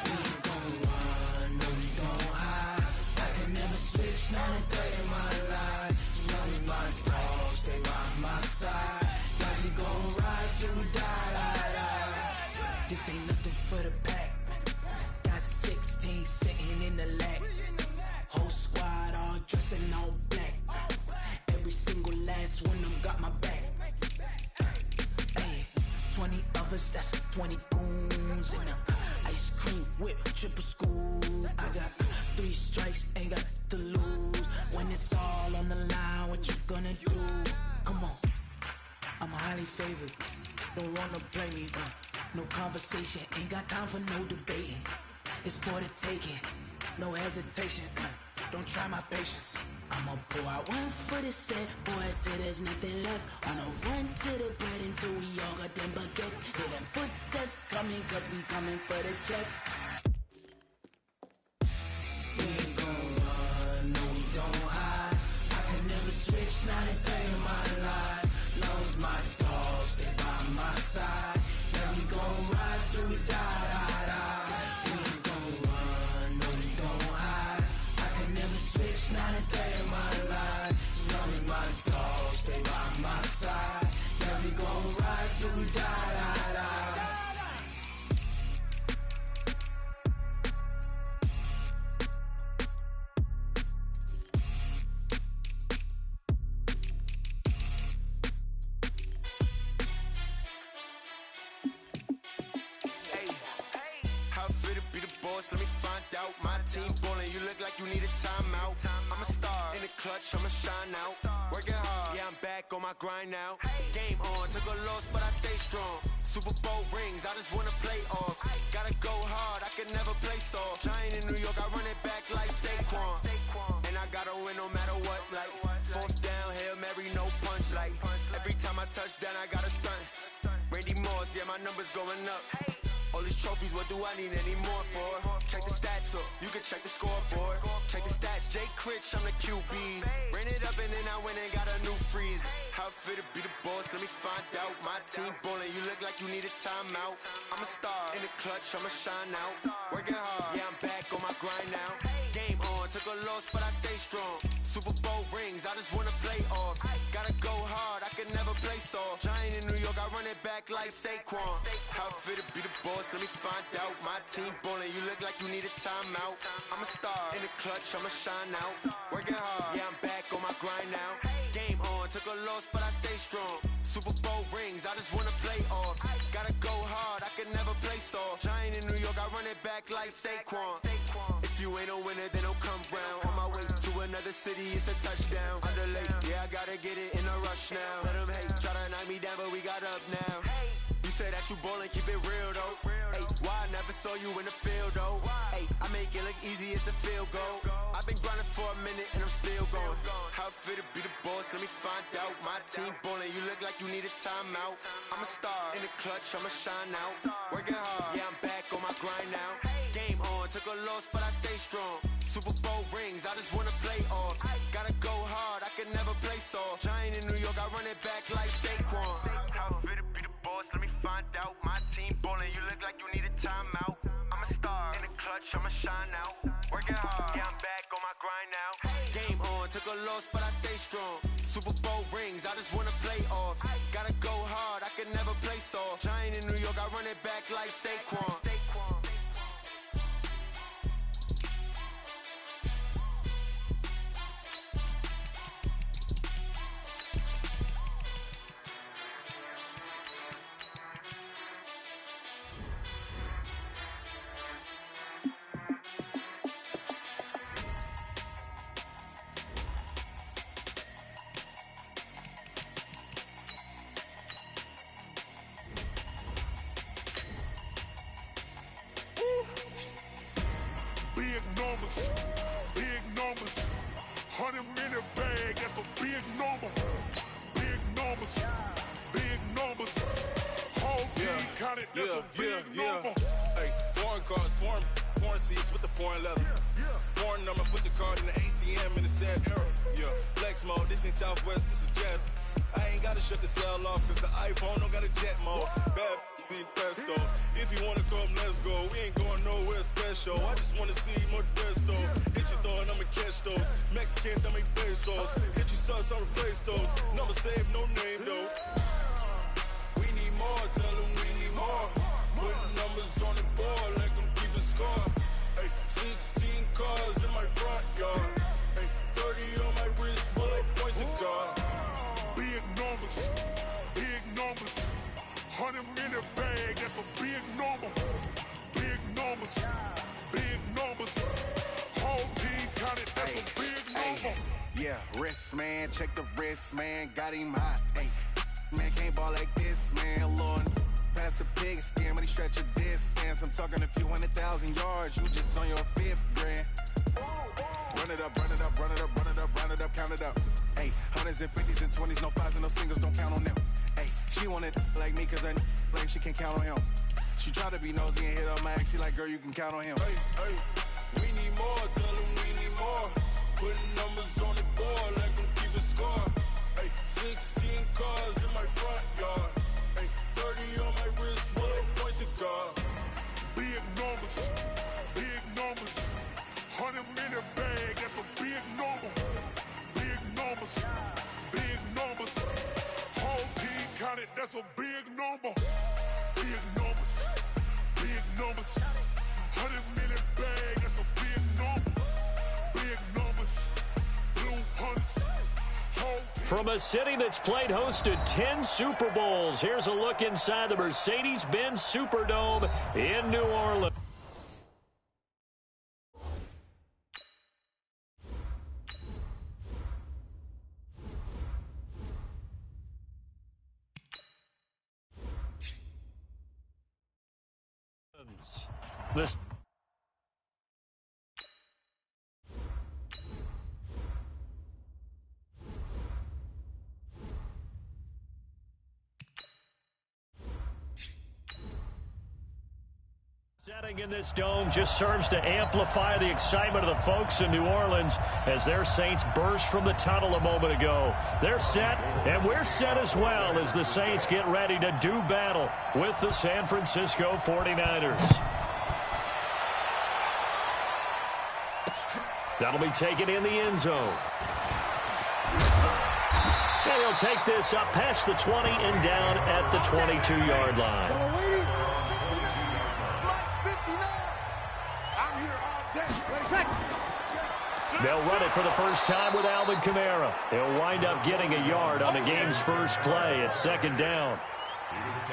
We ain't gon' run, no, we gon' hide. I can never switch, not a day in my life. As long as my dogs stay by my side. Yeah, we gon' ride till we die. This ain't nothing for the back. Got 16 sitting in the lap. Whole squad all dressing all black. Every single last one of them got my back. Hey, 20 of us, that's 20 goons. And ice cream whip, triple scoop. I got 3 strikes, ain't got to lose. When it's all on the line, what you gonna do? Come on, I'm highly favored. Don't wanna play me, no conversation. Ain't got time for no debating. It's for the taking, no hesitation. Don't try my patience. I'ma pour out one for the set, boy, till there's nothing left. Wanna run to the bread until we all got them baguettes. Hear them footsteps coming, cause we coming for the check. We ain't gon' run, no, we don't hide. I can never switch, not a day in my life. Long as my dogs stay by my side. Yeah, we gon' switch 9 and 3 in my line. As long as my dogs stay by my side. Yeah, we gon' ride till we die, die, die. Let me find out. My team ballin', you look like you need a timeout. I'm a star in the clutch, I'ma shine out. Working hard, yeah, I'm back on my grind now. Game on, took a loss, but I stay strong. Super Bowl rings, I just wanna play off. Gotta go hard, I can never play soft. Giant in New York, I run it back like Saquon. And I gotta win no matter what, like fourth down, Hail Mary, no punch. Like every time I touch down, I gotta stunt. Randy Moss, yeah, my numbers going up. All these trophies, what do I need any more for? Check the stats up, you can check the scoreboard. Check the stats, Jay Critch, I'm the QB. Ran it up and then I went and got a new freeze. How fit to be the boss, let me find out. My team ballin', you look like you need a timeout. I'm a star in the clutch, I'ma shine out. Working hard, yeah, I'm back on my grind now. Game on, took a loss, but I stay strong. Super Bowl rings, I just wanna play off. Gotta go hard, I can never play soft. Giant in New York, I run it back like Saquon. How fit to be the boss, let me find out. My team ballin', you look like you need a timeout. I'm a star in the clutch, I'ma shine out. Working hard, yeah, I'm back on my grind now. Game on, took a loss, but I stay strong. Super Bowl rings, I just wanna play off. Gotta go hard, I can never play soft. Giant in New York, I run it back like Saquon. If you ain't a winner, then don't come round. On my way to another city, it's a touchdown. Underlay, yeah, I gotta get it in a rush now. Let them hate, try to knock me down, but we got up now. You say that you ballin', keep it real though. Hey, why I never saw you in the field though? Hey, I make it look easy, it's a field goal. I've been grinding for a minute and I'm still going. How fit to be the boss, let me find out. My team ballin', you look like you need a timeout. I'm a star in the clutch, I'ma shine out. Working hard, yeah, I'm back on my grind now. Game on, took a loss, but I stay strong. Super Bowl rings, I just wanna play off. Gotta go hard, I can never play soft. Giant in New York, I run it back like Saquon. How fit to be the boss, let me find out. My team ballin', you look like you need a timeout. I'm a star in the clutch, I'ma shine out. Working hard, yeah, I'm back on my grind now. Game on, took a loss, but I stay strong. Super Bowl rings, I just wanna play off. Gotta go hard, I can never play soft. Giant in New York, I run it back like Saquon. Big numbers, 100-minute bag, that's a big number. Big numbers, big numbers. Whole team counted, that's a big number. Hey, foreign cars, foreign seats with the foreign leather. Foreign number, put the card in the ATM in the sad era. Yeah, flex mode, this ain't Southwest, this is jet. I ain't gotta shut the cell off, cause the iPhone don't got a jet mode. Bad need pesto. If you wanna come, let's go. We ain't going nowhere special. I just wanna see more desto. Hit your thought, I'ma catch those. Mexican, I make pesos. Hit your sauce, I'll replace those. Number save, no name though. We need more, tell them we need more. Put numbers on the board, let them keep a score. Hey, 16 cars in my front yard. Hey, 30 on my wrist, bullet point to God. Big numbers, big numbers. 100-minute bag, that's a big number. Big numbers, big numbers. Whole team counted, that's a big number. Yeah, wrist man, check the wrist man, got him hot. Hey, man can't ball like this, man. Lord, past the pig skin when he stretch a distance. I'm talking a few 100,000 yards, you just on your 5th grand. Run it up, run it up, run it up, run it up, run it up, count it up. Hey, 100s and 50s and 20s, no 5s and no singles, don't count on them. Hey, she wanted like me cause her lame, she can't count on him. She tried to be nosy and hit up my ex, she like, girl, you can count on him. Hey, hey, we need more, tell them we need more. Putting numbers on the board, let them keep a score. Hey, 16 cars in my front yard. Hey, 30 on my wrist, bullet point to God. Big numbers, big numbers. 100-minute bag, that's a big That's a big number. Big numbers. Big numbers. 100-minute bag. That's a big number. Big numbers. Blue hunts. From a city that's played host to 10 Super Bowls, here's a look inside the Mercedes-Benz Superdome in New Orleans. This setting in this dome just serves to amplify the excitement of the folks in New Orleans as their Saints burst from the tunnel a moment ago. They're set, and we're set as well as the Saints get ready to do battle with the San Francisco 49ers. That'll be taken in the end zone. And he'll take this up past the 20 and down at the 22-yard line. They'll run it for the first time with Alvin Kamara. He'll wind up getting a yard on the game's first play at second down.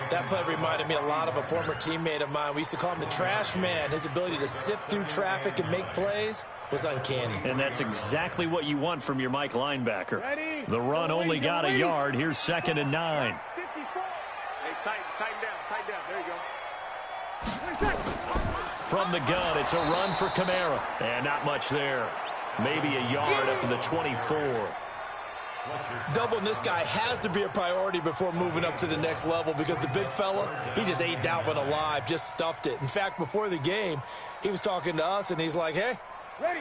That play reminded me a lot of a former teammate of mine. We used to call him the trash man. His ability to sift through traffic and make plays was uncanny. And that's exactly what you want from your Mike linebacker. The run only got a yard. Here's 2nd and 9. Hey, tighten down. There you go. From the gun, it's a run for Kamara. And not much there. Maybe a yard up to the 24. Doubling this guy has to be a priority before moving up to the next level because the big fella, he just ate that one alive, just stuffed it. In fact, before the game, he was talking to us, and he's like, hey,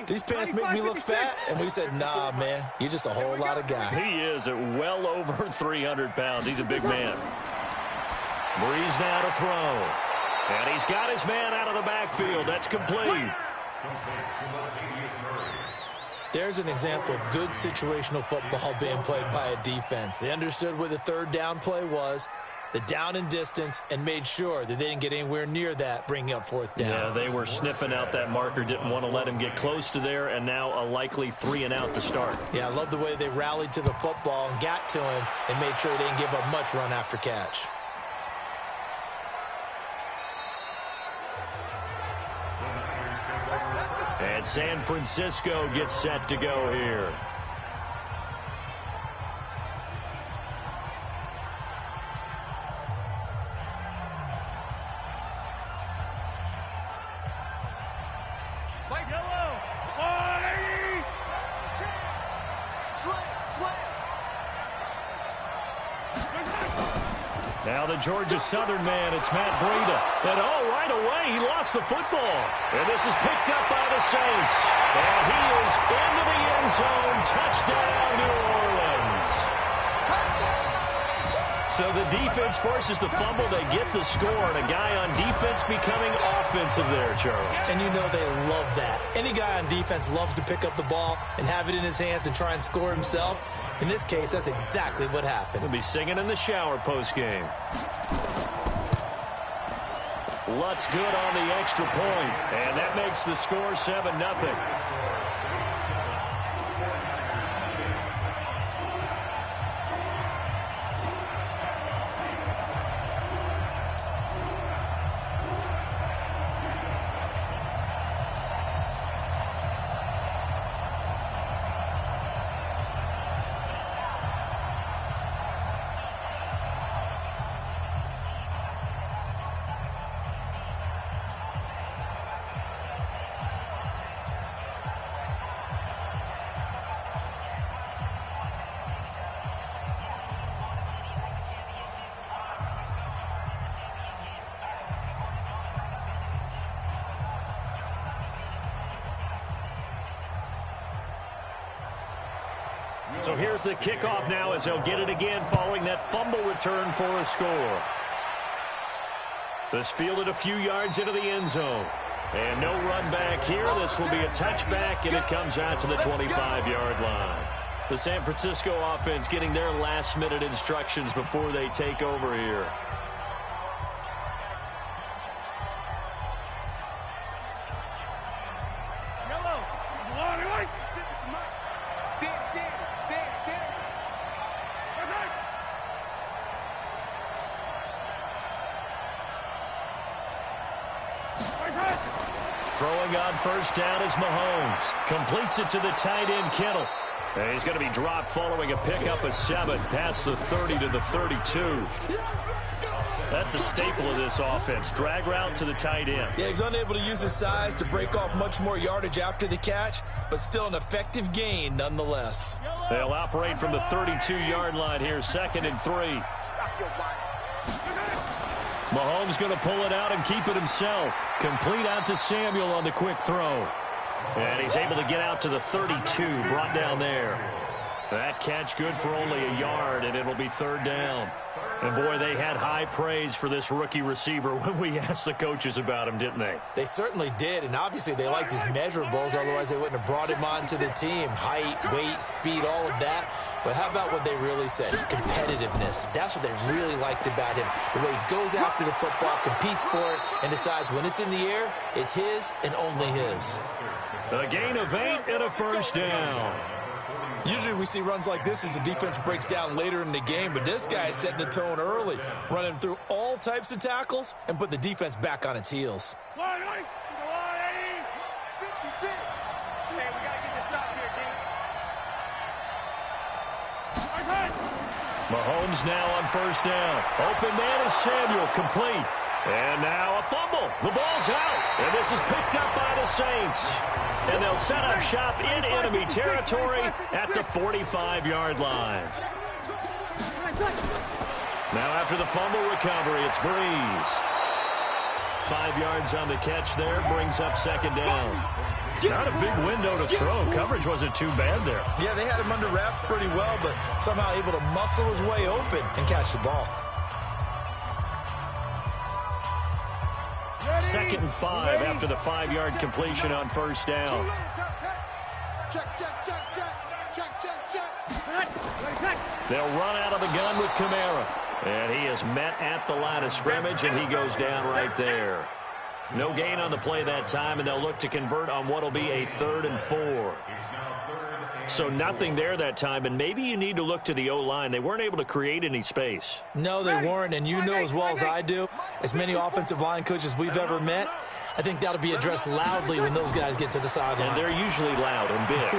these pants make me look fat. And we said, nah, man, you're just a whole lot of guy. He is at well over 300 pounds. He's a big man. Breeze now to throw. And he's got his man out of the backfield. That's complete. There's an example of good situational football being played by a defense. They understood what the third down play was, the down and distance, and made sure that they didn't get anywhere near that, bringing up fourth down. Yeah, they were sniffing out that marker, didn't want to let him get close to there, and now a likely 3 and out to start. Yeah, I love the way they rallied to the football and got to him and made sure they didn't give up much run after catch. And San Francisco gets set to go here. Now the Georgia Southern man, it's Matt Breida. And right away, he lost the football. And this is picked up by the Saints. And he is into the end zone. Touchdown, New Orleans. So the defense forces the fumble. They get the score. And a guy on defense becoming offensive there, Charles. And you know they love that. Any guy on defense loves to pick up the ball and have it in his hands and try and score himself. In this case, that's exactly what happened. We'll be singing in the shower postgame. Lutz good on the extra point, and that makes the score 7-0. So here's the kickoff now as they'll get it again following that fumble return for a score. This fielded a few yards into the end zone. And no run back here. This will be a touchback, and it comes out to the 25-yard line. The San Francisco offense getting their last-minute instructions before they take over here. Throwing on first down is Mahomes. Completes it to the tight end, Kittle. And he's going to be dropped following a pickup of 7 past the 30 to the 32. That's a staple of this offense. Drag route to the tight end. Yeah, he's unable to use his size to break off much more yardage after the catch, but still an effective gain nonetheless. They'll operate from the 32-yard line here, 2nd and 3. Mahomes going to pull it out and keep it himself. Complete out to Samuel on the quick throw. And he's able to get out to the 32, brought down there. That catch good for only a yard, and it'll be 3rd down. And, boy, they had high praise for this rookie receiver when we asked the coaches about him, didn't they? They certainly did, and obviously they liked his measurables. Otherwise, they wouldn't have brought him onto the team. Height, weight, speed, all of that. But how about what they really said? Competitiveness. That's what they really liked about him. The way he goes after the football, competes for it, and decides when it's in the air, it's his and only his. A gain of 8 and a first down. Usually we see runs like this as the defense breaks down later in the game, but this guy is setting the tone early, running through all types of tackles and put the defense back on its heels. Mahomes now on first down. Open man is Samuel, complete. And now a fumble. The ball's out. And this is picked up by the Saints. And they'll set up shop in enemy territory at the 45-yard line. Now after the fumble recovery, it's Breeze. 5 yards on the catch there, brings up 2nd down. Not a big window to throw. Coverage wasn't too bad there. Yeah, they had him under wraps pretty well, but somehow able to muscle his way open and catch the ball. 2nd and 5 after the 5-yard completion on first down. They'll run out of the gun with Kamara. And he is met at the line of scrimmage, and he goes down right there. No gain on the play that time, and they'll look to convert on what will be a 3rd and 4. So nothing there that time, and maybe you need to look to the O-line. They weren't able to create any space. No, they weren't, and you know as well as I do, as many offensive line coaches we've ever met, I think that'll be addressed loudly when those guys get to the sideline. And they're usually loud and big.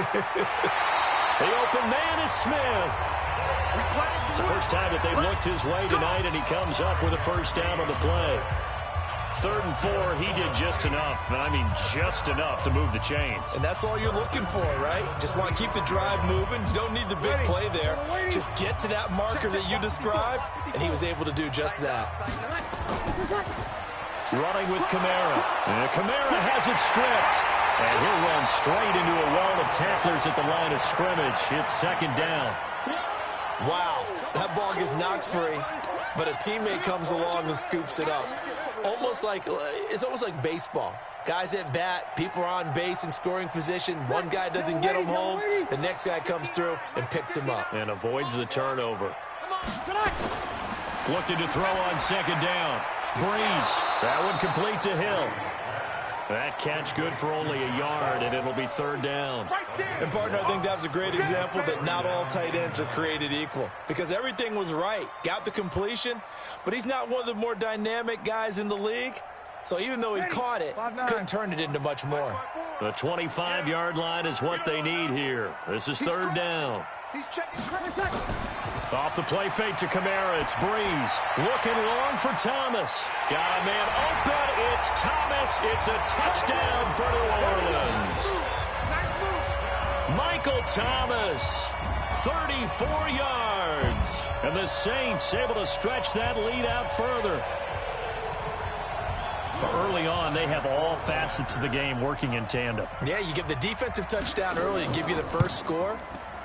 The open man is Smith. It's the first time that they've looked his way tonight, and he comes up with a first down on the play. 3rd and 4, he did just enough. I mean, just enough to move the chains. And that's all you're looking for, right? Just want to keep the drive moving. You don't need the big play there. Just get to that marker that you described, and he was able to do just that. Running with Kamara. And Kamara has it stripped. And he'll run straight into a wall of tacklers at the line of scrimmage. It's 2nd down. Wow, that ball gets knocked free, but a teammate comes along and scoops it up. It's almost like baseball. Guys at bat, people are on base in scoring position. One guy doesn't get him home. The next guy comes through and picks him up. And avoids the turnover. Looking to throw on 2nd down. Breeze. That one complete to Hill. That catch good for only a yard, and it'll be 3rd down. And, partner, I think that was a great example that not all tight ends are created equal, because everything was right. Got the completion, but he's not one of the more dynamic guys in the league. So even though he caught it, couldn't turn it into much more. The 25-yard line is what they need here. This is 3rd down. Off the play fake to Kamara, it's Breeze. Looking long for Thomas. Got a man open, it's Thomas. It's a touchdown for New Orleans. Michael Thomas, 34 yards. And the Saints able to stretch that lead out further. Early on, they have all facets of the game working in tandem. Yeah, you give the defensive touchdown early and give you the first score,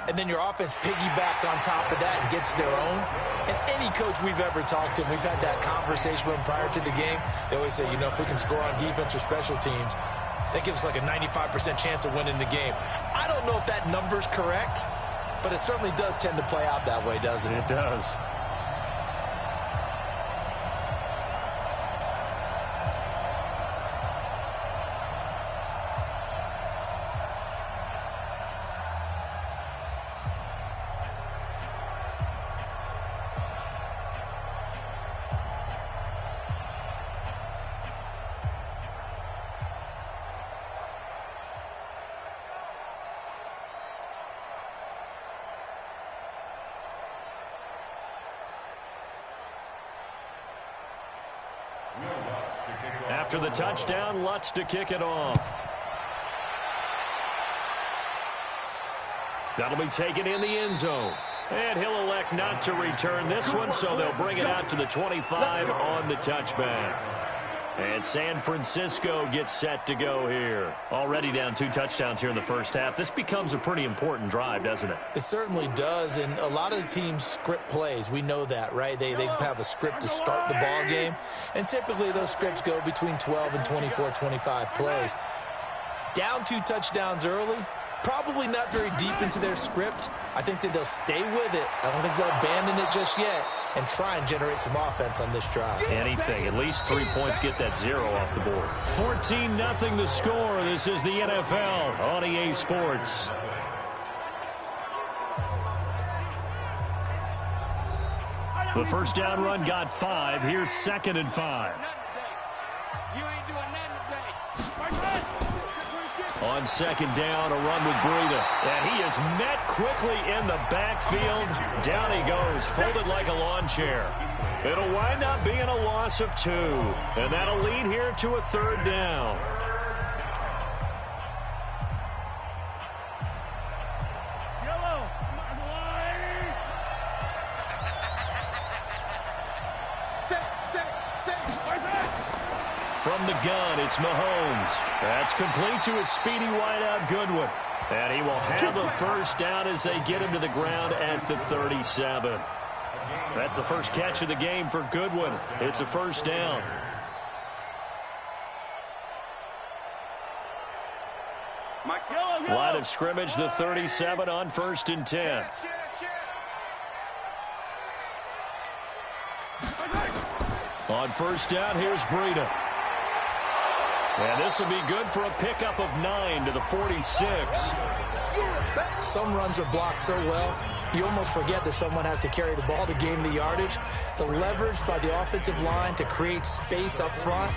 and then your offense piggybacks on top of that and gets their own. And any coach we've ever talked to, we've had that conversation with them prior to the game. They always say, if we can score on defense or special teams, that gives us like a 95% chance of winning the game. I don't know if that number's correct, But it certainly does tend to play out that way, doesn't it? It does. After the touchdown, Lutz to kick it off. That'll be taken in the end zone. And he'll elect not to return this one, so they'll bring it out to the 25 on the touchback. And San Francisco gets set to go here. Already down 2 touchdowns here in the first half. This becomes a pretty important drive, doesn't it? It certainly does, and a lot of the teams script plays. We know that, right? They have a script to start the ball game, and typically those scripts go between 12 and 24, 25 plays. Down 2 touchdowns early, probably not very deep into their script. I think that they'll stay with it. I don't think they'll abandon it just yet and try and generate some offense on this drive. Anything. At least 3 points, get that 0 off the board. 14-0 the score. This is the NFL on EA Sports. The first down run got 5. Here's 2nd and 5. On 2nd down, a run with Breida. And he is met quickly in the backfield. Down he goes, folded like a lawn chair. It'll wind up being a loss of 2. And that'll lead here to a 3rd down. From the gun, it's Mahomes. That's complete to his speedy wideout, Goodwin. And he will have a first down as they get him to the ground at the 37. That's the first catch of the game for Goodwin. It's a first down. Line of scrimmage, the 37 on 1st and 10. On 1st down, here's Breida. And this will be good for a pickup of 9 to the 46. Some runs are blocked so well, you almost forget that someone has to carry the ball to gain the yardage. The leverage by the offensive line to create space up front,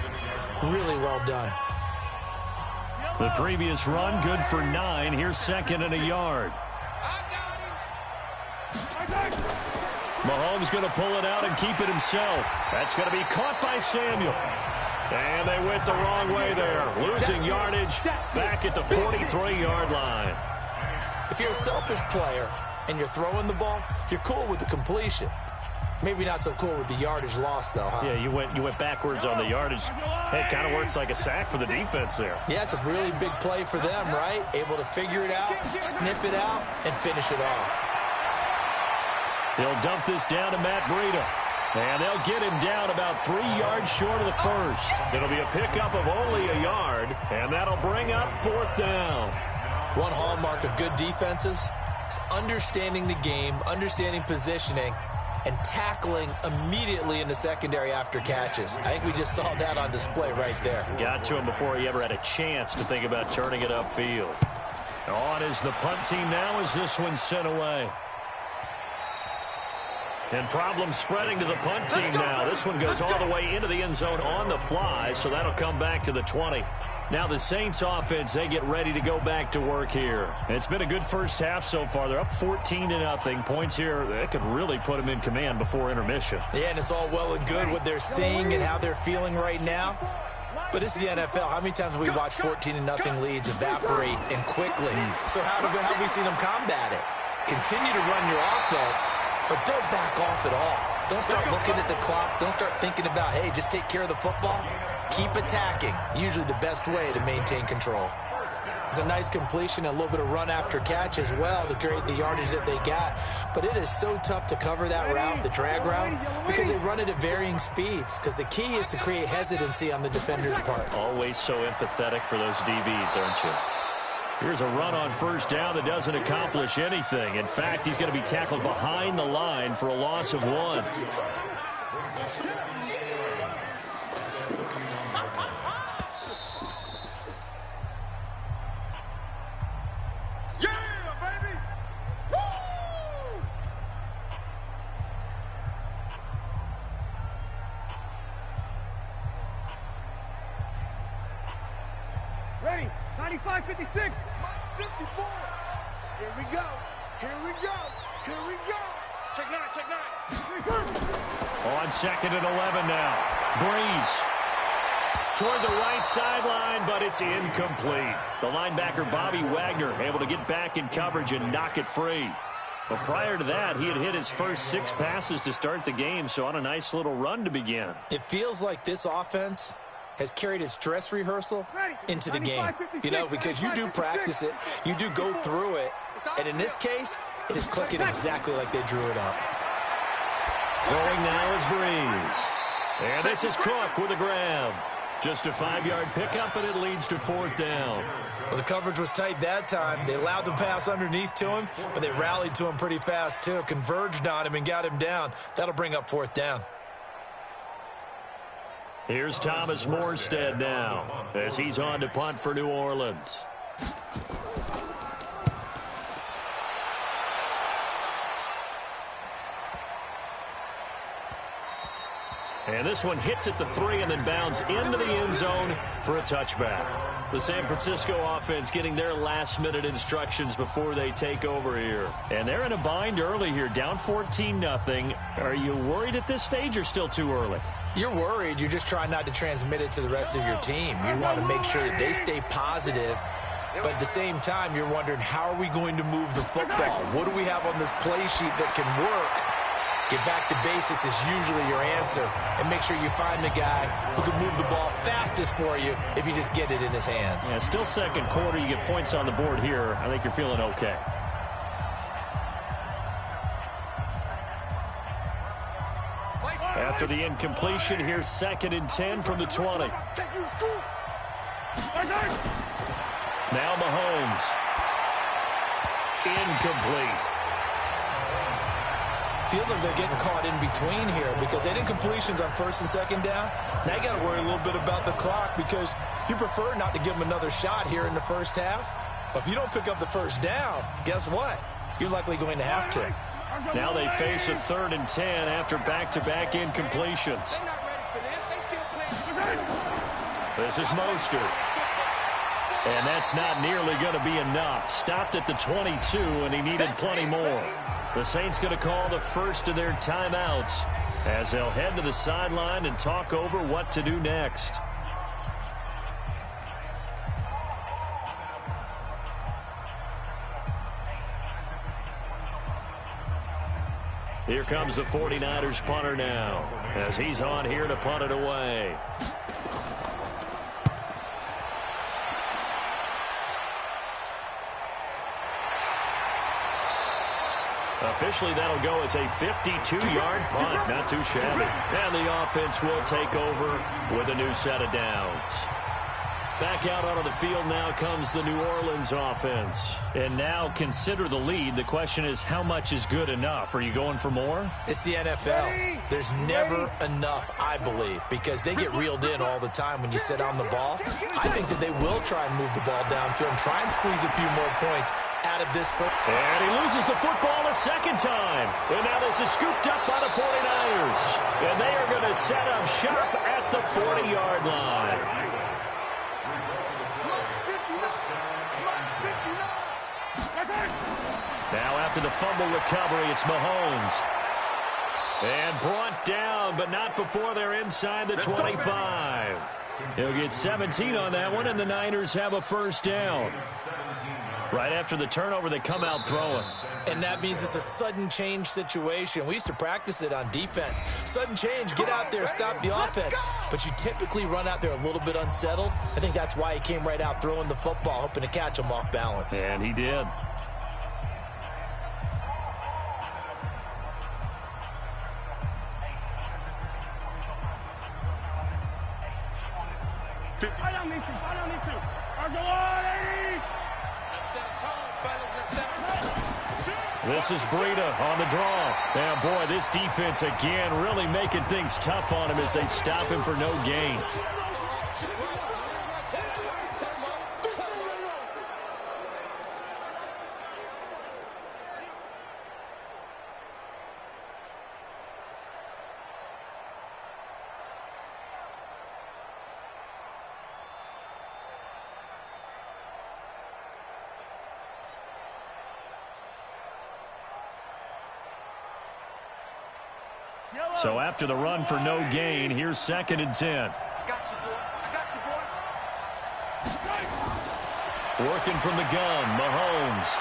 really well done. The previous run, good for 9. Here's 2nd and a yard. Mahomes going to pull it out and keep it himself. That's going to be caught by Samuel. And they went the wrong way there. Losing yardage back at the 43-yard line. If you're a selfish player and you're throwing the ball, you're cool with the completion. Maybe not so cool with the yardage loss, though, huh? Yeah, you went backwards on the yardage. Hey, it kind of works like a sack for the defense there. Yeah, it's a really big play for them, right? Able to figure it out, sniff it out, and finish it off. They'll dump this down to Matt Breida. And they'll get him down about 3 yards short of the first. It'll be a pickup of only a yard, and that'll bring up 4th down. One hallmark of good defenses is understanding the game, understanding positioning, and tackling immediately in the secondary after catches. I think we just saw that on display right there. Got to him before he ever had a chance to think about turning it upfield. On is the punt team now as this one's sent away. And problems spreading to the punt team now. This one goes all the way into the end zone on the fly, so that'll come back to the 20. Now the Saints offense, they get ready to go back to work here. It's been a good first half so far. They're up 14-0. Points here, that could really put them in command before intermission. Yeah, and it's all well and good what they're seeing and how they're feeling right now. But it's the NFL. How many times have we watched 14-0 leads evaporate and quickly? So how have we seen them combat it? Continue to run your offense, but don't back off at all. Don't start looking at the clock. Don't start thinking about, hey, just take care of the football. Keep attacking. Usually the best way to maintain control. It's a nice completion, a little bit of run after catch as well to create the yardage that they got. But it is so tough to cover that route, the drag route, because they run it at varying speeds. Because the key is to create hesitancy on the defender's part. Always so empathetic for those DBs, aren't you? Here's a run on first down that doesn't accomplish anything. In fact, he's going to be tackled behind the line for a loss of 1. Ready, 95, 56, 54. Here we go, here we go, here we go. Check 9, check 9. On 2nd and 11 now. Breeze toward the right sideline, but it's incomplete. The linebacker, Bobby Wagner, able to get back in coverage and knock it free. But prior to that, he had hit his first 6 passes to start the game, so on a nice little run to begin. It feels like this offense has carried its dress rehearsal into the game. You know, because you do practice it, you do go through it, and in this case, it is clicking exactly like they drew it up. Throwing now is Breeze. And this is Cook with a grab. Just a 5-yard pickup, and it leads to 4th down. Well, the coverage was tight that time. They allowed the pass underneath to him, but they rallied to him pretty fast, too. Converged on him and got him down. That'll bring up 4th down. Here's Thomas Morstead now as he's on to punt for New Orleans. And this one hits at the 3 and then bounds into the end zone for a touchback. The San Francisco offense getting their last-minute instructions before they take over here. And they're in a bind early here, down 14-0. Are you worried at this stage or still too early? You're worried. You're just trying not to transmit it to the rest of your team. You want to make sure that they stay positive. But at the same time, you're wondering, how are we going to move the football? What do we have on this play sheet that can work? Get back to basics is usually your answer. And make sure you find the guy who can move the ball fastest for you if you just get it in his hands. Yeah, still second quarter. You get points on the board here. I think you're feeling okay. After the incompletion, here's 2nd and 10 from the 20. Now Mahomes. Incomplete. Feels like they're getting caught in between here because they did completions on 1st and 2nd down. Now you got to worry a little bit about the clock because you prefer not to give them another shot here in the first half. But if you don't pick up the first down, guess what? You're likely going to have to. Now they face a 3rd and 10 after back-to-back incompletions. This is Mostert. And that's not nearly going to be enough. Stopped at the 22, and he needed plenty more. The Saints going to call the first of their timeouts as they'll head to the sideline and talk over what to do next. Here comes the 49ers punter now as he's on here to punt it away. Officially, that'll go as a 52-yard punt. Not too shabby. And the offense will take over with a new set of downs. Back out onto the field now comes the New Orleans offense. And now consider the lead. The question is, how much is good enough? Are you going for more? It's the NFL. There's never enough, I believe, because they get reeled in all the time when you sit on the ball. I think that they will try and move the ball downfield and try and squeeze a few more points out of this football. And he loses the football a second time. And now this is scooped up by the 49ers. And they are going to set up shop at the 40-yard line. Now after the fumble recovery, it's Mahomes. And brought down, but not before they're inside the 25. He'll get 17 on that one, and the Niners have a first down. Right after the turnover, they come out throwing. And that means it's a sudden change situation. We used to practice it on defense. Sudden change, get out there, stop the offense. But you typically run out there a little bit unsettled. I think that's why he came right out throwing the football, hoping to catch him off balance. And he did. This is Breida on the draw. Now, boy, this defense again really making things tough on him as they stop him for no gain. So after the run for no gain, here's 2nd and 10. Working from the gun, Mahomes.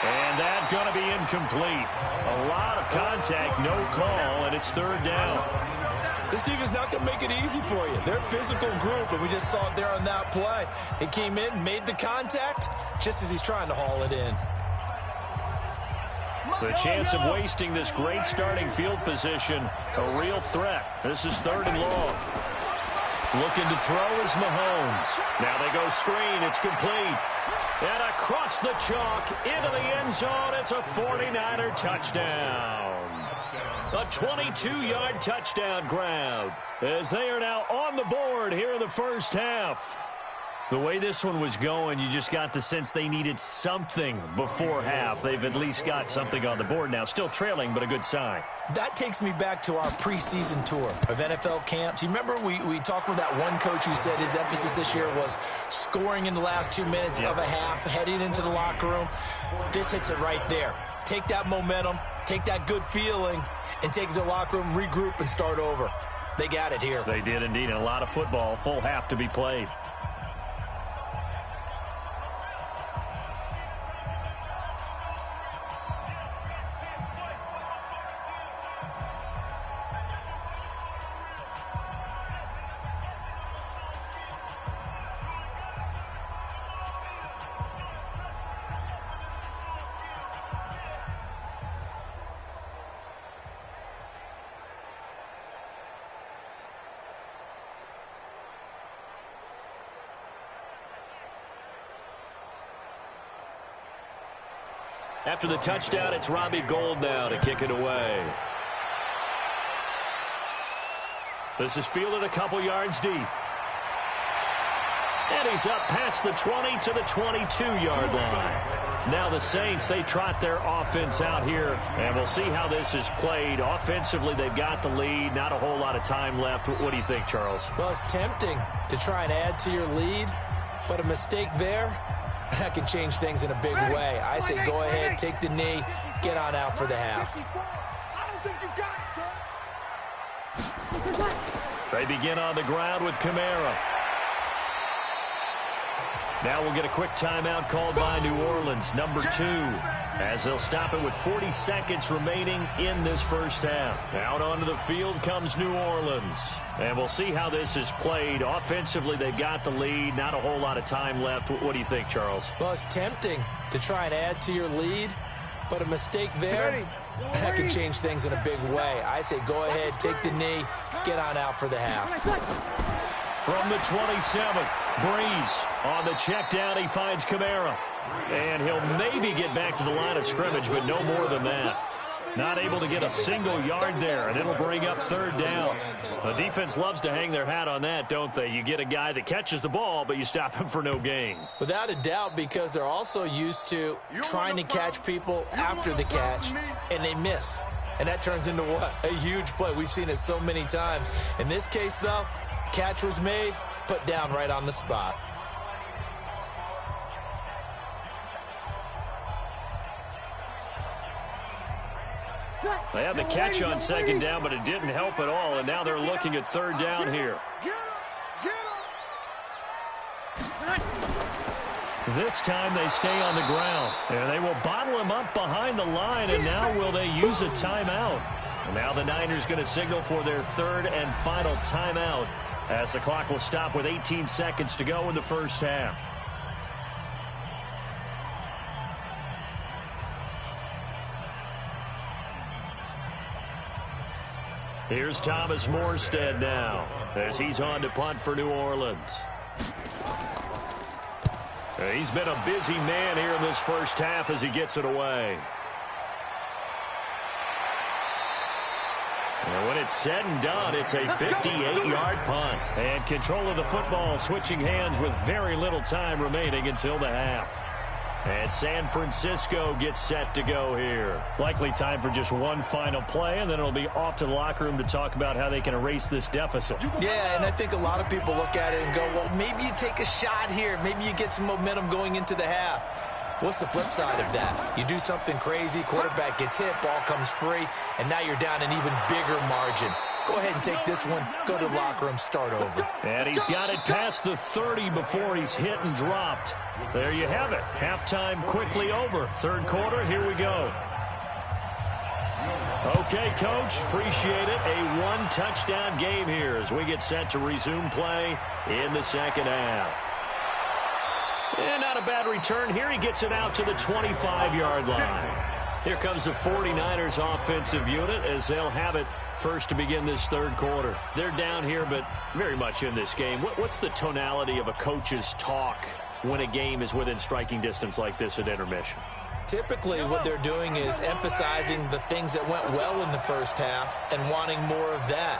And that's going to be incomplete. A lot of contact, no call, and it's 3rd down. This defense not going to make it easy for you. They're a physical group, and we just saw it there on that play. He came in, made the contact, just as he's trying to haul it in. The chance of wasting this great starting field position, a real threat. This is 3rd and long. Looking to throw is Mahomes. Now they go screen. It's complete. And across the chalk into the end zone. It's a 49er touchdown. A 22-yard touchdown grab as they are now on the board here in the first half. The way this one was going, you just got the sense they needed something before half. They've at least got something on the board now. Still trailing, but a good sign. That takes me back to our preseason tour of NFL camps. You remember we talked with that one coach who said his emphasis this year was scoring in the last 2 minutes of a half, heading into the locker room. This hits it right there. Take that momentum, take that good feeling, and take it to the locker room, regroup, and start over. They got it here. They did indeed, and a lot of football, full half to be played. After the touchdown, it's Robbie Gould now to kick it away. This is fielded a couple yards deep. And he's up past the 20 to the 22-yard line. Now the Saints, they trot their offense out here, and we'll see how this is played. Offensively, they've got the lead. Not a whole lot of time left. What do you think, Charles? Well, it's tempting to try and add to your lead, but a mistake there, that can change things in a big way. I say go ahead, take the knee, get on out for the half. They begin on the ground with Kamara. Now we'll get a quick timeout called by New Orleans, number 2, as they'll stop it with 40 seconds remaining in this first half. Out onto the field comes New Orleans. And we'll see how this is played. Offensively, they've got the lead. Not a whole lot of time left. What do you think, Charles? Well, it's tempting to try and add to your lead, but a mistake there, that can change things in a big way. I say go ahead, take the knee, get on out for the half. From the 27, Breeze on the check down. He finds Kamara. And he'll maybe get back to the line of scrimmage, but no more than that. Not able to get a single yard there, and it'll bring up 3rd down. The defense loves to hang their hat on that, don't they? You get a guy that catches the ball, but you stop him for no gain. Without a doubt, because they're also used to trying to catch people after the catch, and they miss. And that turns into what? A huge play. We've seen it so many times. In this case, though, catch was made, put down right on the spot. They had the catch on 2nd down, but it didn't help at all, and now they're looking at 3rd down here. This time they stay on the ground, and they will bottle him up behind the line, and now will they use a timeout? And now the Niners going to signal for their 3rd and final timeout as the clock will stop with 18 seconds to go in the first half. Here's Thomas Morstead now as he's on to punt for New Orleans. He's been a busy man here in this first half as he gets it away. And when it's said and done, it's a 58-yard punt. And control of the football switching hands with very little time remaining until the half. And San Francisco gets set to go here. Likely time for just one final play, and then it'll be off to the locker room to talk about how they can erase this deficit. Yeah, and I think a lot of people look at it and go, well, maybe you take a shot here. Maybe you get some momentum going into the half. What's the flip side of that? You do something crazy, quarterback gets hit, ball comes free, and now you're down an even bigger margin. Go ahead and take this one, go to the locker room, start over. And he's got it past the 30 before he's hit and dropped. There you have it. Halftime quickly over. Third quarter, here we go. Okay, Coach, appreciate it. A one-touchdown game here as we get set to resume play in the second half. And not a bad return here. He gets it out to the 25-yard line. Here comes the 49ers offensive unit as they'll have it first to begin this third quarter. They're down here, but very much in this game. What's the tonality of a coach's talk when a game is within striking distance like this at intermission? Typically, what they're doing is emphasizing the things that went well in the first half and wanting more of that.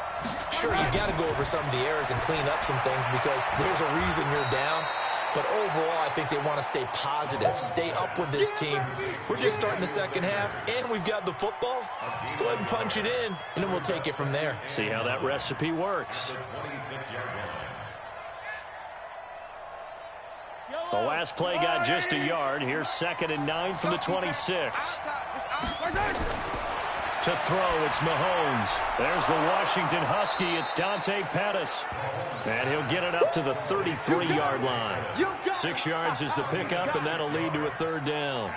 Sure, you've got to go over some of the errors and clean up some things because there's a reason you're down. But overall, I think they want to stay positive, stay up with this team. We're just starting the second half, and we've got the football. Let's go ahead and punch it in, and then we'll take it from there. See how that recipe works. The last play got just a yard. Here's 2nd and 9 from the 26. To throw, it's Mahomes. There's the Washington Husky. It's Dante Pettis. And he'll get it up to the 33-yard line. 6 yards is the pickup, and that'll lead to a third down.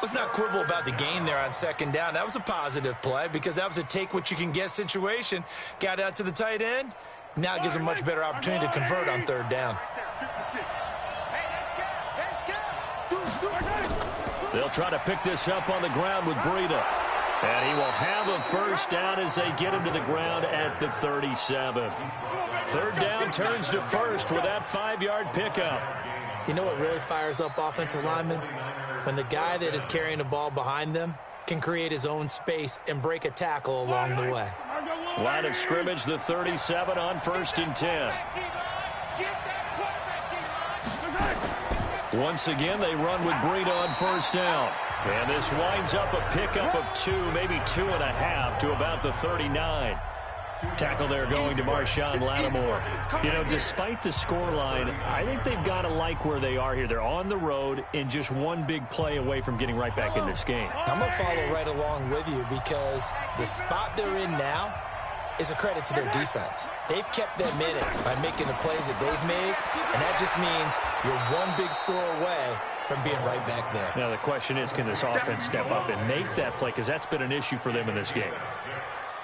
Let's not quibble about the gain there on 2nd down. That was a positive play because that was a take-what-you-can-get situation. Got out to the tight end. Now it gives a much better opportunity to convert on 3rd down. They'll try to pick this up on the ground with Breida. And he will have a first down as they get him to the ground at the 37. 3rd down turns to first with that 5-yard pickup. You know what really fires up offensive linemen? When the guy that is carrying the ball behind them can create his own space and break a tackle along the way. Line of scrimmage, the 37 on 1st and 10. Once again, they run with Breida on 1st down. And this winds up a pickup of 2, maybe 2.5 to about the 39. Tackle there going to Marshawn Lattimore. You know, despite the scoreline, I think they've got to like where they are here. They're on the road and just one big play away from getting right back in this game. I'm going to follow right along with you because the spot they're in now is a credit to their defense. They've kept them in it by making the plays that they've made, and that just means you're one big score away from being right back there. Now, the question is, can this offense step up and make that play? Because that's been an issue for them in this game.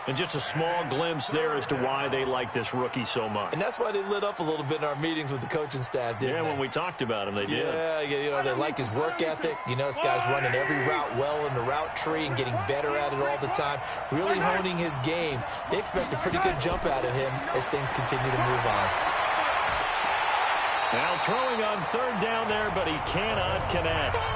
And just a small glimpse there as to why they like this rookie so much. And that's why they lit up a little bit in our meetings with the coaching staff, didn't they? When we talked about him, they did. Yeah, you know, they like his work ethic. You know, this guy's running every route well in the route tree and getting better at it all the time, really honing his game. They expect a pretty good jump out of him as things continue to move on. Now throwing on 3rd down there, but he cannot connect.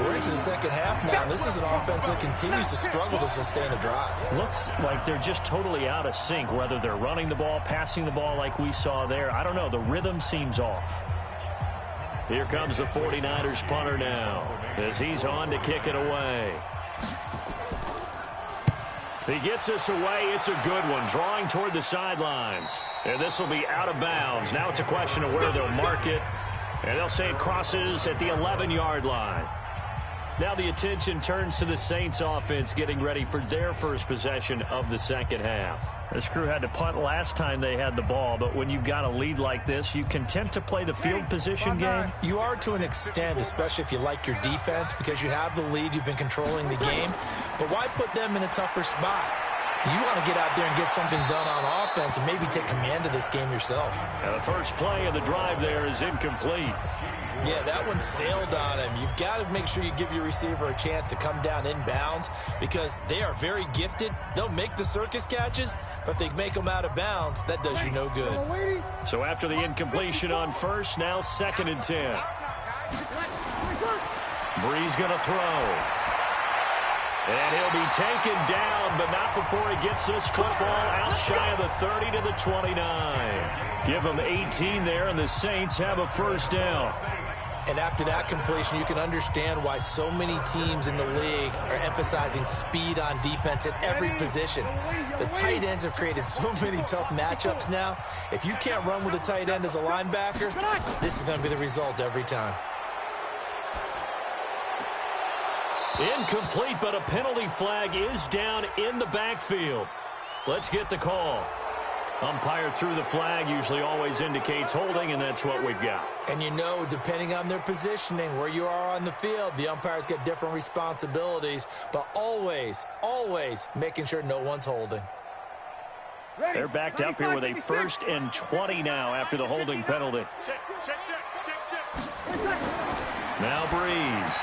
We're into the second half now. This is an offense that continues to struggle to sustain a drive. Looks like they're just totally out of sync, whether they're running the ball, passing the ball like we saw there. I don't know. The rhythm seems off. Here comes the 49ers punter now as he's on to kick it away. He gets us away. It's a good one, drawing toward the sidelines. And this will be out of bounds. Now it's a question of where they'll mark it. And they'll say it crosses at the 11-yard line. Now the attention turns to the Saints offense getting ready for their first possession of the second half. This crew had to punt last time they had the ball, but when you've got a lead like this, you content to play the field position game? You are to an extent, especially if you like your defense, because you have the lead, you've been controlling the game. But why put them in a tougher spot? You want to get out there and get something done on offense and maybe take command of this game yourself. Now the first play of the drive there is incomplete. Yeah, that one sailed on him. You've got to make sure you give your receiver a chance to come down inbounds because they are very gifted. They'll make the circus catches, but they make them out of bounds. That does you no good. So after the incompletion on 1st, now 2nd and 10. Brees going to throw. And he'll be taken down, but not before he gets this football out shy of the 30 to the 29. Give him 18 there, and the Saints have a first down. And after that completion, you can understand why so many teams in the league are emphasizing speed on defense at every position. The tight ends have created so many tough matchups now. If you can't run with a tight end as a linebacker, this is going to be the result every time. Incomplete, but a penalty flag is down in the backfield. Let's get the call. Umpire threw the flag, usually always indicates holding, and that's what we've got. And you know, depending on their positioning, where you are on the field, the umpires get different responsibilities, but always, always making sure no one's holding. They're backed up here with a 1st and 20 now after the holding penalty. Now Brees.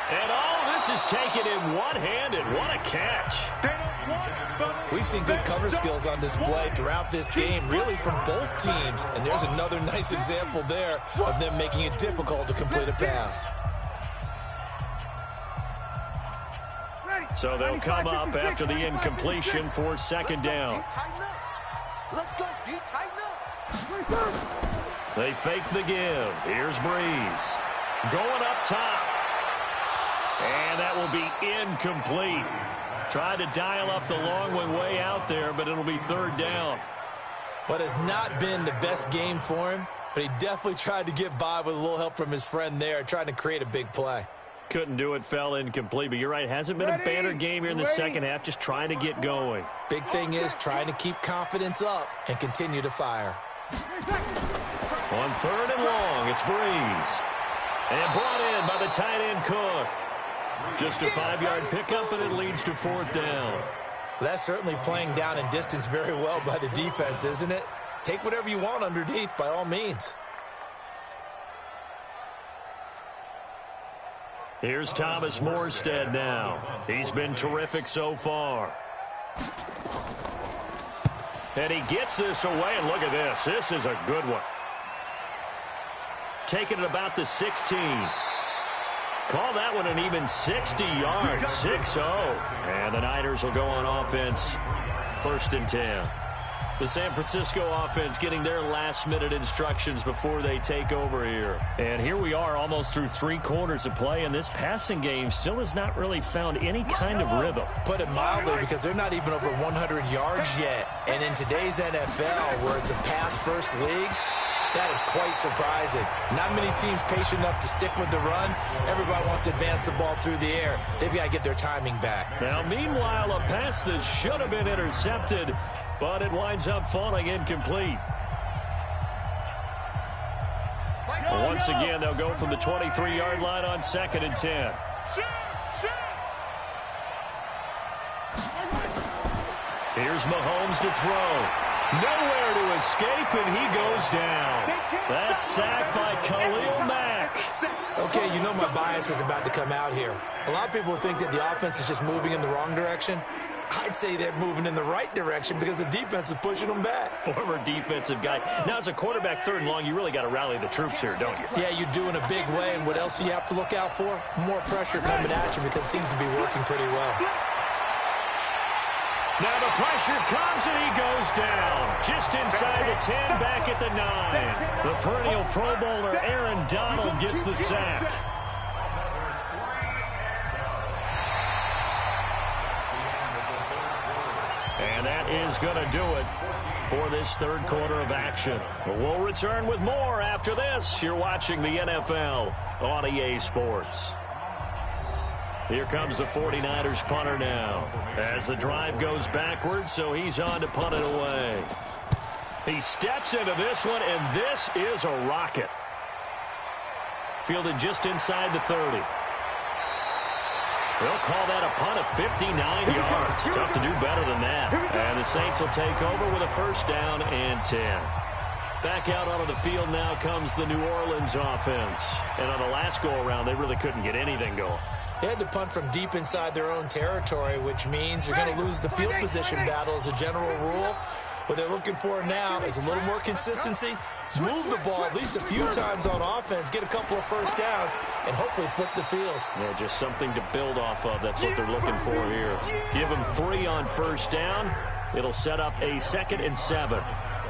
And this is taken in one-handed. What a catch. We've seen good cover skills on display throughout this game, really from both teams. And there's another nice example there of them making it difficult to complete a pass. So they'll come up after the incompletion for 2nd down. Let's go, D, tighten up. They fake the give. Here's Brees. Going up top. And that will be incomplete. Tried to dial up the long one way out there, but it'll be 3rd down. What has not been the best game for him, but he definitely tried to get by with a little help from his friend there, trying to create a big play. Couldn't do it, fell incomplete, but you're right, hasn't been a banner game here in the second half, just trying to get going. Big thing is trying to keep confidence up and continue to fire. On 3rd and long, it's Brees. And brought in by the tight end Cook. Just a 5-yard pickup, and it leads to 4th down. Well, that's certainly playing down in distance very well by the defense, isn't it? Take whatever you want underneath, by all means. Here's Thomas Morstead now. He's been terrific so far. And he gets this away, and look at this. This is a good one. Taking it about the 16. Call that one an even 60 yards, 6-0. And the Niners will go on offense, 1st and 10. The San Francisco offense getting their last-minute instructions before they take over here. And here we are almost through 3 quarters of play, and this passing game still has not really found any kind of rhythm. Put it mildly, because they're not even over 100 yards yet. And in today's NFL, where it's a pass-first league, that is quite surprising. Not many teams patient enough to stick with the run. Everybody wants to advance the ball through the air. They've got to get their timing back. Now, meanwhile, a pass that should have been intercepted, but it winds up falling incomplete. Once again, they'll go from the 23-yard line on 2nd and 10. Here's Mahomes to throw. Nowhere to escape, and he goes down. That's sacked by Khalil Mack. Okay, you know my bias is about to come out here. A lot of people think that the offense is just moving in the wrong direction. I'd say they're moving in the right direction because the defense is pushing them back. Former defensive guy. Now, as a quarterback 3rd and long, you really got to rally the troops here, don't you? Yeah, you do in a big way, and what else do you have to look out for? More pressure coming at you because it seems to be working pretty well. Now the pressure comes, and he goes down. Just inside the 10, back at the 9. The perennial Pro Bowler Aaron Donald gets the sack. And that is going to do it for this 3rd quarter of action. We'll return with more after this. You're watching the NFL on EA Sports. Here comes the 49ers punter now as the drive goes backwards, so he's on to punt it away. He steps into this one, and this is a rocket. Fielded just inside the 30. They'll call that a punt of 59 yards. Tough to do better than that. And the Saints will take over with a 1st down and 10. Back out onto the field now comes the New Orleans offense. And on the last go-around, they really couldn't get anything going. They had to punt from deep inside their own territory, which means you're going to lose the field position battle as a general rule. What they're looking for now is a little more consistency, move the ball at least a few times on offense, get a couple of first downs, and hopefully flip the field. Yeah, just something to build off of. That's what they're looking for here. Give them 3 on first down. It'll set up a 2nd and 7.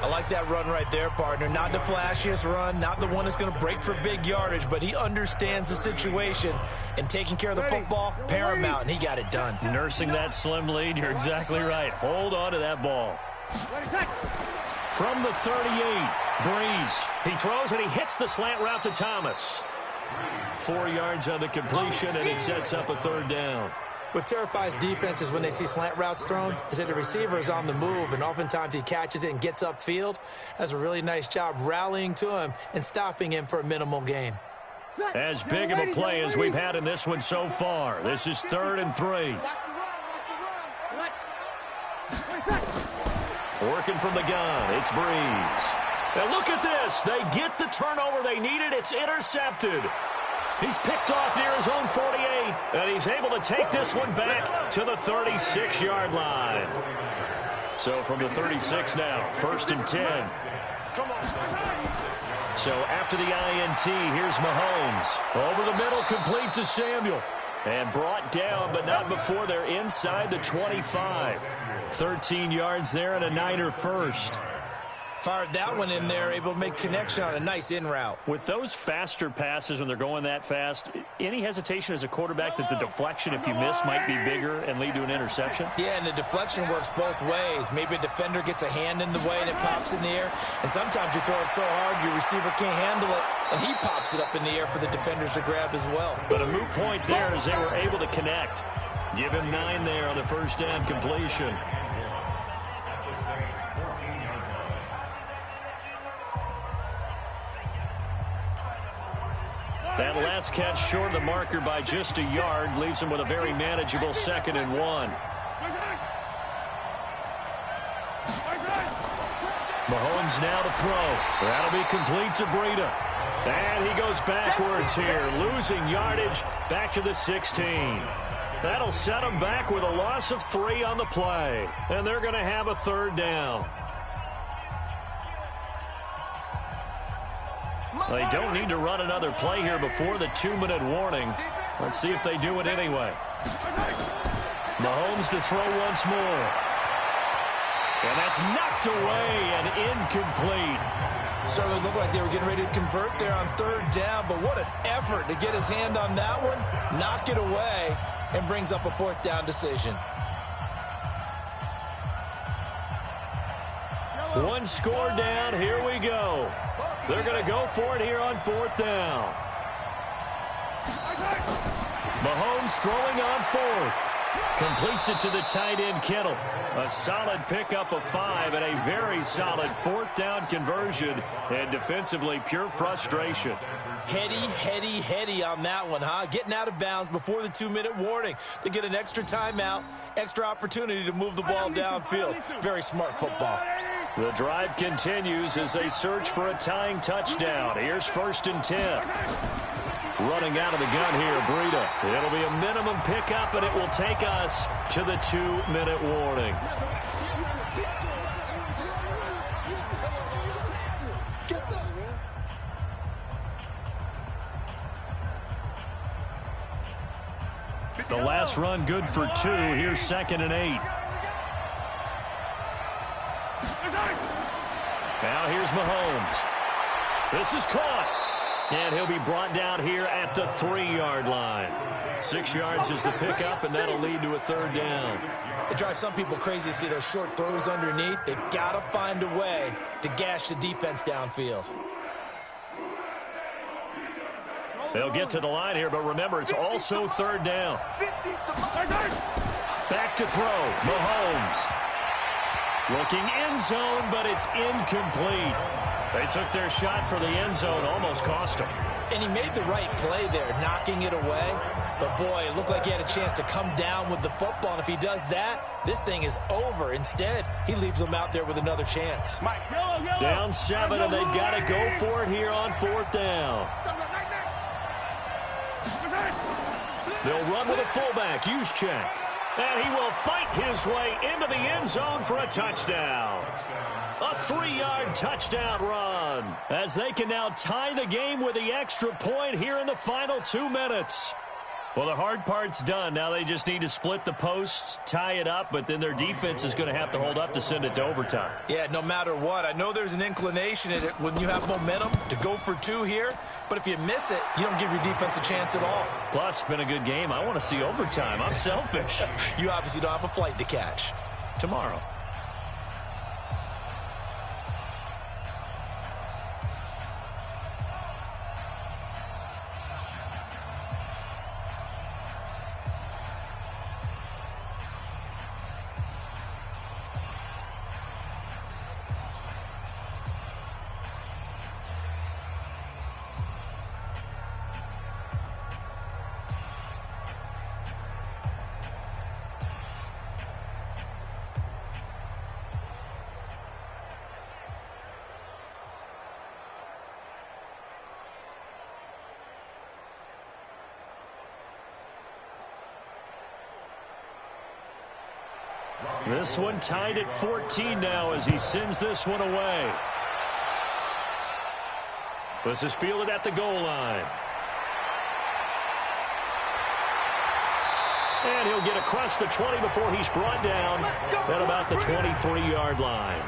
I like that run right there, partner. Not the flashiest run, not the one that's going to break for big yardage, but he understands the situation, and taking care of the football, paramount, and he got it done. Nursing that slim lead, you're exactly right. Hold on to that ball. From the 38, Breeze. He throws and he hits the slant route to Thomas. 4 yards on the completion, and it sets up a 3rd down. What terrifies defenses when they see slant routes thrown is that the receiver is on the move, and oftentimes he catches it and gets upfield. Does a really nice job rallying to him and stopping him for a minimal gain. As big of a play as we've had in this one so far. This is 3rd and 3. Working from the gun, it's Breeze. Now look at this. They get the turnover they needed. It's intercepted. He's picked off near his own 48, and he's able to take this one back to the 36-yard line. So from the 36 now, 1st and 10. So after the INT, here's Mahomes. Over the middle, complete to Samuel. And brought down, but not before they're inside the 25. 13 yards there and a Niner first. Fired that one in there, able to make connection on a nice in route. With those faster passes when they're going that fast, any hesitation as a quarterback that the deflection, if you miss, might be bigger and lead to an interception? Yeah, and the deflection works both ways. Maybe a defender gets a hand in the way and it pops in the air. And sometimes you throw it so hard your receiver can't handle it, and he pops it up in the air for the defenders to grab as well. But a moot point there as they were able to connect. Give him 9 there on the first down completion. That last catch short of the marker by just a yard leaves him with a very manageable 2nd and 1. Mahomes now to throw. That'll be complete to Breida. And he goes backwards here, losing yardage back to the 16. That'll set him back with a loss of 3 on the play. And they're going to have a 3rd down. They don't need to run another play here before the 2-minute warning. Let's see if they do it anyway. Mahomes to throw once more. And that's knocked away and incomplete. Certainly looked like they were getting ready to convert there on 3rd down, but what an effort to get his hand on that one, knock it away, and brings up a 4th down decision. One score down, here we go. They're going to go for it here on 4th down. Mahomes throwing on 4th. Completes it to the tight end, Kittle. A solid pickup of 5 and a very solid 4th down conversion. And defensively, pure frustration. Heady on that one, huh? Getting out of bounds before the 2-minute warning. They get an extra timeout, extra opportunity to move the ball downfield. Very smart football. The drive continues as they search for a tying touchdown. Here's 1st and 10. Running out of the gun here, Breida. It'll be a minimum pickup, and it will take us to the 2-minute warning. The last run good for 2. Here's 2nd and 8. Now here's Mahomes. This is caught. And he'll be brought down here at the 3-yard line. 6 yards is the pickup, and that'll lead to a 3rd down. It drives some people crazy to see those short throws underneath. They've got to find a way to gash the defense downfield. They'll get to the line here, but remember, it's also 3rd down. Back to throw. Mahomes. Looking end zone, but it's incomplete. They took their shot for the end zone, almost cost them. And he made the right play there, knocking it away. But, boy, it looked like he had a chance to come down with the football. And if he does that, this thing is over. Instead, he leaves them out there with another chance. Down 7, and they've got to go for it here on 4th down. They'll run with a fullback. Juszczyk. And he will fight his way into the end zone for a touchdown. A 3-yard touchdown run as they can now tie the game with the extra point here in the final 2 minutes. Well, the hard part's done. Now they just need to split the posts, tie it up, but then their defense is going to have to hold up to send it to overtime. Yeah, no matter what. I know there's an inclination in it when you have momentum to go for 2 here, but if you miss it, you don't give your defense a chance at all. Plus, it's been a good game. I want to see overtime. I'm selfish. You obviously don't have a flight to catch. Tomorrow. This one tied at 14 now as he sends this one away. This is fielded at the goal line. And he'll get across the 20 before he's brought down at about the 23-yard line.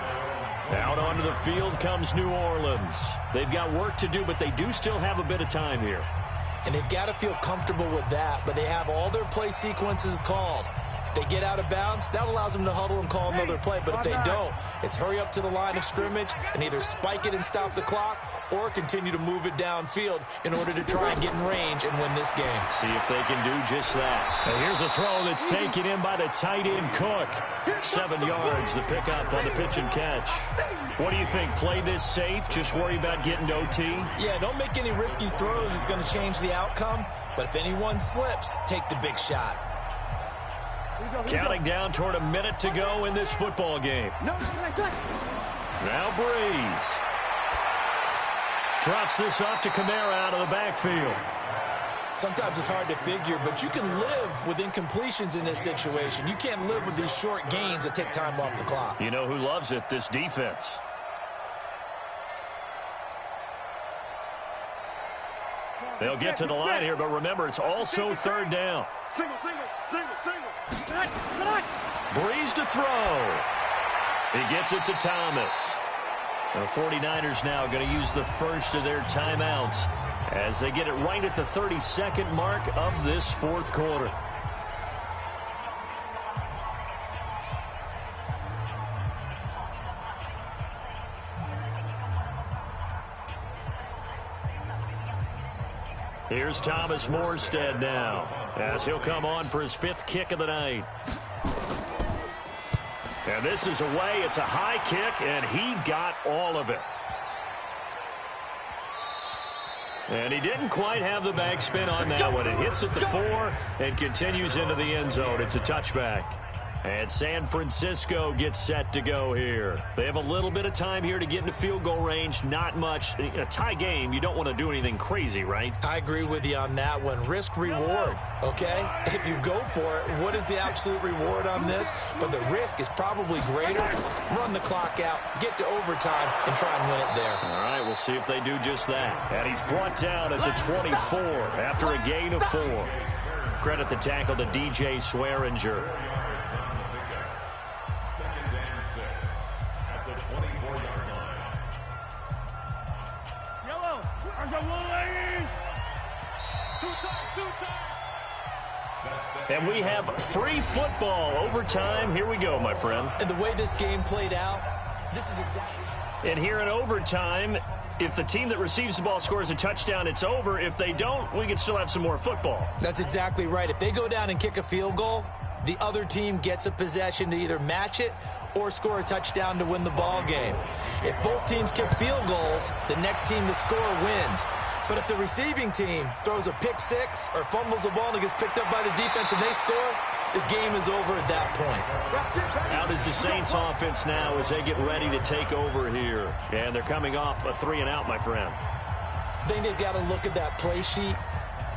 Out onto the field comes New Orleans. They've got work to do, but they do still have a bit of time here. And they've got to feel comfortable with that, but they have all their play sequences called. If they get out of bounds, that allows them to huddle and call another play. But if they don't, it's hurry up to the line of scrimmage and either spike it and stop the clock or continue to move it downfield in order to try and get in range and win this game. See if they can do just that. And here's a throw that's taken in by the tight end Cook. 7 yards, the pickup on the pitch and catch. What do you think? Play this safe? Just worry about getting to OT? Yeah, don't make any risky throws. It's going to change the outcome. But if anyone slips, take the big shot. Counting down toward a minute to go in this football game. Now Breeze. Drops this off to Kamara out of the backfield. Sometimes it's hard to figure, but you can live with incompletions in this situation. You can't live with these short gains that take time off the clock. You know who loves it? This defense. They'll get to the line here, but remember, it's also third down. Single. Breeze to throw. He gets it to Thomas. The 49ers now going to use the first of their timeouts as they get it right at the 32nd mark of this fourth quarter. Here's Thomas Morstead now as he'll come on for his 5th kick of the night. And this is away. It's a high kick, and he got all of it. And he didn't quite have the backspin on that one. It hits at the 4 and continues into the end zone. It's a touchback. And San Francisco gets set to go here. They have a little bit of time here to get into field goal range. Not much. A tie game, you don't want to do anything crazy, right? I agree with you on that one. Risk reward, okay? If you go for it, what is the absolute reward on this? But the risk is probably greater. Run the clock out, get to overtime, and try and win it there. All right, we'll see if they do just that. And he's brought down at the 24 after a gain of 4. Credit the tackle to DJ Swearinger. And we have free football overtime. Here we go, my friend. And the way this game played out, this is exactly. And here in overtime, if the team that receives the ball scores a touchdown, it's over. If they don't, we can still have some more football. That's exactly right. If they go down and kick a field goal, the other team gets a possession to either match it or score a touchdown to win the ball game. If both teams kick field goals, the next team to score wins. But if the receiving team throws a pick 6 or fumbles the ball and it gets picked up by the defense and they score, the game is over at that point. Out is the Saints offense now as they get ready to take over here. And they're coming off a 3-and-out, my friend. I think they've got to look at that play sheet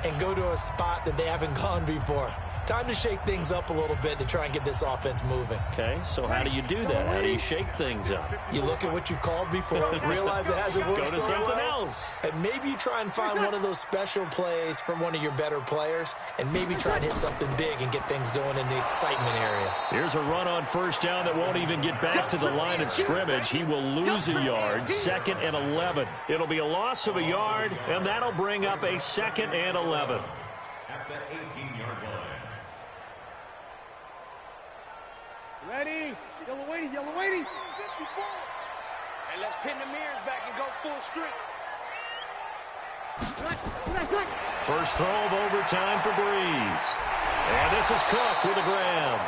and go to a spot that they haven't gone before. Time to shake things up a little bit to try and get this offense moving. Okay, so how do you do that? How do you shake things up? You look at what you've called before, realize it hasn't worked Go to so something well, else. and maybe you try and find one of those special plays from one of your better players, and maybe try and hit something big and get things going in the excitement area. Here's a run on first down that won't even get back to the line of scrimmage. He will lose a yard, 2nd and 11. It'll be a loss of a yard, and that'll bring up a 2nd and 11. At the 18-yard line. Ready? Yellow waiting, yellow waiting. 54. And let's pin the mirrors back and go full strip. First throw of overtime for Breeze. And this is Cook with a grab.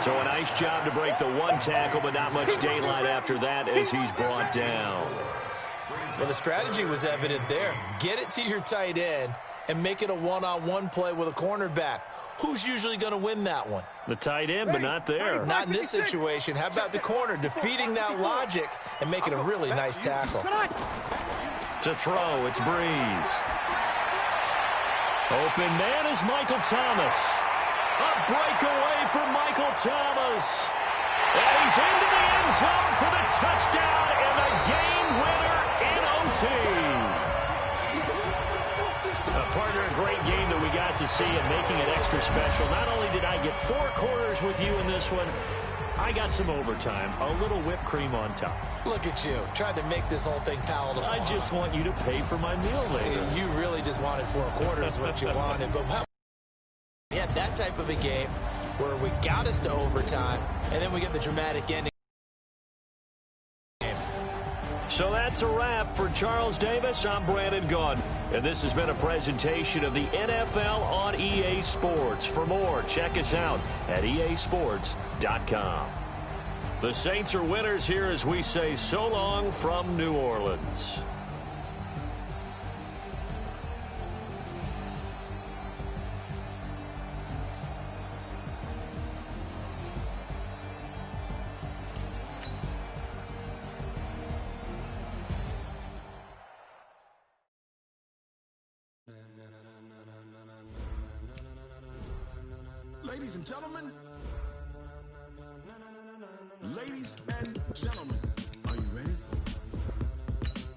So a nice job to break the one tackle, but not much daylight after that as he's brought down. Well, the strategy was evident there. Get it to your tight end and make it a one-on-one play with a cornerback. Who's usually going to win that one? The tight end, but not there. Not in this situation. How about the corner defeating that logic and making a really nice tackle? To throw, it's Breeze. Open man is Michael Thomas. A breakaway for Michael Thomas. And he's into the end zone for the touchdown and the game winner in OT. Partner, a great game that we got to see and making it extra special. Not only did I get 4 quarters with you in this one, I got some overtime, a little whipped cream on top. Look at you, trying to make this whole thing palatable. I just want you to pay for my meal later. You really just wanted 4 quarters what you wanted. But we had that type of a game where we got us to overtime, and then we get the dramatic ending. So that's a wrap for Charles Davis. I'm Brandon Gunn, and this has been a presentation of the NFL on EA Sports. For more, check us out at easports.com. The Saints are winners here as we say so long from New Orleans. Ladies and gentlemen, are you ready?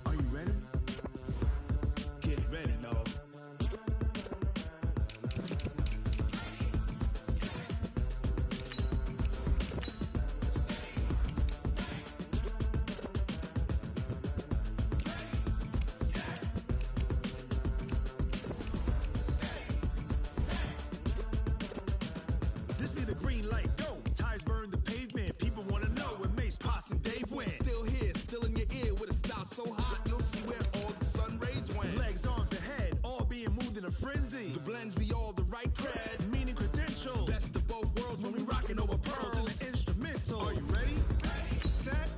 Are you ready? Get ready, no. This be the green light, go. Tires burn the pavement. People want to know where Mace, Poss, and Dave went. Still here, still in your ear with a style so hot, you'll see where all the sun rays went. Legs, arms, and head, all being moved in a frenzy. The blends be all the right cred, meaning credential. Best of both worlds when we rockin' over pearls in the instrumental. Are you ready? Set,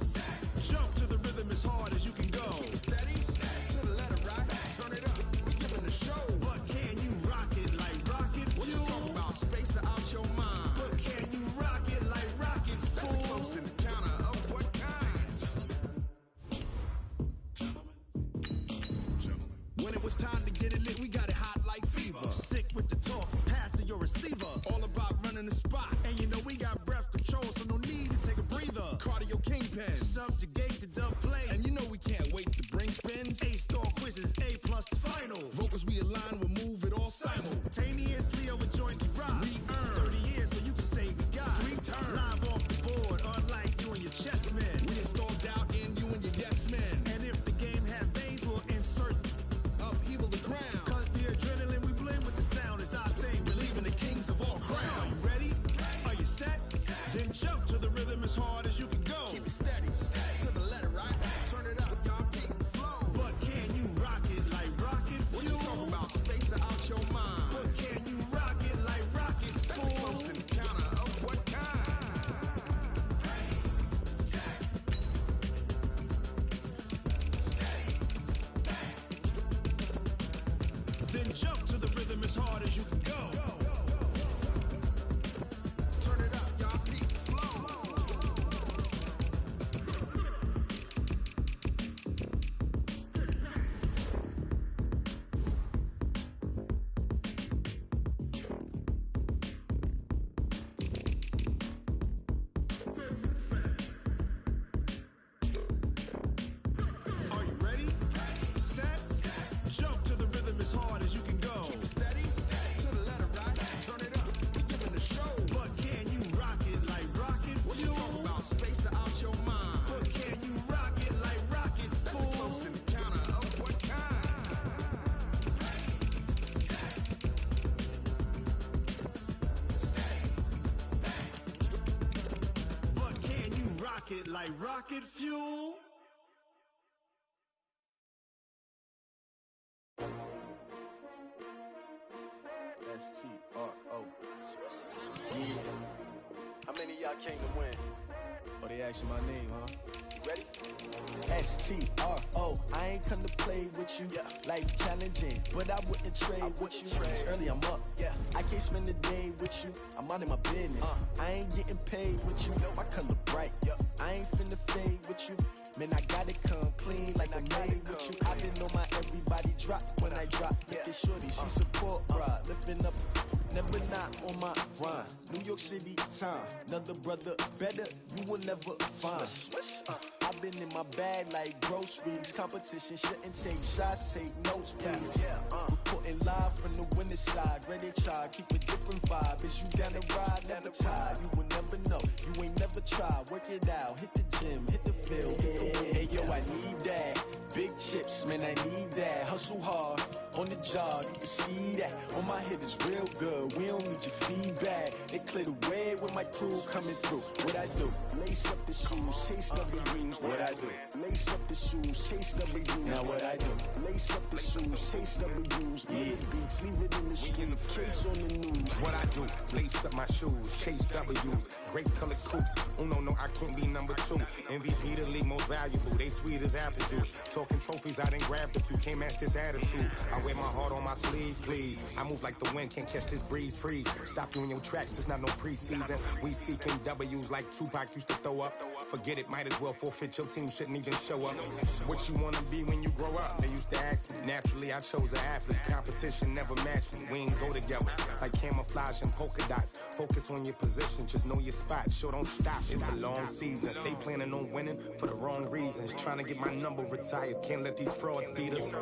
jump to the rhythm as hard as you can go. Steady, to the letter rock, turn it up. We giving the show. But can you rock it like rocket? What you talking about? Space out your mind. But can you rock it like rockets? That's a close encounter of what kind? When it was time to get it lit, we got it hot like fever. Sick with the talk, passing your receiver. All about running the spot. And you know we got breath control, so no need to take a breather. Cardio kingpin, subjugate the dub play. And you know we can't wait to bring spins. A-star quizzes, A+ the final. Vocals we align, we'll move it all simultaneously over joints we rock. We earn 30 years, so you can say we got 3 turns. Live off the board, unlike you and your chess men. We install doubt in you and your yes men. And if the game had veins, we'll insert upheaval the ground. Cause the adrenaline we blend with the sound is our thing. Relieving the kings of all crowns. So are you ready? Are you set? Then jump to the rhythm as hard as you can go. Keep it steady, to the letter, right? Turn it up, y'all keep the flow. But can you rock it like rocket fuel? What you talking about? Space out your mind. But can you rock it like rockets? That's a close encounter of what kind? Then jump to the rhythm as hard as you can go. Turn it up, y'all keep the flow. it like rocket fuel. S-T-R-O. Yeah. How many of y'all came to win? Oh, they asking my name, huh? Ready? S-T-R-O. I ain't come to play with you. Life challenging, but I wouldn't trade with you. It's early, I'm up. I can't spend the day with you. I'm minding my business. I ain't getting paid with you. My color bright. I ain't finna fade with you. Man, I gotta come clean like I'm made with you. I been on my everybody drop when I drop. Look at shorty, she support ride. Lifting up, never not on my grind. New York City time. Another brother better, you will never find. I've been in my bag like groceries. Competition shouldn't take shots, take notes, please. Reporting live from the winning side. Ready to try, keep a different vibe. Is you down the ride, never tired. You will never know, you ain't never tried. Work it out, hit the gym, hit the field, hit the wind. Hey yo, I need that. Big chips, man, I need that. Hustle hard, on the job, you can see that. On my head is real good, we don't need your feedback. They clear the way with my crew coming through. What I do? Lace up the shoes, chase W's. What I do? Lace up the shoes, chase W's. Now what I do? Lace up the shoes, chase W's. Yeah, beats, leave it in the street, case on the news. What I do? Lace up my shoes, chase W's. Great colored coops. Oh no, I can't be number 2. MVP the league most valuable. They sweet as apple juice. Talking trophies, I done grabbed a few. Can't match this attitude. I wear my heart on my sleeve, please. I move like the wind, can't catch this breeze, freeze. Stop you in your tracks, there's not no preseason. We seeking W's like Tupac used to throw up. Forget it, might as well forfeit. Your team shouldn't even show up. What you wanna be when you grow up? They used to ask me. Naturally, I chose an athlete. Competition never matched me. We ain't go together like camouflage and polka dots. Focus on your position, just know your spot. Sure, don't stop. It's a long season. They planning on winning for the wrong reasons. Trying to get my number retired. Can't let these frauds beat us.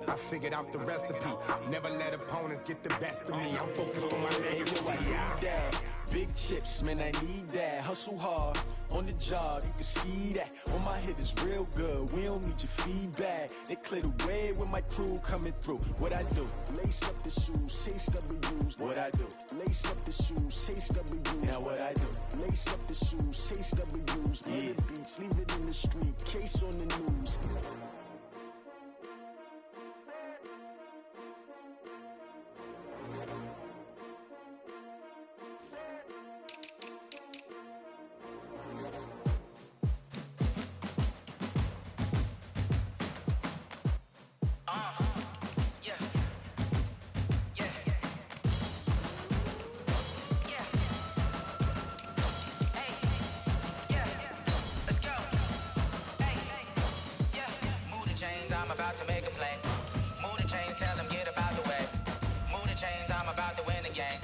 I figured out the recipe. Never let opponents get the best of me. I'm focused on my legacy. I need that. Big chips, man, I need that. Hustle hard, on the job, you can see that. On my head is real good, we don't need your feedback. They clear the way with my crew coming through. What I do? Lace up the shoes, chase W's. What I do? Lace up the shoes, chase W's. Now what I do? Lace up the shoes, chase W's. Yeah, beats, leave it in the street, case on the news. I'm about to make a play. Move the chains, tell them get up out the way. Move the chains, I'm about to win the game.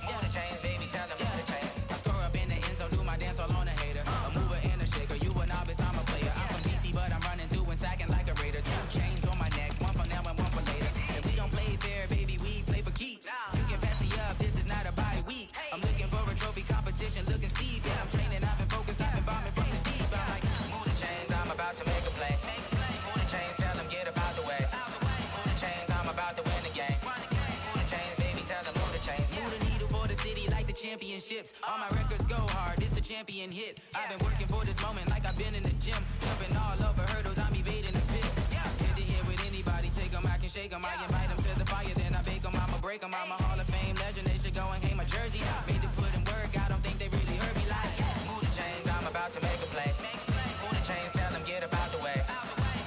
Move the chains, baby, tell them move the chains. I score up in the end zone, do my dance all on a hater. A mover and a shaker, you a novice, I'm a player. I'm from DC, but I'm running through and sacking like a raider. 2 chains on my neck, one for now and one for later. And we don't play fair, baby, we play for keeps. You can pass me up, this is not a bye week. I'm looking for a trophy competition, looking steep. Yeah, I'm training, I've been focused, I've been bombing from the deep. I'm like, move the chains, I'm about to make a play. Move the chains, tell them get up out the way. Move the chains, I'm about to win the game. Move the chains, baby, tell them move the chains. Move the needle for the city like the championships. All my records go hard, this a champion hit. I've been working for this moment like I've been in the gym. Jumping all over hurdles, I'm evading the pit. Hit to hit with anybody, take them, I can shake them. I invite them to the fire, then I bake them, I'ma break them. I'm a Hall of Fame legend, they should go and hang my jersey. Made to put in work, I don't think they really heard me like. Move the chains, I'm about to make a play. Move the chains, tell them get up out the way.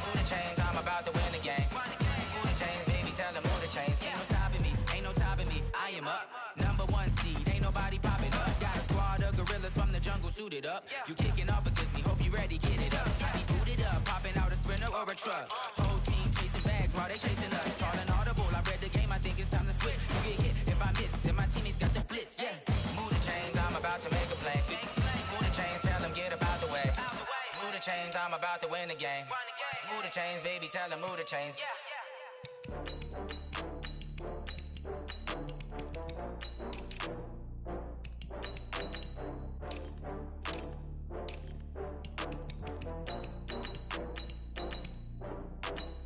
Move the chains, I'm about to win the game. Move the chains, baby, tell them move the chains. Ain't no stopping me, ain't no topping me. I am up, #1 seed, ain't nobody popping up. Got a squad of gorillas from the jungle suited up. You kicking off against me, hope you ready, get it up. I be booted up, popping out a sprinter or a truck. Whole team chasing bags while they chasing us. Calling audible, I read the game, I think it's time to switch. You get hit if I miss, then my teammates got the blitz, yeah. Move the chains, I'm about to make a play. Move the chains, tell them get up out the way. Move the chains, I'm about to win the game. Move the chains, baby, tell them move the chains.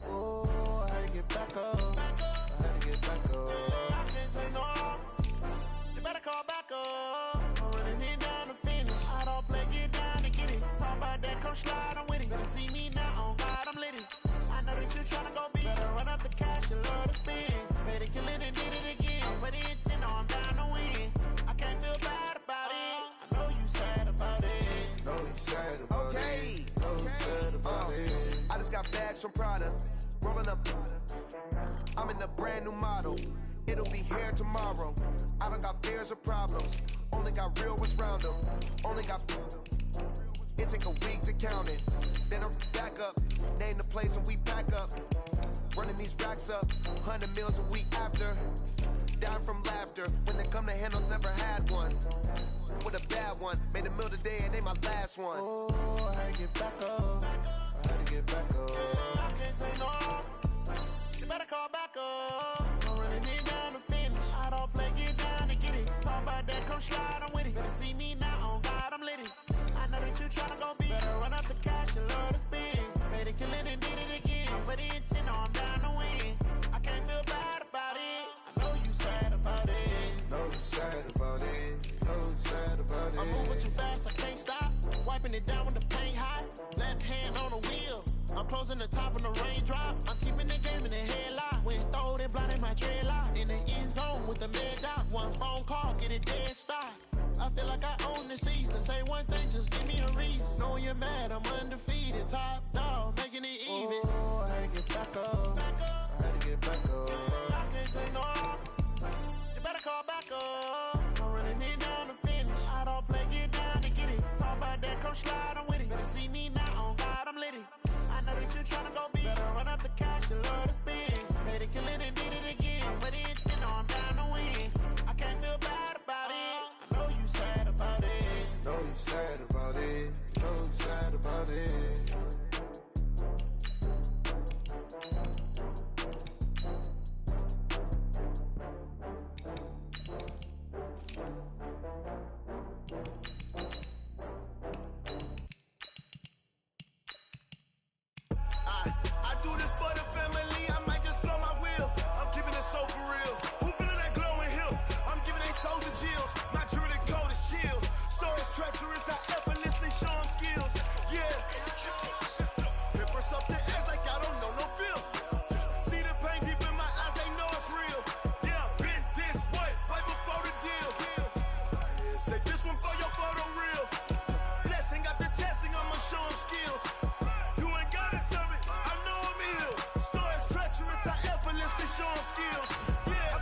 Oh, I had to get back up. I had to get back up. I can't take no loss. You better call back up. I'm running it down to finish. I don't play, get down to get it. Talk about come slide, I'm with it. Better see me now, on God, I'm lit it. I know that you tryna go big. Better run up the cash, you love to spend. Better kill it and did it again. I'm with the intent, no, I'm down to win. I can't feel bad about it. I know you sad about it. Know you sad about it. Know you sad about it. I just got bags from Prada. Rolling up. I'm in a brand new model. It'll be here tomorrow. I don't got fears or problems. Only got real ones round them. Only got. It take a week to count it. Then I'm back up. Name the place and we pack up. Running these racks up. 100 meals a week after. Down from laughter. When they come to handles, never had one. With a bad one. Made a meal today and they my last one. Oh, I had to get back up. I had to get back up. I can't take no off. You better call back up. I'm running it down to finish. I don't play, get down to get it. Talk about that, come slide, I'm with it. Better see me now, on God, I'm lit it. I know that you tryna go big. Better run up the cash, you love to spend. Better kill it and did it again. I'm with the intent, no, I'm down to win. I can't feel bad about it. I know you sad about it. Know you sad about it. Know you sad about it. I'm moving too fast, I can't stop. Wiping it down with the paint hot. Left hand on the wheel. I'm closing the top of the raindrop. I'm keeping the game in the headlock. When throwed it, blinded my dreadlock. In the end zone with the mad dot. One phone call, get it dead stop. I feel like I own the season. Say one thing, just give me a reason. Knowing you're mad, I'm undefeated. Top dog, making it even. Oh, I had to get back up. I had to get back up. I can't take no off. You better call back up. I'm running it down to finish. I don't play, get down to get it. Talk about that, come slide, I'm with it. Better see me now, on God, I'm lit it. I know that you tryna go big. Better run up the cash, you love to spend. Better kill it and did it again. I'm with the intent, no, I'm down to win. I can't feel bad about it. I know you sad about it. Know you sad about it. Know you sad about it. I do this for the family, I might just blow my wheel. I'm keeping it so for real. Who feeling that glowing hill? I'm giving they soldier chills. My jewelry code is chill. Stories treacherous, I effortlessly show them skills. Yeah. Paper stuff the edge like I don't know no feel. See the pain deep in my eyes, they know it's real. Yeah, been this way, right before the deal. Say this one for your photo real. Blessing after testing, I'ma show them skills. You ain't gotta tell me, I know I'm ill. Stories treacherous, I effortlessly show them skills. Yeah,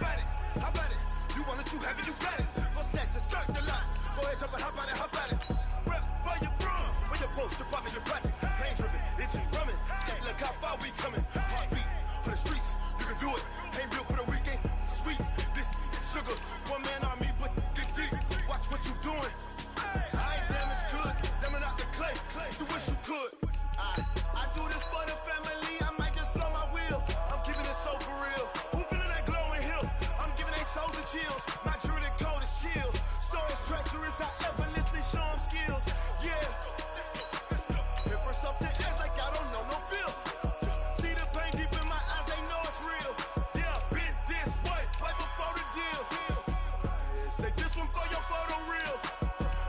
how about it? You want it, you have it, you got it. Go snatch it, skirt the lot. Go ahead, jump it, how about it? Rep where you from, where you supposed to pop in your projects. Pain driven, itching from it. Hey, look how far we coming. Heartbeat on the streets, you can do it. Ain't built for the weekend, sweet. This sugar, one man on me, but get deep. Watch what you doing. I ain't damaged goods, damn out the clay. You wish you could. I do this for the family, I might just blow my wheel. I'm keeping it so for real. Who feeling that glowing hill? I'm giving they soldier chills. My jewelry code is chill. Stories treacherous, I effortlessly show them skills. Yeah. Paper stuff the edge like I don't know no feel. See the pain deep in my eyes, they know it's real. Yeah, been this way, right before the deal. Say this one for your photo real.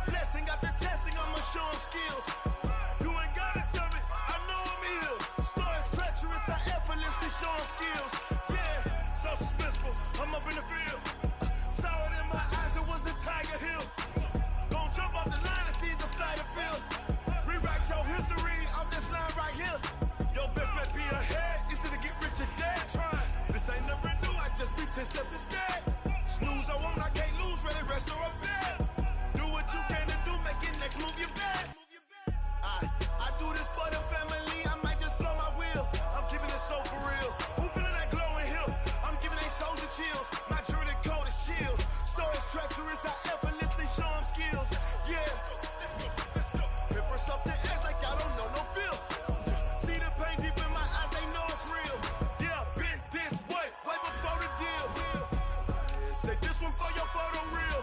Blessing after testing, I'ma show them skills. You ain't gotta tell me, I know I'm ill. Stories treacherous, I effortlessly show them skills. Yeah, so suspenseful, I'm up in the field. Saw it in my eyes, it was the Tiger Hill. Gon' jump off the line and see the flight of field. Rewrite your history off this line right here. Your best bet be ahead, easy to get rich or dead. Trying, this ain't never new, I just be 10 steps instead. Snooze, I won't, I can't lose, ready, rest or a bed. Do what you can to do, make it next move your best. I do this for the family, I might just blow my wheel. I'm keeping it so for real. Who feeling that glowing hill? I'm giving they soldier chills. My jewelry code is chill. Stories treacherous, I effortlessly show them skills. Yeah. Paper stuff the edge like I don't know no feel. See the pain deep in my eyes, they know it's real. Yeah, been this way, right before the deal. Say this one for your photo real.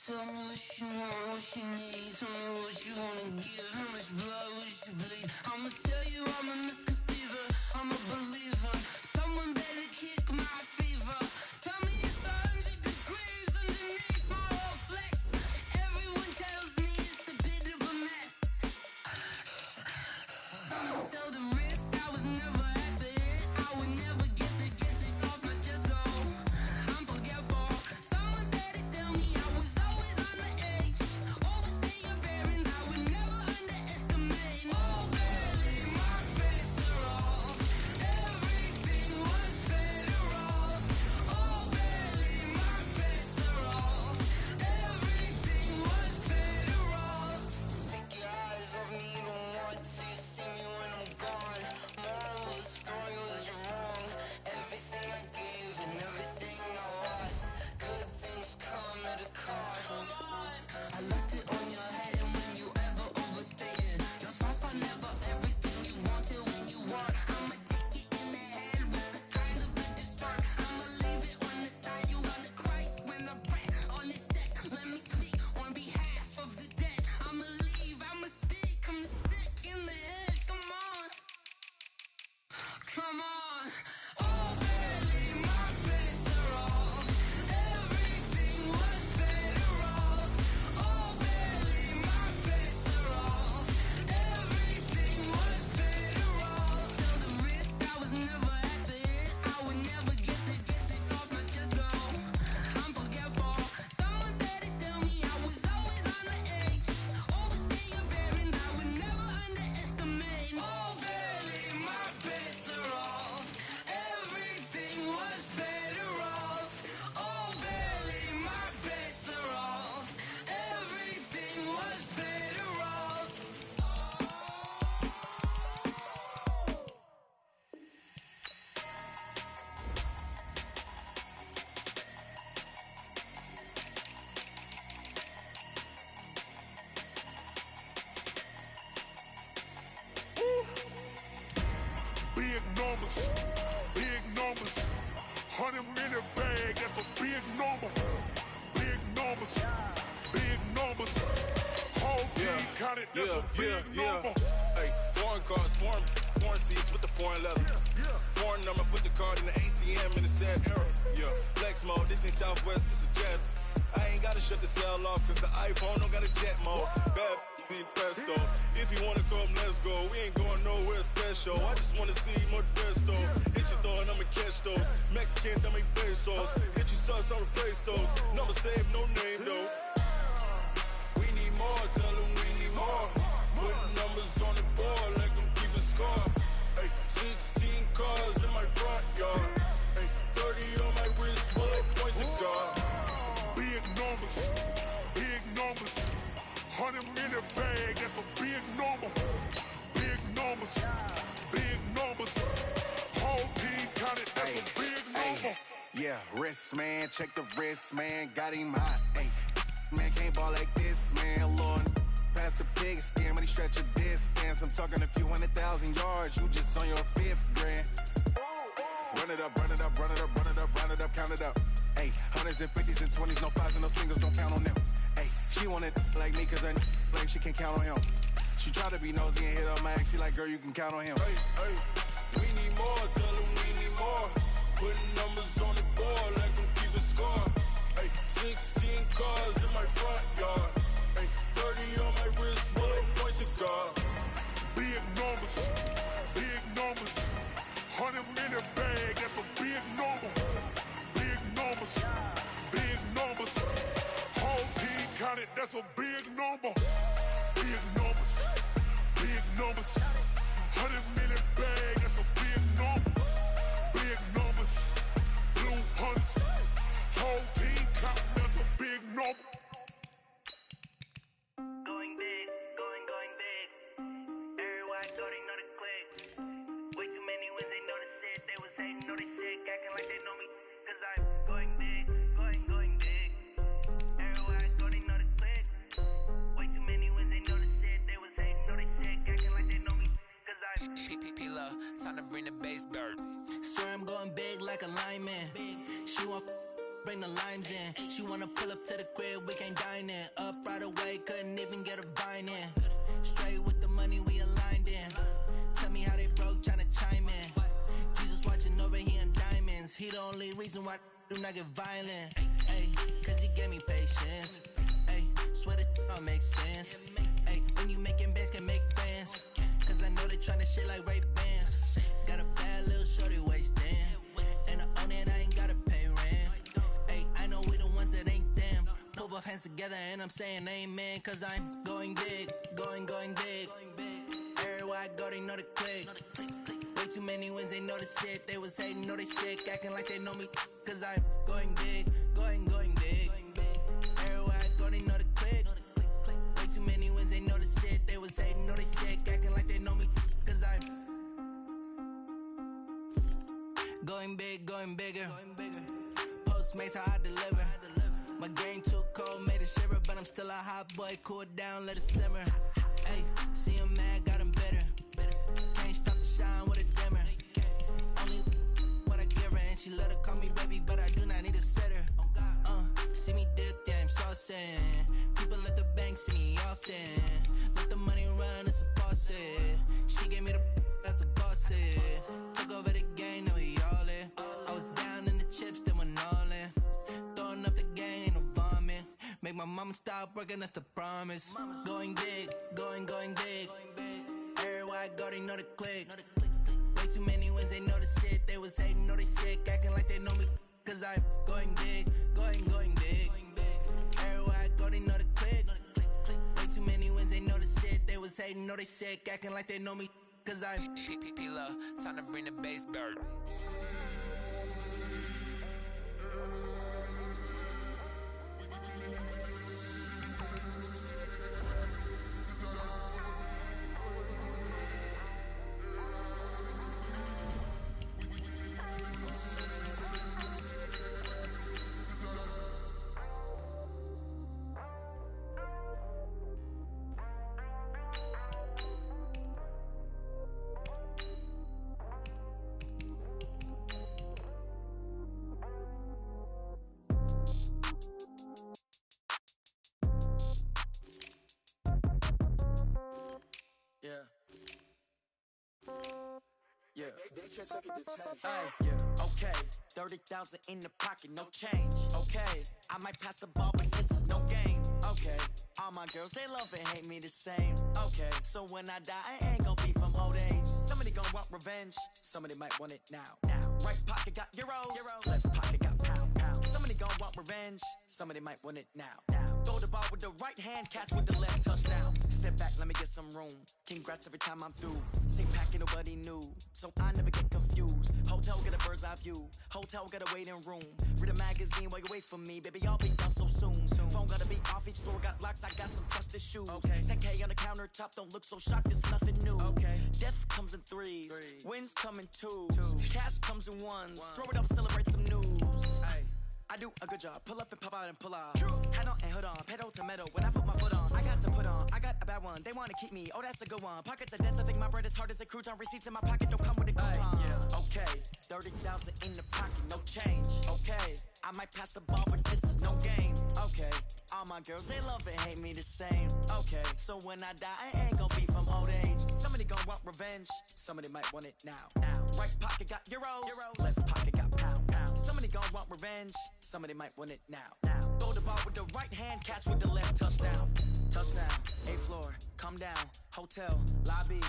Tell me what you want, what you need. Tell me what you wanna give. How much blood would you bleed? I'ma tell you I'm a misconceiver. I'm a believer. Someone better kick my fever. Tell me it's 100 degrees underneath my whole flesh. Everyone tells me it's a bit of a mess. I'ma tell the risk I was never at the end. I would never get this off my chest though. I'm forgetful. Someone better tell me I was always on the edge. Always stay your bearings. I would never underestimate. Oh, barely my bets are off. Everything was better off. Oh, barely my bets are off. Everything was better off. Take your eyes off me, don't want to see me when I'm gone. Moral of the story was you're wrong. Everything I gave and everything I lost. Good things come at a cost. I left it on your head, and when you ever overstay it, your thoughts are never everything you wanted when you want. I'ma take it in the head with the signs of a distort. I'ma leave it on the side. You on the Christ when the breath on the set. Let me speak on behalf of the dead. I'ma leave, I'ma speak. I'm the sick in the head. Come on, come on. Oh, barely my bets are off. Everything was better off. Oh, barely my bets are off. Everything was better off. Tell the risk I was never at the end. I would never get this off my chest though. I'm forgetful. Someone better tell me I was always on the edge. Always stay your bearings. I would never underestimate. Oh, barely my bets are off. Everything was better off. Oh, barely my bets are off. Everything was better off. Big numbers, big numbers. 100-minute bag, that's a big number. Big numbers, big numbers. Whole team counted, that's a big number. Hey, foreign cars, foreign seats with the foreign leather. Foreign number, put the card in the ATM in the sad era. Yeah, flex mode, this ain't Southwest, this is jet. I ain't gotta shut the cell off, cause the iPhone don't got a jet mode. Bad be pesto. If you wanna come, let's go. We ain't going nowhere special. I just wanna see more desto. Hit your throw and I'ma catch those. Mexican, dame pesos. Hit your sauce, I'll replace those. Number save, no name though. We need more, tell them we need more. Putting numbers on the board, like them keep a score. Hey, 16 cars in my front yard. Hey, 30 on my wrist, bullet point to God. Big numbers, big numbers. 100-minute bag, that's a big number. Big numbers, big numbers. Whole team counted, that's a big number. Yeah, wrist man, check the wrist man, got him hot. Ay, man can't ball like this, man. Lord, past the pig skin when he stretch a distance. I'm talking a few 100,000 yards, you just on your 5th grand. Run it up, run it up, run it up, run it up, run it up, count it up. Ay, hundreds and 50s and 20s, no 5s and no singles, don't count on them. Ay, she want it like me, cause I like she can't count on him. She try to be nosy and hit up my ex, she like, girl, you can count on him. Hey, hey, we need more, tell them we need more. Putting numbers on the board, like them keep a score. Hey, 16 cars in my front yard. Hey, 30 on my wrist, bullet point to God. Big numbers, big numbers. 100-minute bag, that's a big number. Big numbers, big numbers. Whole team counted, that's a big number. Big numbers, big numbers. 100-minute bag, that's a big number. Big numbers, blue hunts. Whole team counting, that's a big number. Going big, going big. Everywhere I go, they know the click. Way too many when they know the shit. They was hating, know they sick, acting like they know me. Cause I'm going big, going big. Everywhere I go, they know the click. Way too many when they know the shit. They was hating, know they sick, acting like they know me. Cause I'm P-P-P-Lo, time to bring the bass dirt. Swear I'm going big like a lineman. She want bring the limes in. She wanna pull up to the crib, we can't dine in. Up right away, couldn't even get a vine in. Straight with the money, we aligned in. Tell me how they broke, tryna chime in. Jesus watching over, he in diamonds. He the only reason why I do not get violent. Ay, cause he gave me patience. Ay, swear that all makes sense. Ay, when you making bands, can make friends. Cause I know they tryna shit like Ray-Bans. Got a bad little shorty wasting. And I own it, I ain't gotta pay rent. Ay, I know we the ones that ain't them. Pull both hands together and I'm saying amen. Cause I'm going big, going big. Everywhere I go, they know the click. Way too many wins, they know the shit. They was hating, know they sick, acting like they know me. Cause I'm going big, going big. Everywhere I go, they know the click. Way too many wins, they know the shit. They was hating, know they sick, acting like they know me. Cause I'm going big, going bigger. Postmates, how I deliver. My game too cold, made it shiver. But I'm still a hot boy, cool it down, let it simmer. Hey, see him mad, got him bitter. Can't stop the shine with a dimmer. Only what I give her, and she let her call me baby, but I do not need a sitter. See me dip, yeah, I'm saucing. People at the bank see me often. Let the money run, it's a faucet. She gave me the that's a boss is. Took over the game, now we all in. I was down in the chips, then went all in. Throwing up the game, ain't no vomit. Make my mama stop working, that's the promise. Going big, going big. Everywhere I go, they know the click. Way too many wins, they know the shit. They was hating, know they sick, acting like they know me. Cause I'm going big, going big. Everywhere I go, they know the click. Way too many wins, they know the shit. They was hating, know they sick, acting like they know me. Cause I'm P-P-P-Love, time to bring the bass back. Okay, 30,000 in the pocket, no change. Okay, I might pass the ball, but this is no game. Okay, all my girls, they love and hate me the same. Okay, so when I die, I ain't gon' be from old age. Somebody gon' want revenge, somebody might want it now. Right pocket got euros, left pocket got pound. Somebody gon' want revenge, somebody might want it now. Throw the ball with the right hand, catch with the left, touchdown. Step back, let me get some room. Congrats every time I'm through. Same packet, nobody knew, so I never get confused. Hotel get a bird's eye view, hotel get a waiting room. Read a magazine while you wait for me, baby, I'll be done so soon. Phone gotta be off, each store got locks, I got some trusted shoes. 10K on the countertop, don't look so shocked, it's nothing new. Death comes in threes, wins come in twos, cash comes in ones. Throw it up, celebrate some news. I do a good job, pull up and pop out and pull out. Head on and hood on, pedal to metal. When I put my foot on, I got to put on. I got a bad one, they wanna keep me, oh that's a good one. Pockets are dense, I think my bread is hard as a crouton. Receipts in my pocket don't come with a coupon. Okay, 30,000 in the pocket, no change. Okay, I might pass the ball, but this is no game. Okay, all my girls, they love and hate me the same. Okay, so when I die, I ain't gon' be from old age. Somebody gon' want revenge, somebody might want it now. Right pocket got euros, left pocket got pound. Somebody gon' want revenge, somebody might want it now. Throw the ball with the right hand, catch with the left, touchdown. Touchdown, 8th floor, come down, hotel, lobby.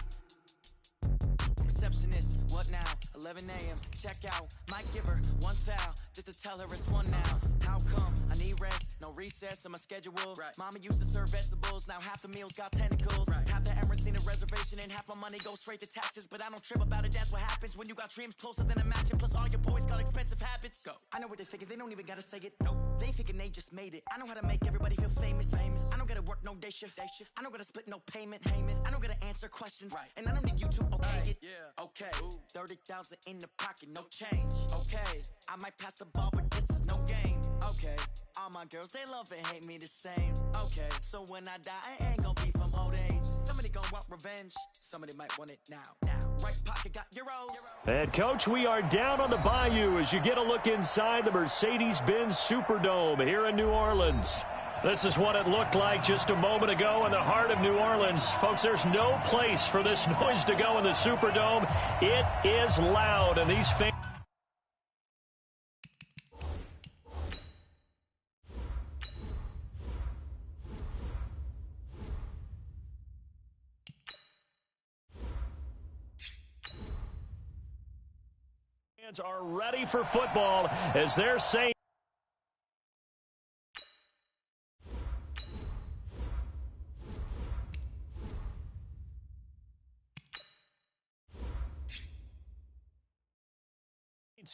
Receptionist, what now? 11 a.m., check out. Might give her one foul, just to tell her it's one now. How come? I need rest, no recess in my schedule. Mama used to serve vegetables, now half the meals got tentacles. Half the Emirates need a reservation and half my money goes straight to taxes. But I don't trip about it, that's what happens when you got dreams closer than a match. And plus all your boys got expensive habits. Go. I know what they're thinking, they don't even gotta say it. Nope. They thinking they just made it. I know how to make everybody feel famous. I don't gotta work no day shift. I don't gotta split no payment. I don't gotta answer questions. And I don't need you to okay it. Okay, 30,000 in the pocket, no change. Okay, I might pass the ball, but this is no game. Okay, all my girls, they love and hate me the same. Okay, so when I die, I ain't gon' be from old age. Somebody gon' want revenge, somebody might want it now. And, Coach, we are down on the Bayou as you get a look inside the Mercedes-Benz Superdome here in New Orleans. This is what it looked like just a moment ago in the heart of New Orleans. Folks, there's no place for this noise to go in the Superdome. It is loud, and these fans are ready for football as they're saying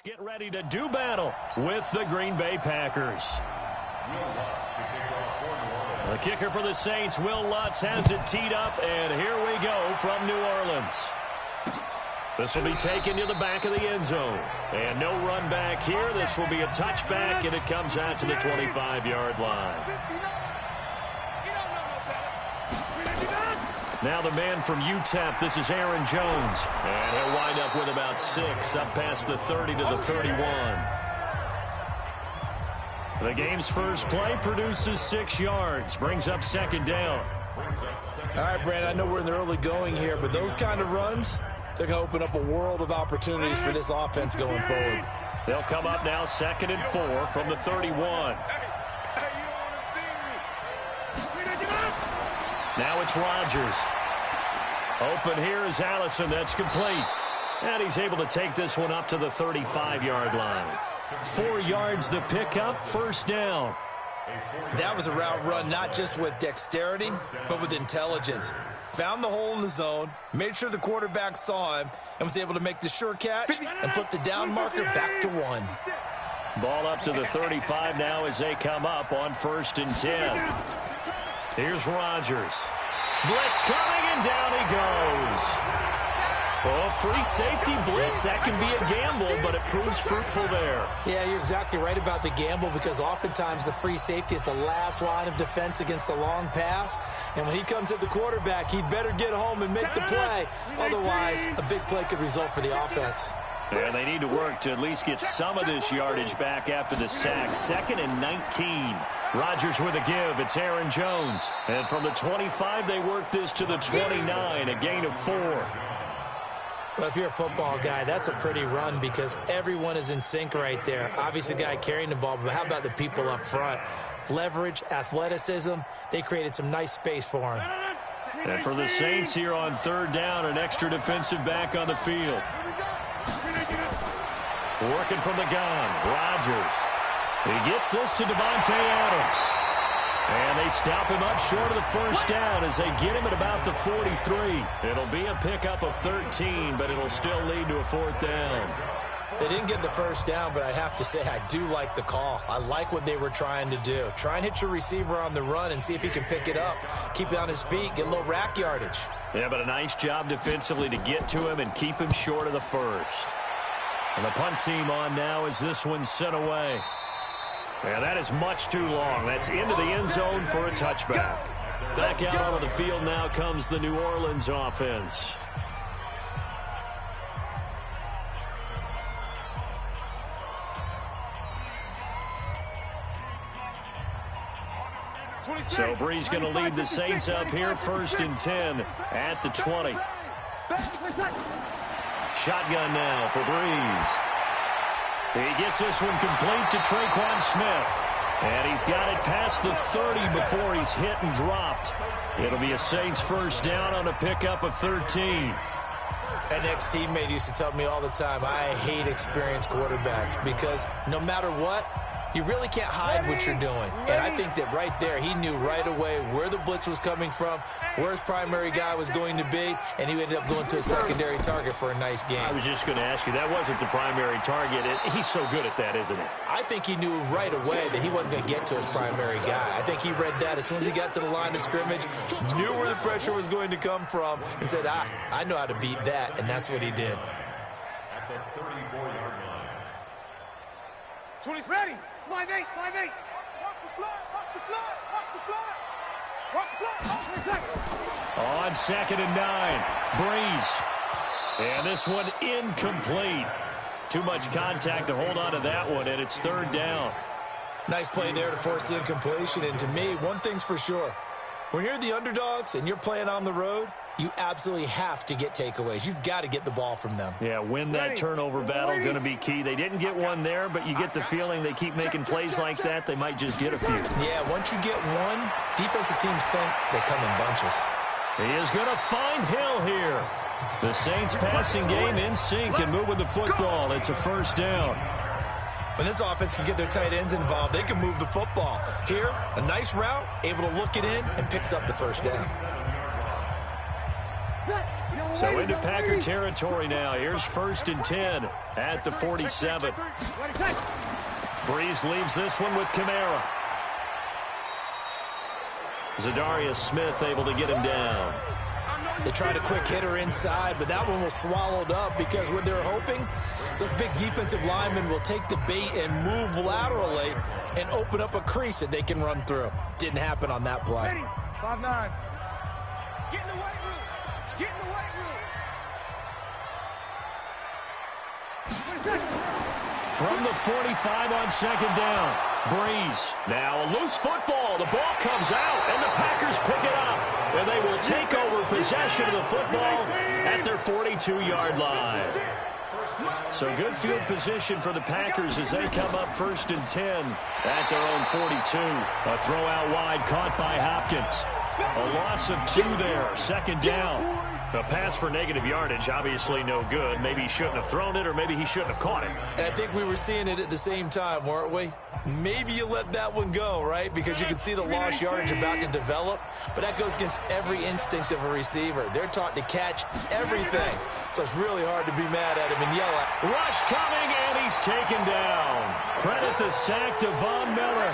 get ready to do battle with the Green Bay Packers. The kicker for the Saints, Will Lutz, has it teed up, and here we go from New Orleans. This will be taken to the back of the end zone. And no run back here. This will be a touchback, and it comes out to the 25-yard line. Now the man from UTEP, this is Aaron Jones. And he'll wind up with about 6, up past the 30 to the 31. The game's first play produces 6 yards, brings up second down. All right, Brandon, I know we're in the early going here, but those kind of runs, they're going to open up a world of opportunities for this offense going forward. They'll come up now 2nd and 4 from the 31. Now it's Rodgers. Open here is Allison. That's complete. And he's able to take this one up to the 35-yard line. 4 yards the pickup, first down. That was a route run not just with dexterity, but with intelligence. Found the hole in the zone, made sure the quarterback saw him, and was able to make the sure catch and flip the down marker back to 1. Ball up to the 35 now as they come up on 1st and 10. Here's Rodgers. Blitz coming, and down he goes. Oh, free safety blitz. That can be a gamble, but it proves fruitful there. Yeah, you're exactly right about the gamble, because oftentimes the free safety is the last line of defense against a long pass. And when he comes at the quarterback, he'd better get home and make the play. Otherwise, a big play could result for the offense. And they need to work to at least get some of this yardage back after the sack. 2nd and 19. Rodgers with a give. It's Aaron Jones. And from the 25, they work this to the 29, a gain of 4. Well, if you're a football guy, that's a pretty run, because everyone is in sync right there. Obviously, the guy carrying the ball, but how about the people up front? Leverage, athleticism, they created some nice space for him. And for the Saints here on 3rd down, an extra defensive back on the field. Working from the gun, Rodgers. He gets this to Devontae Adams. And they stop him up short of the first down as they get him at about the 43. It'll be a pickup of 13, but it'll still lead to a 4th down. They didn't get the first down, but I have to say I do like the call. I like what they were trying to do. Try and hit your receiver on the run and see if he can pick it up. Keep it on his feet, get a little rack yardage. Yeah, but a nice job defensively to get to him and keep him short of the first. And the punt team on now as this one's sent away. And that is much too long. That's into the end zone for a touchback. Back out onto the field now comes the New Orleans offense. So Brees going to lead the Saints up here, 1st and 10 at the 20. Shotgun now for Brees. He gets this one complete to Traquan Smith. And he's got it past the 30 before he's hit and dropped. It'll be a Saints first down on a pickup of 13. An ex-teammate used to tell me all the time, I hate experienced quarterbacks, because no matter what, you really can't hide what you're doing. And I think that right there, he knew right away where the blitz was coming from, where his primary guy was going to be, and he ended up going to a secondary target for a nice game. I was just going to ask you, that wasn't the primary target. He's so good at that, isn't he? I think he knew right away that he wasn't going to get to his primary guy. I think he read that as soon as he got to the line of scrimmage, knew where the pressure was going to come from, and said, I know how to beat that, and that's what he did. At the 34-yard line. 20 ready. 5-8, 5-8. Watch the blood, watch the blood, watch the blood. Watch the blood, watch the blood. On 2nd and 9, Brees And this one incomplete. Too much contact to hold on to that one, and it's third down. Nice play there to force the incompletion. And to me, one thing's for sure. When you're the underdogs and you're playing on the road, you absolutely have to get takeaways. You've got to get the ball from them. Yeah, win that turnover battle, going to be key. They didn't get one there, but you get the feeling they keep making plays like that, they might just get a few. Yeah, once you get one, defensive teams think they come in bunches. He is going to find Hill here. The Saints passing game in sync and moving the football. It's a first down. When this offense can get their tight ends involved, they can move the football. Here, a nice route, able to look it in, and picks up the first down. So into Packer territory now. Here's 1st and 10 at the 47. Breeze leaves this one with Kamara. Zadarius Smith able to get him down. They tried a quick hitter inside, but that one was swallowed up because what they're hoping, those big defensive linemen will take the bait and move laterally and open up a crease that they can run through. Didn't happen on that play. 5-9. Get in the weight room. Get in the weight room. From the 45 on second down. Breeze. Now a loose football. The ball comes out, and the Packers pick it up. And they will take over possession of the football at their 42-yard line. So good field position for the Packers as they come up 1st and 10 at their own 42. A throw out wide caught by Hopkins. A loss of 2 there. 2nd down. A pass for negative yardage, obviously no good. Maybe he shouldn't have thrown it, or maybe he shouldn't have caught it. And I think we were seeing it at the same time, weren't we? Maybe you let that one go, right? Because you can see the lost yardage about to develop. But that goes against every instinct of a receiver. They're taught to catch everything. So it's really hard to be mad at him and yell at him. Rush coming, and he's taken down. Credit the sack to Von Miller.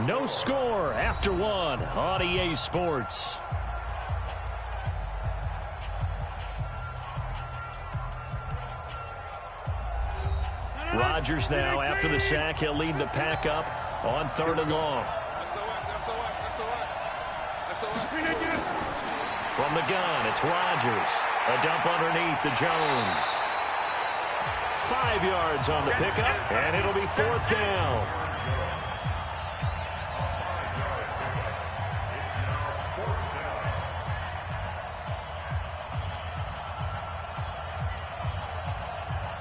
No score after 1 on EA Sports. Rodgers now, after the sack, he'll lead the pack up on 3rd and long. From the gun, it's Rodgers. A dump underneath to Jones. 5 yards on the pickup, and it'll be 4th down.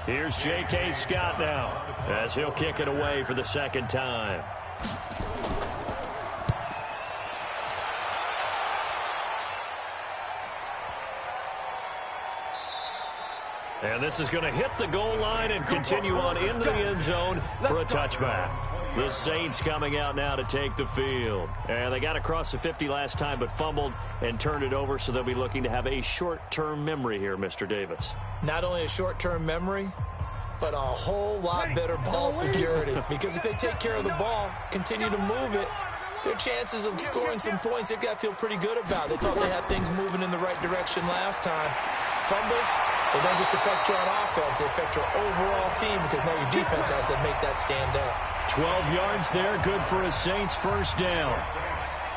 Here's J.K. Scott now as he'll kick it away for the 2nd time. And this is going to hit the goal line and continue on into the end zone for a touchback. The Saints coming out now to take the field. And they got across the 50 last time but fumbled and turned it over, so they'll be looking to have a short-term memory here, Mr. Davis. Not only a short-term memory, but a whole lot better ball security. Because if they take care of the ball, continue to move it, their chances of scoring some points, they've got to feel pretty good about. They thought they had things moving in the right direction last time. Fumbles, they don't just affect you on offense, they affect your overall team because now your defense has to make that stand up. 12 yards there, good for a Saints 1st down.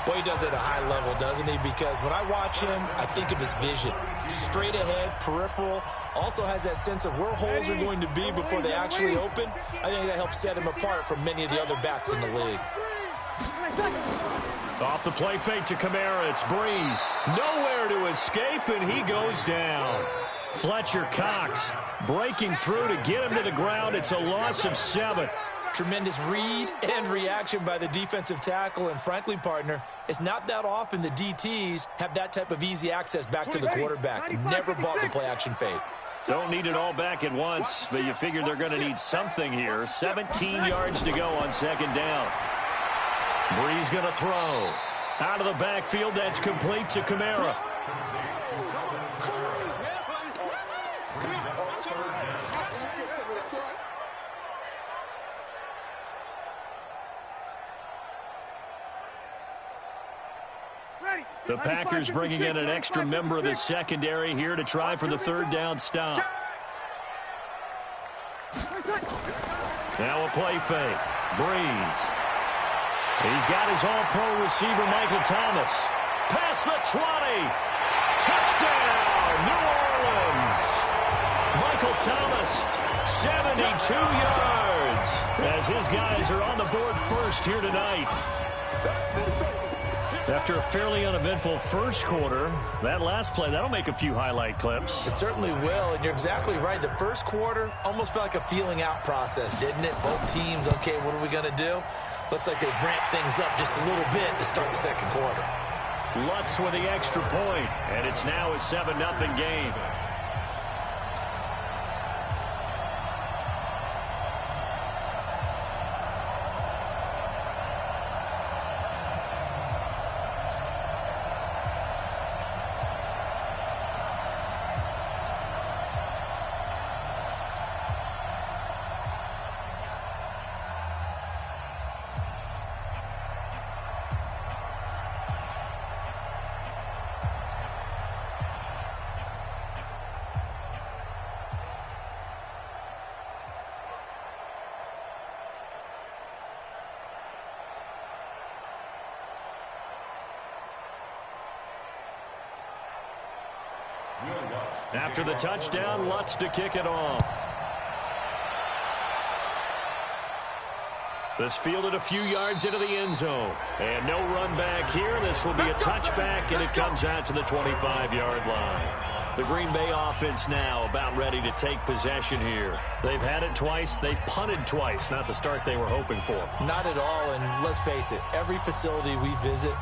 Boy, he does it at a high level, doesn't he? Because when I watch him, I think of his vision. Straight ahead, peripheral, also has that sense of where holes are going to be before they actually open. I think that helps set him apart from many of the other backs in the league. Off the play fake to Kamara, it's Breeze. Nowhere to escape, and he goes down. Fletcher Cox breaking through to get him to the ground. It's a loss of 7. Tremendous read and reaction by the defensive tackle, and frankly, partner, it's not that often the DTs have that type of easy access back to the quarterback. Never bought the play-action fake. Don't need it all back at once, but you figure they're going to need something here. 17 yards to go on 2nd down. Breeze going to throw. Out of the backfield, that's complete to Kamara. The Packers bringing in an extra member of the secondary here to try for the 3rd down stop. Now a play fake. Breeze. He's got his all-pro receiver, Michael Thomas. Past the 20. Touchdown, New Orleans. Michael Thomas, 72 yards. As his guys are on the board first here tonight. After a fairly uneventful first quarter, that last play, that'll make a few highlight clips. It certainly will, and you're exactly right. The first quarter almost felt like a feeling out process, didn't it? Both teams, okay, what are we going to do? Looks like they've ramped things up just a little bit to start the second quarter. Lutz with the extra point, and it's now a 7-0 game. After the touchdown, Lutz to kick it off. This fielded a few yards into the end zone. And no run back here. This will be a touchback, and it comes out to the 25-yard line. The Green Bay offense now about ready to take possession here. They've had it twice. They've punted twice. Not the start they were hoping for. Not at all, and let's face it, every facility we visit,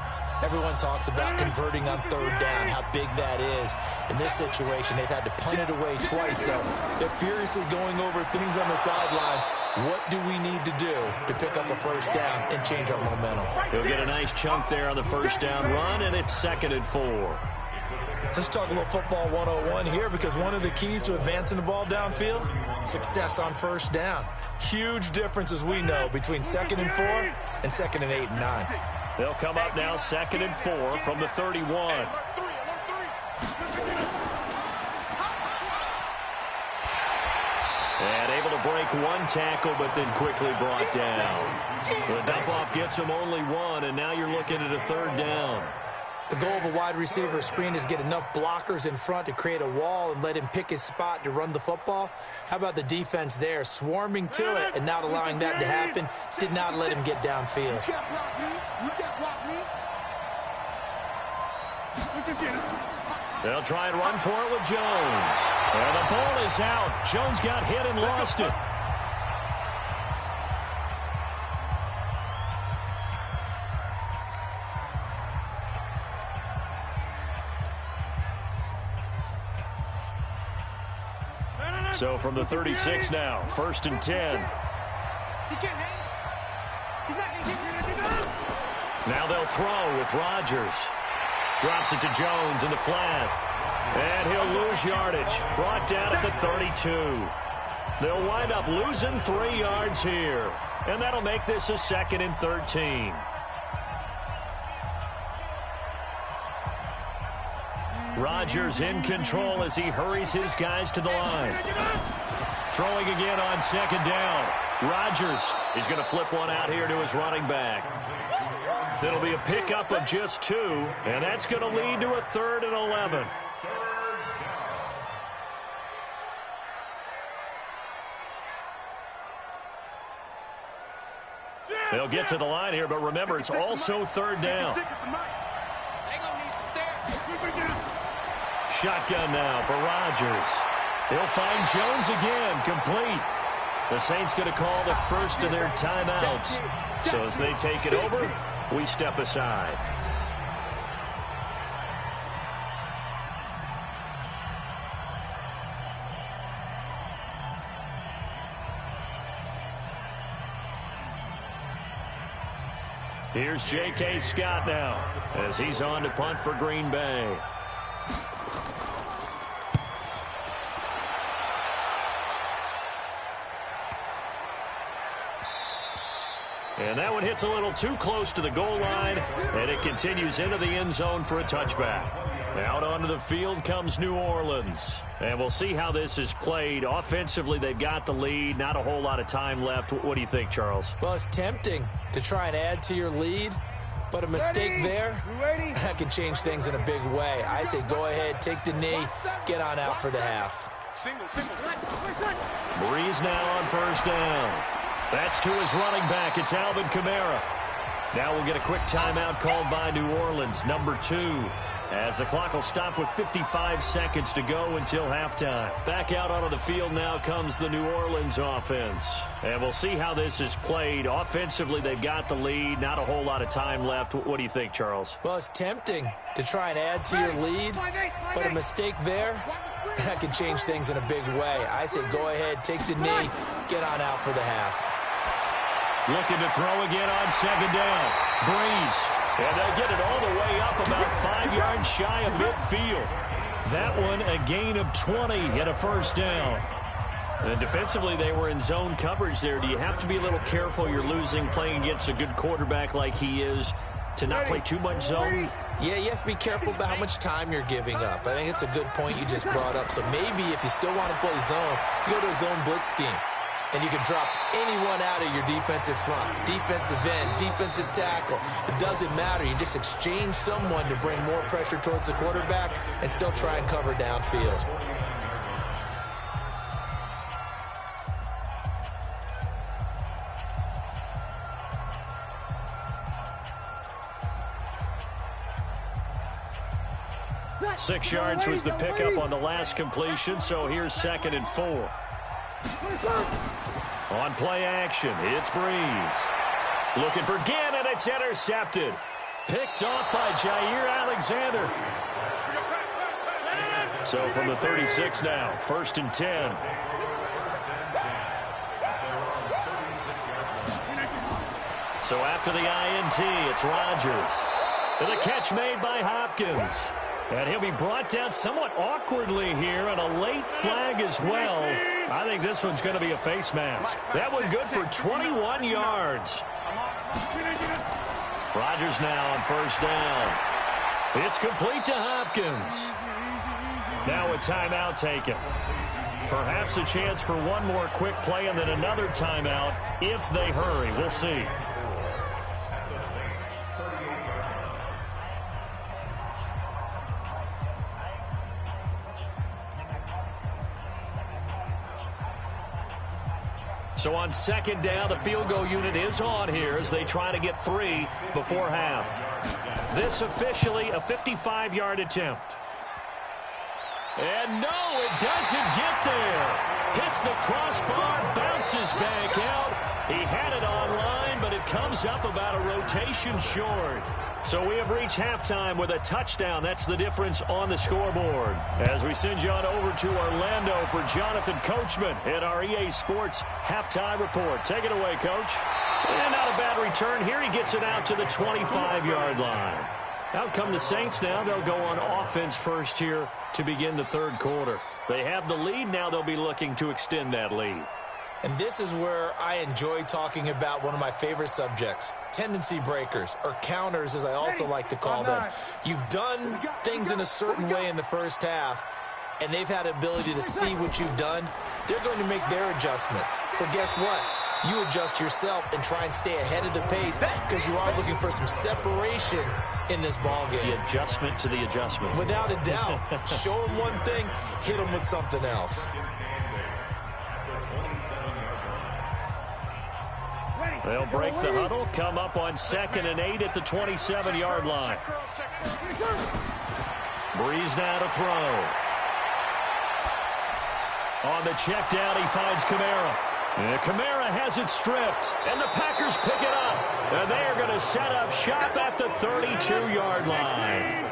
everyone talks about converting on third down, how big that is. In this situation, they've had to punt it away twice, so they're furiously going over things on the sidelines. What do we need to do to pick up a first down and change our momentum? He'll get a nice chunk there on the first down run, and it's 2nd and 4. Let's talk a little football 101 here, because one of the keys to advancing the ball downfield, success on first down. Huge difference, as we know, between 2nd and 4 and 2nd and 8 and 9. They'll come up now 2nd and 4 from the 31. And able to break one tackle, but then quickly brought down. The dump-off gets him only one, and now you're looking at a 3rd down. The goal of a wide receiver screen is get enough blockers in front to create a wall and let him pick his spot to run the football. How about the defense there, swarming to it and not allowing that to happen? Did not let him get downfield. You can't block me. You can't block me. They'll try and run for it with Jones. And the ball is out. Jones got hit and lost it. So from the 36 now, 1st and 10. Now they'll throw with Rodgers. Drops it to Jones in the flat. And he'll lose yardage. Brought down at the 32. They'll wind up losing 3 yards here. And that'll make this a 2nd and 13. Rodgers in control as he hurries his guys to the line. Throwing again on 2nd down. Rodgers is going to flip one out here to his running back. It'll be a pickup of just 2, and that's going to lead to a 3rd and 11. They'll get to the line here, but remember, it's also 3rd down. Shotgun now for Rodgers. He'll find Jones again, complete. The Saints going to call the first of their timeouts. So as they take it over, we step aside. Here's J.K. Scott now as he's on to punt for Green Bay. And that one hits a little too close to the goal line, and it continues into the end zone for a touchback. Out onto the field comes New Orleans. And we'll see how this is played. Offensively, they've got the lead. Not a whole lot of time left. What do you think, Charles? Well, it's tempting to try and add to your lead, but a mistake there, that can change things in a big way. I say go ahead, take the knee, get on out for the half. Breeze now on first down. That's to his running back. It's Alvin Kamara. Now we'll get a quick timeout called by New Orleans, number 2. As the clock will stop with 55 seconds to go until halftime. Back out onto the field now comes the New Orleans offense. And we'll see how this is played. Offensively, they've got the lead. Not a whole lot of time left. What do you think, Charles? Well, it's tempting to try and add to your lead, but a mistake there, that can change things in a big way. I say go ahead, take the knee, get on out for the half. Looking to throw again on second down. Breeze. And they get it all the way up about 5 yards shy of midfield. That one a gain of 20 and a first down. And defensively, they were in zone coverage there. Do you have to be a little careful? You're losing playing against a good quarterback like he is to not play too much zone? Yeah, you have to be careful about how much time you're giving up. I think it's a good point you just brought up. So maybe if you still want to play zone, you go to a zone blitz scheme. And you can drop anyone out of your defensive front, defensive end, defensive tackle. It doesn't matter. You just exchange someone to bring more pressure towards the quarterback and still try and cover downfield. Six yards was the pickup on the last completion, so here's 2nd and 4. On play action, it's Breeze. Looking for Ginn, and it's intercepted. Picked off by Jair Alexander. So from the 36 now, 1st and 10. So after the INT, it's Rodgers. And the catch made by Hopkins. And he'll be brought down somewhat awkwardly here, and a late flag as well. I think this one's going to be a face mask. That one good for 21 yards. Rodgers now on first down. It's complete to Hopkins. Now a timeout taken. Perhaps a chance for one more quick play and then another timeout if they hurry. We'll see. So on second down, the field goal unit is on here as they try to get 3 before half. This officially a 55-yard attempt. And no, it doesn't get there. Hits the crossbar, bounces back out. He had it online, but it comes up about a rotation short. So we have reached halftime with a touchdown. That's the difference on the scoreboard. As we send you on over to Orlando for Jonathan Coachman in our EA Sports halftime report. Take it away, Coach. And not a bad return here. He gets it out to the 25-yard line. Out come the Saints now. They'll go on offense first here to begin the third quarter. They have the lead. Now they'll be looking to extend that lead. And this is where I enjoy talking about one of my favorite subjects, tendency breakers, or counters as I also like to call them. You've done things in a certain way in the first half, and they've had the ability to see what you've done. They're going to make their adjustments. So guess what? You adjust yourself and try and stay ahead of the pace because you are looking for some separation in this ball game. The adjustment to the adjustment. Without a doubt. Show them one thing, hit them with something else. They'll break the huddle, come up on 2nd and 8 at the 27-yard line. Breeze now to throw. On the check down, he finds Kamara. And Kamara has it stripped, and the Packers pick it up. And they are going to set up shop at the 32-yard line.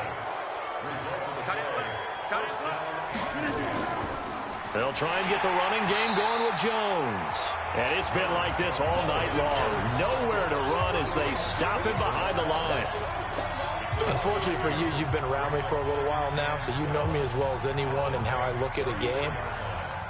They'll try and get the running game going with Jones. And it's been like this all night long. Nowhere to run as they stop him behind the line. Unfortunately for you, you've been around me for a little while now, so you know me as well as anyone and how I look at a game.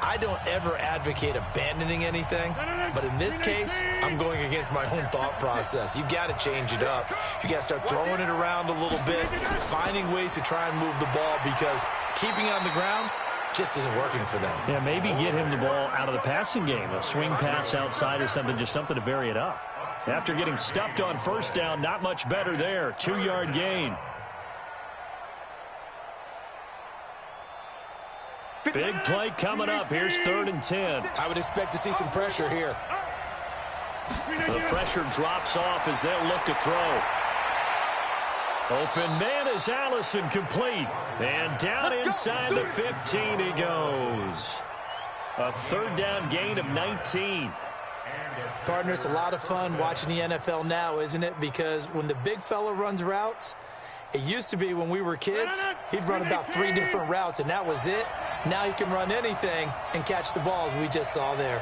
I don't ever advocate abandoning anything, but in this case, I'm going against my own thought process. You got to change it up. You got to start throwing it around a little bit, finding ways to try and move the ball, because keeping it on the ground just isn't working for them. Yeah, maybe get him the ball out of the passing game, a swing pass outside or something, just something to vary it up. After getting stuffed on first down, not much better there. 2-yard gain. Big play coming up. Here's 3rd and 10. I would expect to see some pressure here. The pressure drops off as they'll look to throw. Open man is Allison, complete. And down inside the 15 he goes. A 3rd down gain of 19. Partner, it's a lot of fun watching the NFL now, isn't it? Because when the big fella runs routes, it used to be when we were kids, he'd run about 3 different routes, and that was it. Now he can run anything and catch the balls we just saw there.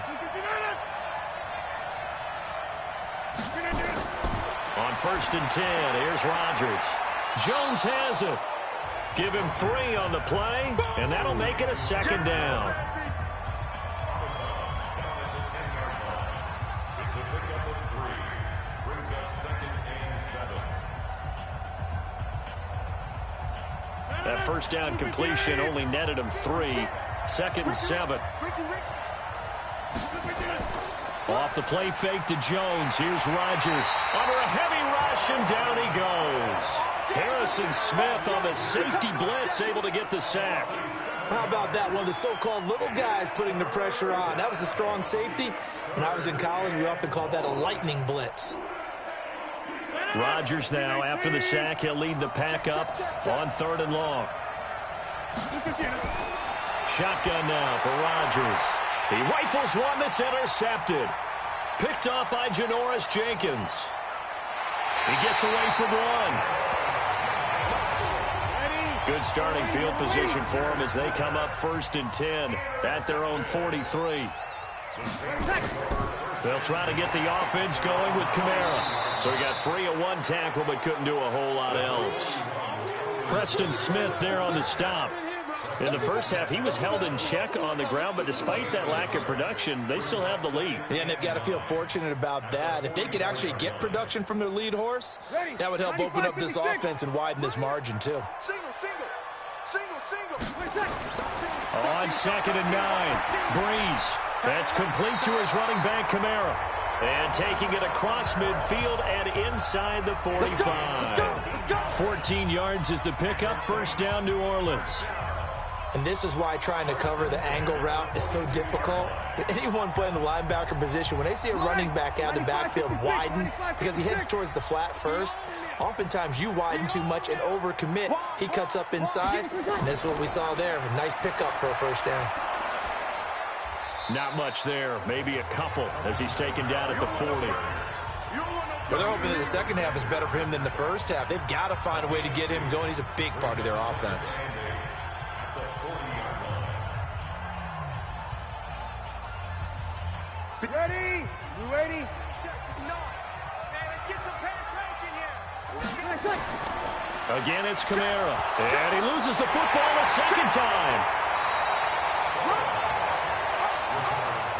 On 1st and 10, here's Rodgers. Jones has it. Give him 3 on the play, and that'll make it a 2nd down. That 1st down completion only netted him 3. 2nd and 7. Off the play fake to Jones. Here's Rodgers. Under a heavy rush, and down he goes. Harrison Smith on the safety blitz, able to get the sack. How about that? One of the so-called little guys putting the pressure on. That was a strong safety. When I was in college, we often called that a lightning blitz. Rodgers now, after the sack, he'll lead the pack up on 3rd and long. Shotgun now for Rodgers. He rifles one that's intercepted. Picked off by Janoris Jenkins. He gets away from one. Good starting field position for him as they come up 1st and 10 at their own 43. They'll try to get the offense going with Kamara. So he got free of 1 tackle but couldn't do a whole lot else. Preston Smith there on the stop. In the first half, he was held in check on the ground, but despite that lack of production, they still have the lead. Yeah, and they've got to feel fortunate about that. If they could actually get production from their lead horse, that would help open up this offense and widen this margin, too. On 2nd and 9, Breeze. That's complete to his running back, Kamara. And taking it across midfield and inside the 45. 14 yards is the pickup. 1st down, New Orleans. And this is why trying to cover the angle route is so difficult. Anyone playing the linebacker position, when they see a running back out of the backfield widen because he heads towards the flat first, oftentimes you widen too much and overcommit. He cuts up inside, and that's what we saw there. A nice pickup for a 1st down. Not much there, maybe a couple as he's taken down at the 40. Well, they're hoping that the second half is better for him than the first half. They've got to find a way to get him going. He's a big part of their offense. Ready? You ready? No. Man, let's get some penetration here. Again, it's Kamara. And he loses the football a 2nd time.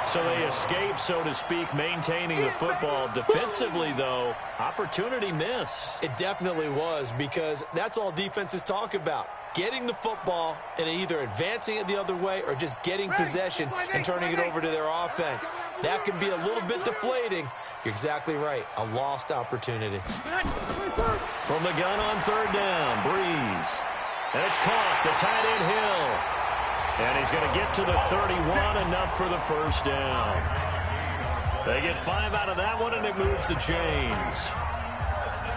So they escape, so to speak, maintaining the football. Defensively, though, opportunity miss. It definitely was, because that's all defenses talk about. Getting the football and either advancing it the other way or just getting possession and turning it over to their offense. That can be a little bit deflating. You're exactly right. A lost opportunity. From the gun on 3rd down, Breeze. And it's caught, the tight end Hill. And he's going to get to the 31, enough for the 1st down. They get 5 out of that one, and it moves the chains.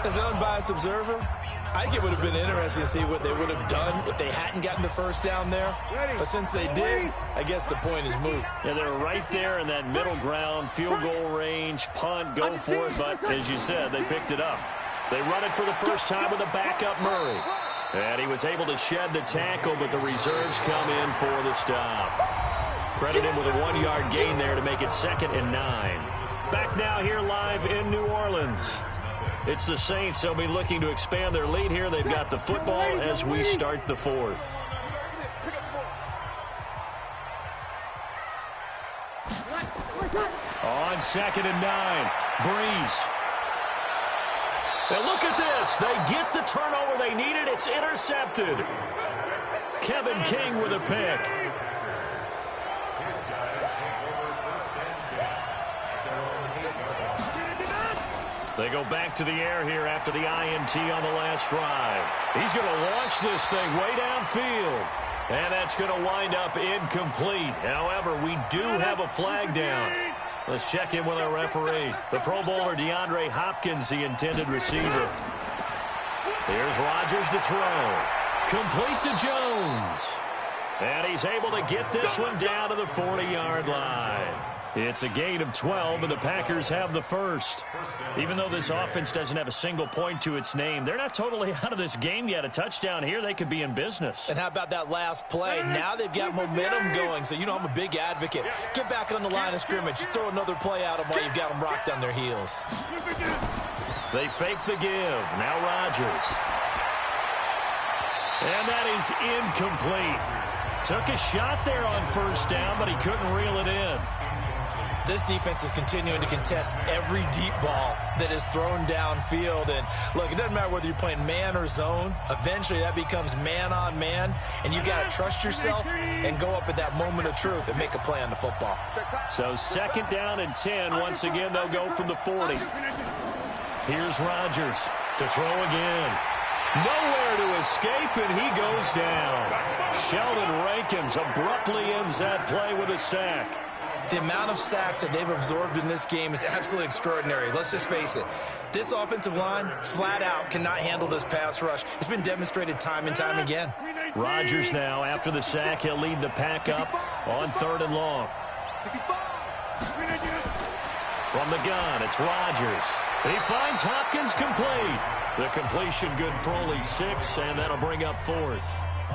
As an unbiased observer, I think it would have been interesting to see what they would have done if they hadn't gotten the 1st down there. But since they did, I guess the point is moot. Yeah, they're right there in that middle ground, field goal range, punt, go for it. But as you said, they picked it up. They run it for the first time with a backup Murray. And he was able to shed the tackle, but the reserves come in for the stop. Credit him with a 1-yard gain there to make it 2nd and 9. Back now here live in New Orleans. It's the Saints. They'll be looking to expand their lead here. They've got the football as we start the 4th. On 2nd and 9, Breeze. And look at this. They get the turnover they needed. It's intercepted. Kevin King with a pick. They go back to the air here after the INT on the last drive. He's going to launch this thing way downfield. And that's going to wind up incomplete. However, we do have a flag down. Let's check in with our referee. The Pro Bowler DeAndre Hopkins, the intended receiver. Here's Rodgers to throw. Complete to Jones. And he's able to get this one down to the 40-yard line. It's a gain of 12, and the Packers have the first. Even though this offense doesn't have a single point to its name, they're not totally out of this game yet. A touchdown here, they could be in business. And how about that last play? Now they've got momentum going, so you know I'm a big advocate. Get back on the line of scrimmage. Throw another play at them while you've got them rocked on their heels. They fake the give. Now Rodgers. And that is incomplete. Took a shot there on first down, but he couldn't reel it in. This defense is continuing to contest every deep ball that is thrown downfield. And, look, it doesn't matter whether you're playing man or zone. Eventually, that becomes man-on-man, and you've got to trust yourself and go up at that moment of truth and make a play on the football. So 2nd down and 10. Once again, they'll go from the 40. Here's Rodgers to throw again. Nowhere to escape, and he goes down. Sheldon Rankins abruptly ends that play with a sack. The amount of sacks that they've absorbed in this game is absolutely extraordinary. Let's just face it. This offensive line, flat out, cannot handle this pass rush. It's been demonstrated time and time again. Rodgers now, after the sack, he'll lead the pack up on 3rd and long. From the gun, it's Rodgers. He finds Hopkins complete. The completion good for only 6, and that'll bring up 4th.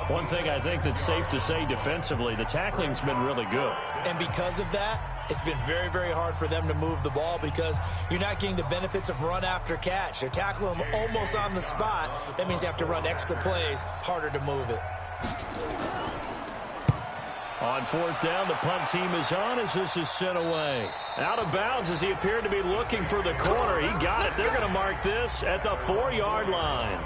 One thing I think that's safe to say defensively, the tackling's been really good. And because of that, it's been very, very hard for them to move the ball because you're not getting the benefits of run after catch. They're tackling them almost on the spot. That means you have to run extra plays, harder to move it. On 4th down, the punt team is on as this is sent away. Out of bounds as he appeared to be looking for the corner. He got it. They're going to mark this at the 4-yard line.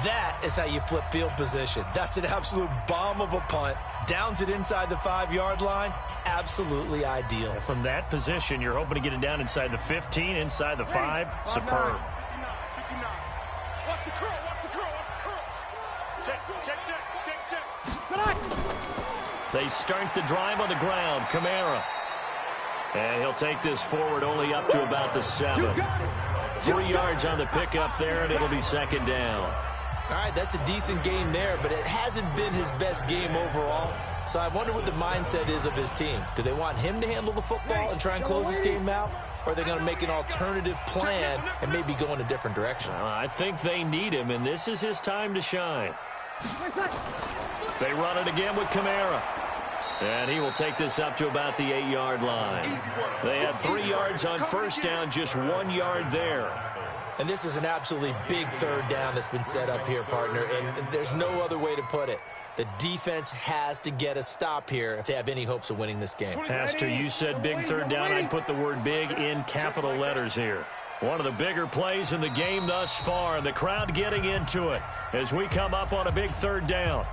That is how you flip field position. That's an absolute bomb of a punt. Downs it inside the 5-yard line. Absolutely ideal. From that position, you're hoping to get it down inside the 15, inside the 5. Superb. Watch the curl, watch the curl, watch the curl. Check. They start the drive on the ground. Kamara. And he'll take this forward only up to about the 7. 3 yards on the pickup there, and it'll be 2nd down. All right, that's a decent game there, but it hasn't been his best game overall. So I wonder what the mindset is of his team. Do they want him to handle the football and try and close this game out? Or are they going to make an alternative plan and maybe go in a different direction? I think they need him, and this is his time to shine. They run it again with Kamara. And he will take this up to about the 8-yard line. They had 3 yards on first down, just 1 yard there. And this is an absolutely big 3rd down that's been set up here, partner, and there's no other way to put it. The defense has to get a stop here if they have any hopes of winning this game. Pastor, you said big 3rd down. I'd put the word big in capital letters here. One of the bigger plays in the game thus far, and the crowd getting into it as we come up on a big 3rd down.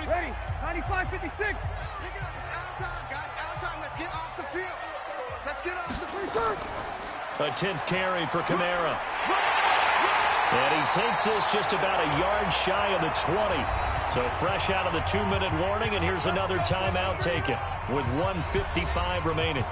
Ready, 95-56. Pick it up, it's out of time, guys, out of time. Let's get off the field. Let's get off the field. A 10th carry for Kamara. And he takes this just about a yard shy of the 20. So fresh out of the 2-minute warning, and here's another timeout taken with 1:55 remaining.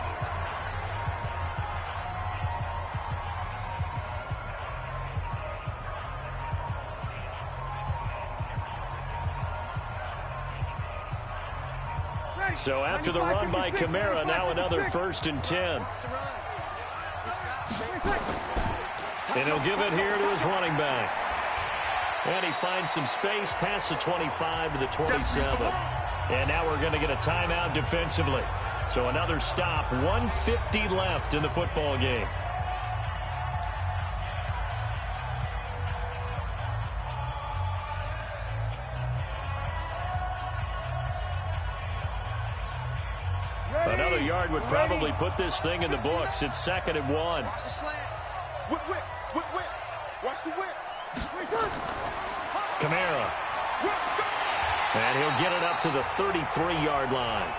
So after the run by Kamara, now another 1st and 10. And he'll give it here to his running back. And he finds some space past the 25 to the 27. And now we're going to get a timeout defensively. So another stop, 1:50 left in the football game. Another yard would probably put this thing in the books. It's 2nd and 1. Watch the slant. Whip, whip, whip, whip. Watch the whip. Kamara. And he'll get it up to the 33-yard line.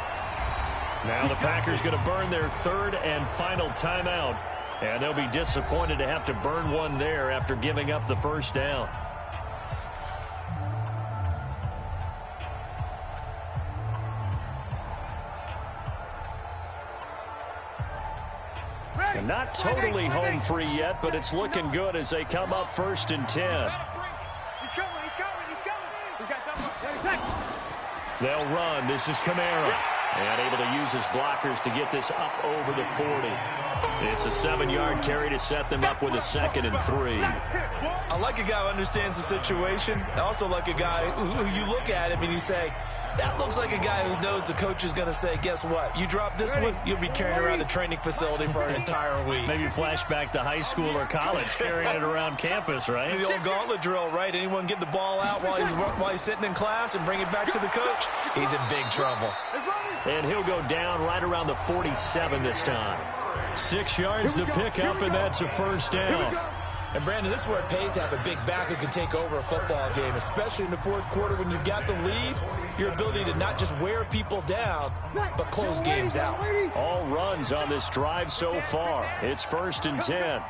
Now the Packers going to burn their 3rd and final timeout. And they'll be disappointed to have to burn one there after giving up the first down. And not totally home free yet, but it's looking good as they come up 1st and 10. He's coming. We got 30 seconds. They'll run. This is Kamara. And able to use his blockers to get this up over the 40. It's a 7-yard carry to set them up with a 2nd and 3. I like a guy who understands the situation. I also like a guy who you look at him and you say, that looks like a guy who knows the coach is going to say, guess what? You drop this one, you'll be carrying around the training facility for an entire week. Maybe flashback to high school or college, carrying it around campus, right? The old gauntlet drill, right? Anyone get the ball out while he's sitting in class and bring it back to the coach? He's in big trouble. And he'll go down right around the 47 this time. 6 yards to pick up, and that's a first down. And, Brandon, this is where it pays to have a big back who can take over a football game, especially in the 4th quarter when you've got the lead. Your ability to not just wear people down, but close games out. All runs on this drive so far. It's 1st and 10.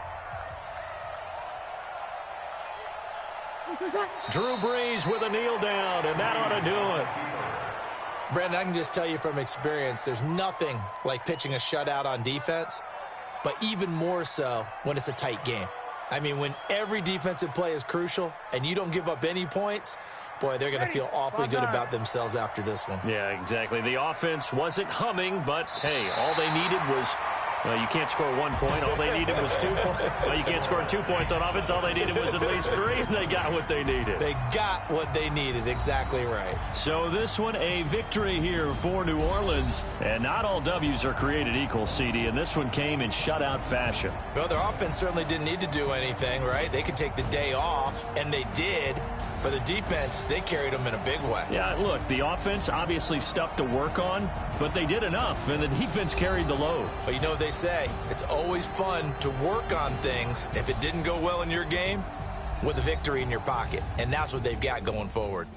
Drew Brees with a kneel down, and that ought to do it. Brandon, I can just tell you from experience, there's nothing like pitching a shutout on defense, but even more so when it's a tight game. I mean, when every defensive play is crucial and you don't give up any points, boy, they're going to feel awfully good about themselves after this one. Yeah, exactly. The offense wasn't humming, but, hey, all they needed was, well, you can't score 1 point. All they needed was 2 points. Well, you can't score 2 points on offense. All they needed was at least 3, and they got what they needed. They got what they needed. Exactly right. So this one, a victory here for New Orleans. And not all W's are created equal, CD, and this one came in shutout fashion. Well, their offense certainly didn't need to do anything, right? They could take the day off, and they did. But the defense, they carried them in a big way. Yeah, look, the offense, obviously stuff to work on, but they did enough, and the defense carried the load. But you know what they say, it's always fun to work on things if it didn't go well in your game with a victory in your pocket, and that's what they've got going forward.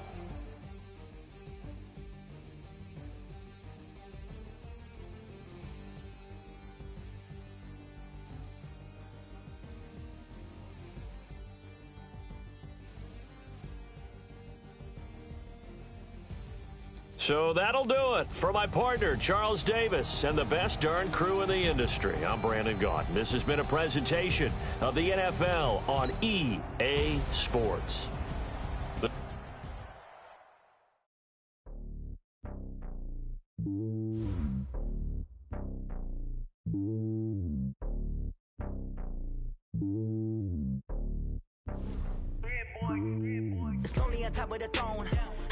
So that'll do it for my partner, Charles Davis, and the best darn crew in the industry. I'm Brandon Gaudin. This has been a presentation of the NFL on EA Sports. It's lonely on top of the throne.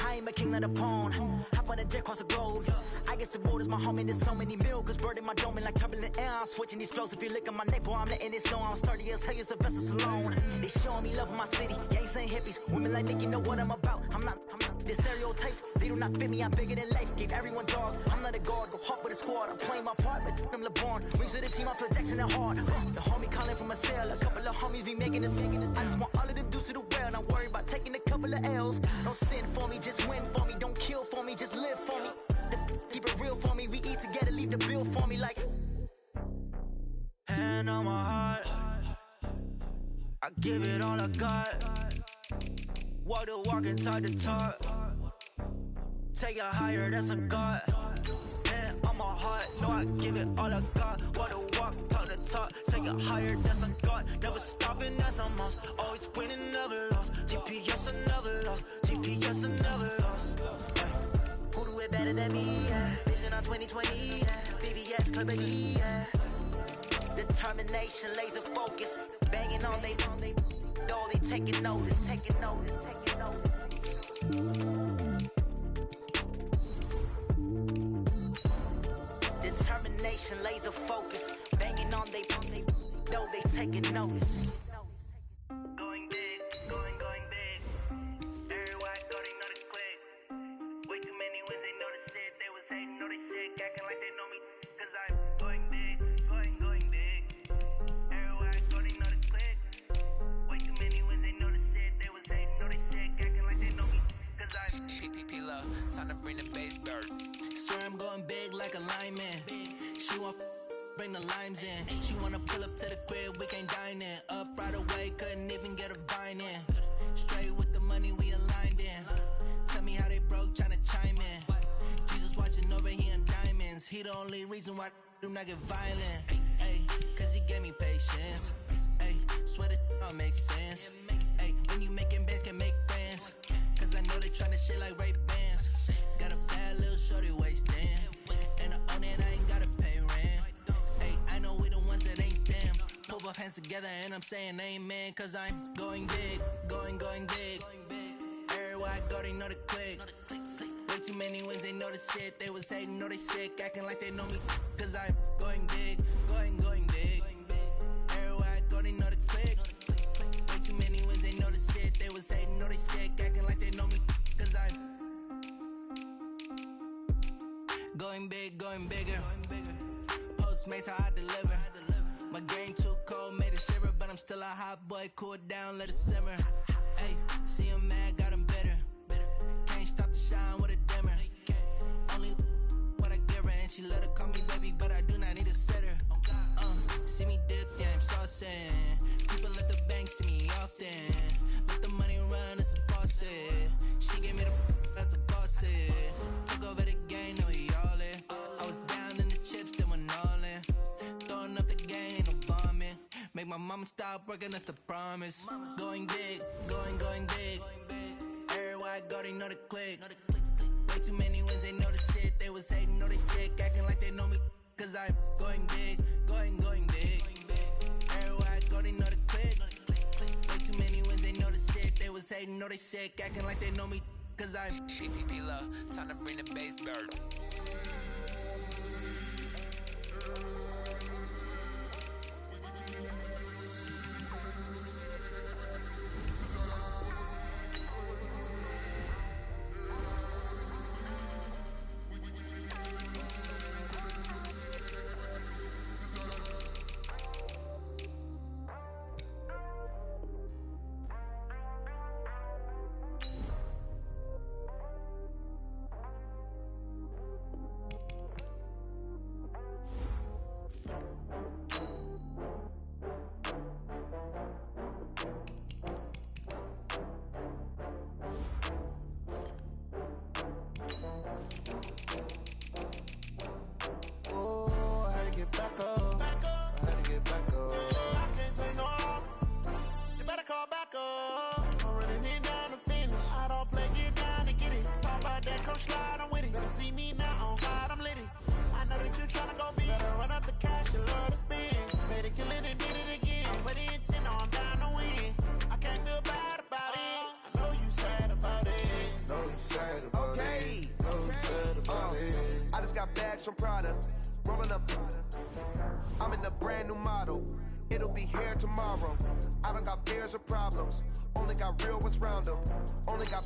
I ain't a king of the pawn. Hop on a jet across the globe. I guess the road is my home and there's so many milkers. Bird in my dome and like turbulent air. I'm switching these flows. If you look at my neck, boy, I'm letting it snow. I'm sturdy as hell as Sylvester Stallone. They showing me love in my city. Gangs ain't hippies. Women like Nick, you know what I'm about. I'm not. The stereotypes, they do not fit me. I'm bigger than life. Gave everyone dogs. I'm not a guard. Go hard with a squad. I'm playing my part, but I'm LeBron. Rings to the team, I feel Jackson and hard. The homie calling from a cell. A couple of homies be making it. I just want all of them dudes to the well. Not worry about taking a couple of L's. Don't sin for me, just win for me. Don't kill for me, just live for me. Keep it real for me. We eat together, leave the bill for me like. Hand on my heart, I give it all I got. Walk the walk and talk the talk. Take it higher, that's a God. Hand on my heart, no, I give it all I got. Walk the walk, talk the talk. Take it higher, that's a God. Never stopping, that's a must. Always winning, never lost. GPS, I never lost. GPS, I never lost. Who do it better than me? Yeah. Vision on 2020. Yeah. VVS, Clarity. Yeah. Determination, laser focus. Banging on they door, they taking notice. Taking notice, taking notice. Determination, laser focus. Banging on they door, they taking notice. Going big, going big. Everywhere I go, they know the click. Way too many wins, they notice it. They was hating, know they sick, acting like they know me. time to bring the bass dirt. Swear I'm going big like a lineman. She want bring the limes in. She wanna pull up to the crib, we can't dine in. Up right away, couldn't even get a vine in. Straight with the money we aligned in. Tell me how they broke, tryna chime in. Jesus watching over here in diamonds. He the only reason why I do not get violent. Ay, cause he gave me patience. Ay, swear that all makes sense. Ay, when you making bands, can make friends. Cause I know they tryna shit like Ray-Bans. Got a bad little shorty wasting. And I own it, I ain't gotta pay rent. Ay, I know we the ones that ain't them. Pull both hands together and I'm saying amen. Cause I'm going big, going big. Everywhere I go, they know the click. Way too many wins, they know the shit. They was hating, know they sick, acting like they know me. Cause I'm going big, going big. Everywhere I go, they know the click. Way too many wins, they know the shit. They was hating, know they sick, acting like they know me. Cause I'm going big, going bigger. Postmates, how I deliver. My game too cold, made it shiver. But I'm still a hot boy, cool it down, let it simmer. Hey, see him mad, got him bitter. Can't stop the shine with a dimmer. Only what I give her, and she let her call me baby, but I do not need a sitter. See me dip, yeah, I'm saucing. People at the bank see me often. Let the money run, it's a faucet. She gave me the that's a faucet. Took over the game, now we all in. I was down in the chips, then went all in. Throwing up the game, ain't no bombing. Make my mama stop working, that's the promise. Going big, going big. Everywhere I go, they know the click. Way too many wins, they know the shit. They was hating, know they sick, acting like they know me. Cause I'm going big, going big. Everywhere I go, they know the click. Way too many wins, they know the shit. They was hating, know they sick, acting like they know me. Cause I'm PPP love, time to bring the bass dirt. From Prada, rolling up. I'm in a brand new model. It'll be here tomorrow. I don't got fears or problems. Only got real ones round them. Only got.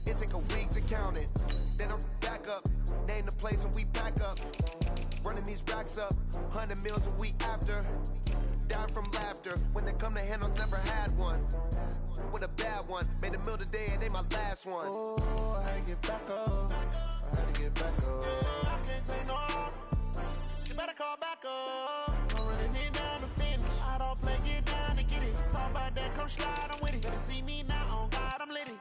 It take a week to count it. Then I'm back up. Name the place and we back up. Running these racks up. 100 meals a week after. Down from laughter. When they come to handles, never had one. With a bad one. Made a meal today and they my last one. Oh, I had to get back up. I had to get back up. I can't take no loss. You better call back up. I'm running it down to finish. I don't play, get down and get it. Talk about that, come slide, I'm with it. Better see me now, on God, I'm litty.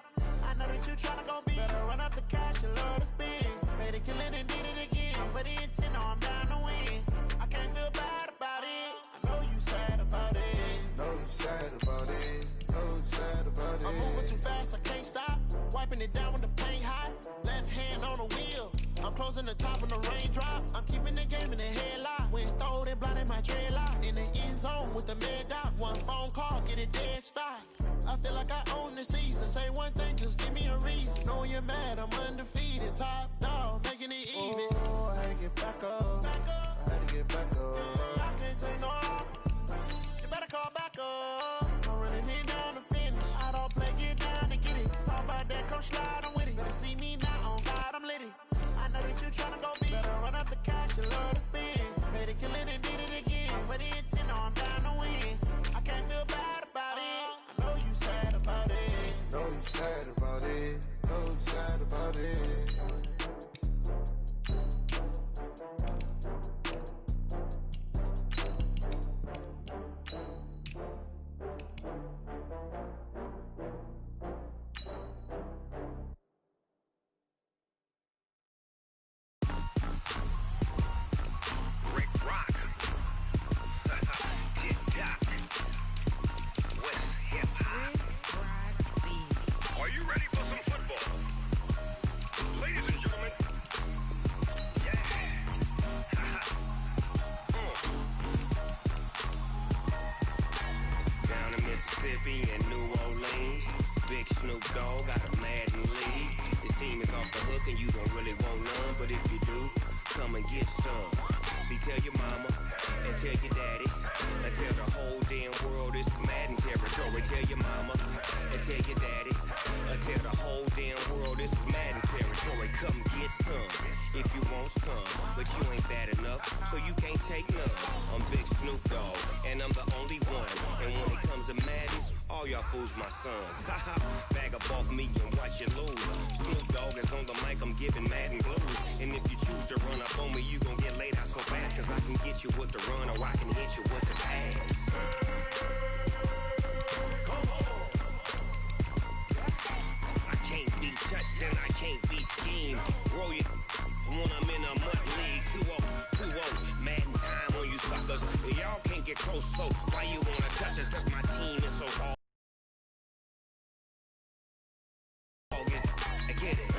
I know that you tryna go big. Better run up the cash, you love to spend. Made it, kill it, and did it again. But the intent, no, I'm down to win. I can't feel bad about it. I know you sad about it. Know you sad about it. Know you sad about it. I'm moving too fast, I can't stop. Wiping it down when the paint hot. Left hand on the wheel. I'm closing the top when the raindrop. I'm keeping the game in the headlock. When throwed and blinded my dreadlock. In the end zone with the mad dot. One phone call, get it dead stop. I feel like I own the season. Say one thing, just give me a reason. Knowing you're mad, I'm undefeated. Top dog, making it even. Oh, I had to get back up. I had to get back up. I can't take no loss. You better call back up. I'm running it down to finish. I don't play, get down and get it. Talk about that, come slide, I'm with it. Better see me now, on God, I'm litty. I know that you tryna go big. Better run up the cash, you love to spend. Made it, kill it, and did it again. But the intent, no, I'm down to win. I can't feel bad about it. I know you sad about it. Know you sad about it. Know you sad about about it. Are you ready for some football? Ladies and gentlemen, Down in Mississippi and New Orleans, Big Snoop Dogg got a Madden league. His team is off the hook and you don't really want none, but if you do, come and get some. See, tell your mama and tell your daddy and tell the whole damn world this is Madden territory. Tell your mama and tell your daddy and tell the whole damn world this is Madden territory. Come get some if you want some, but you ain't bad enough, so you can't take none. I'm Big Snoop Dogg and I'm the only one, and when it comes to Madden, all y'all fools my sons. Haha, bag up off me and watch you lose. Snoop Dogg is on the mic, I'm giving Madden blues. And if you choose to run up on me, you gon' get laid out so fast, cause I can get you with the run or I can hit you with the pass. I can't be touched and I can't be schemed. Roll you when I'm in a mud league. 2-0, 2-0, Madden time on you suckers. Y'all can't get close, so why you wanna touch us? Cause my team is so hard. I get it.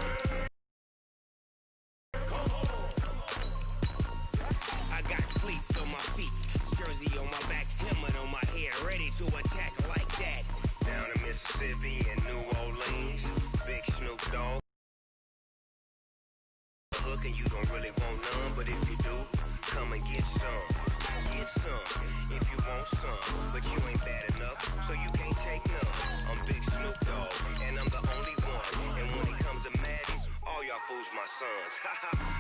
I got cleats on my feet, jersey on my back, helmet on my head, ready to attack like that. Down in Mississippi and New Orleans, Big Snoop Dogg. Look, and you don't really want none, but if you do, come and get some. Get some if you want some, but you ain't bad enough, so you can't take none. I'm Big Snoop Dogg, and I'm the only one. And when it comes to Madden, all y'all fools my sons.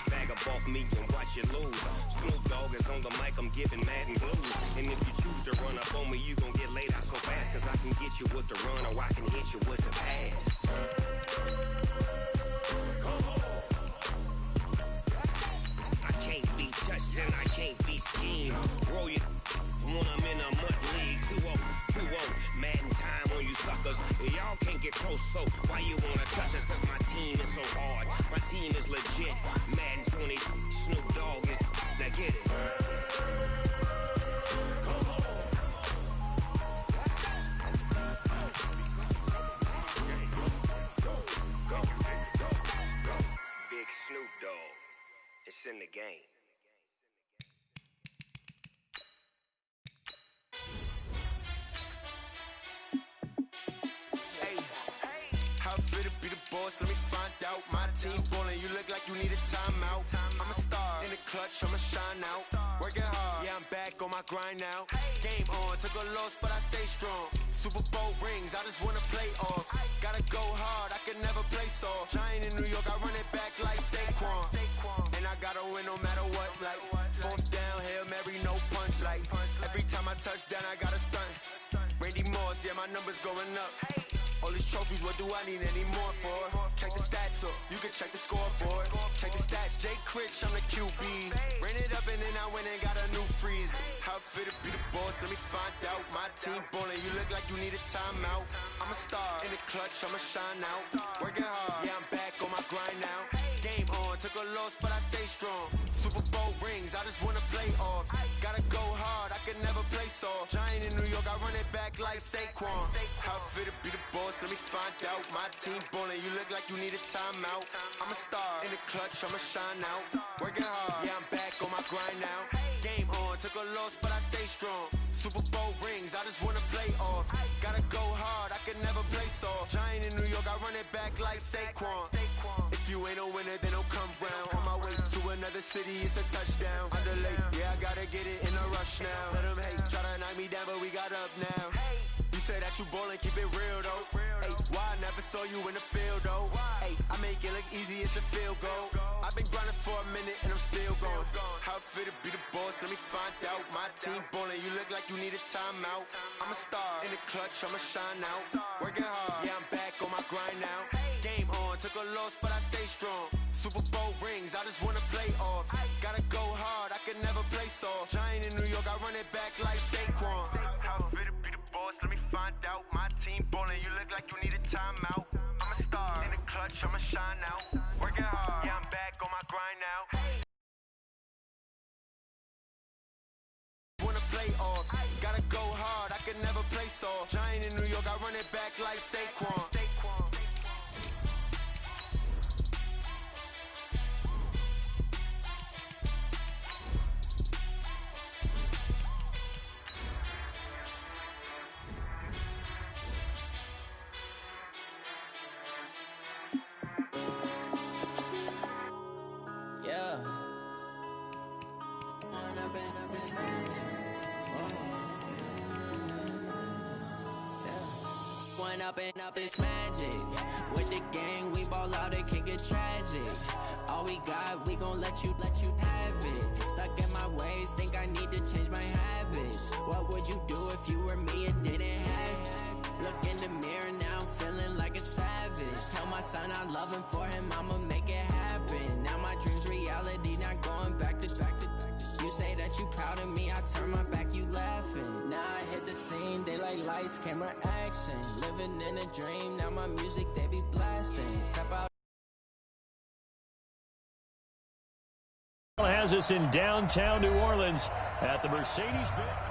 Bag up off me and watch you lose. Snoop Dogg is on the mic, I'm giving Madden blues. And if you choose to run up on me, you gon' get laid out so fast, cause I can get you with the run or I can hit you with the pass. I can't be touched and I can't be schemed. Roll you when I'm in a mud league. 2-0, 2-0, Madden time on you suckers. Y'all can't get close, so why you wanna touch us? Cause my team is so hard, my team is legit. Madden 20, Snoop Dogg is, now get it. Big Snoop Dogg, it's in the game. How fit to be the boss? Let me find out. My team ballin', you look like you need a timeout. I'm a star in the clutch, I'ma shine out. Working hard, yeah, I'm back on my grind now. Game on, took a loss, but I stay strong. Super Bowl rings, I just wanna play off. Gotta go hard, I can never play soft. Giant in New York, I run it back like Saquon. And I gotta win no matter what. Like fourth down, Hail Mary, no punch. Like every time I touch down, I gotta stunt. Randy Moss, yeah, my numbers going up. All these trophies, what do I need any more for? Check the stats up, you can check the scoreboard. Check the stats, Jake Critch, I'm the QB. Ran it up and then I went and got a new freeze. How fit to be the boss, let me find out. My team ballin', you look like you need a timeout. I'm a star in the clutch, I'ma shine out. Working hard, yeah, I'm back on my grind now. Game on, took a loss, but I stay strong. Super Bowl rings, I just wanna play off. Gotta go hard, I can never play soft. Giant in New York, I run it back like Saquon. How fit to be the boss, let me find out. My team ballin', you look like you need a timeout. I'm a star in the clutch, I'ma shine out. Working hard, yeah, I'm back on my grind now. Game on, took a loss, but I stay strong. Super Bowl rings, I just wanna play off. Gotta go hard, I can never play soft. Giant in New York, I run it back like Saquon. If you ain't a winner, then don't come round. On my way to another city, it's a touchdown. Underlay, yeah, I gotta get it in a rush now. Let them hate, try to knock me down, but we got up now. You say that you ballin', keep it real though. Hey, why I never saw you in the field though? Hey, I make it look easy, it's a field goal. I've been grinding for a minute and I'm still going. How fit to be the boss, let me find out. My team ballin', you look like you need a timeout. I'm a star, in the clutch, I'ma shine out. Working hard, yeah, I'm back on my grind now. Game on, took a loss, but I stay strong. Super Bowl rings, I just wanna play off. Gotta go hard, I can never play soft. Giant in New York, I run it back like Saquon. How fit to be the boss, let me find out. My team ballin', you look like you need a timeout. I'm a star, in the clutch, I'ma shine out. Working hard, yeah, I'm back on my grind now. Wanna play off, gotta go hard, I can never play soft. Giant in New York, I run it back like Saquon. Up this magic. With the gang, we ball out, it can get tragic. All we got, we gon' let you have it. Stuck in my ways, think I need to change my habits. What would you do if you were me and didn't have it? Look in the mirror, now I'm feeling like a savage. Tell my son I love him, for him I'ma make it happen. Now my dream's reality, not going back to. You say that you proud of me, I turn my back, you laughing. Now I hit the scene, they like lights, camera, action. Living in a dream, now my music, they be blasting. Step out. Has us in downtown New Orleans at the Mercedes-Benz.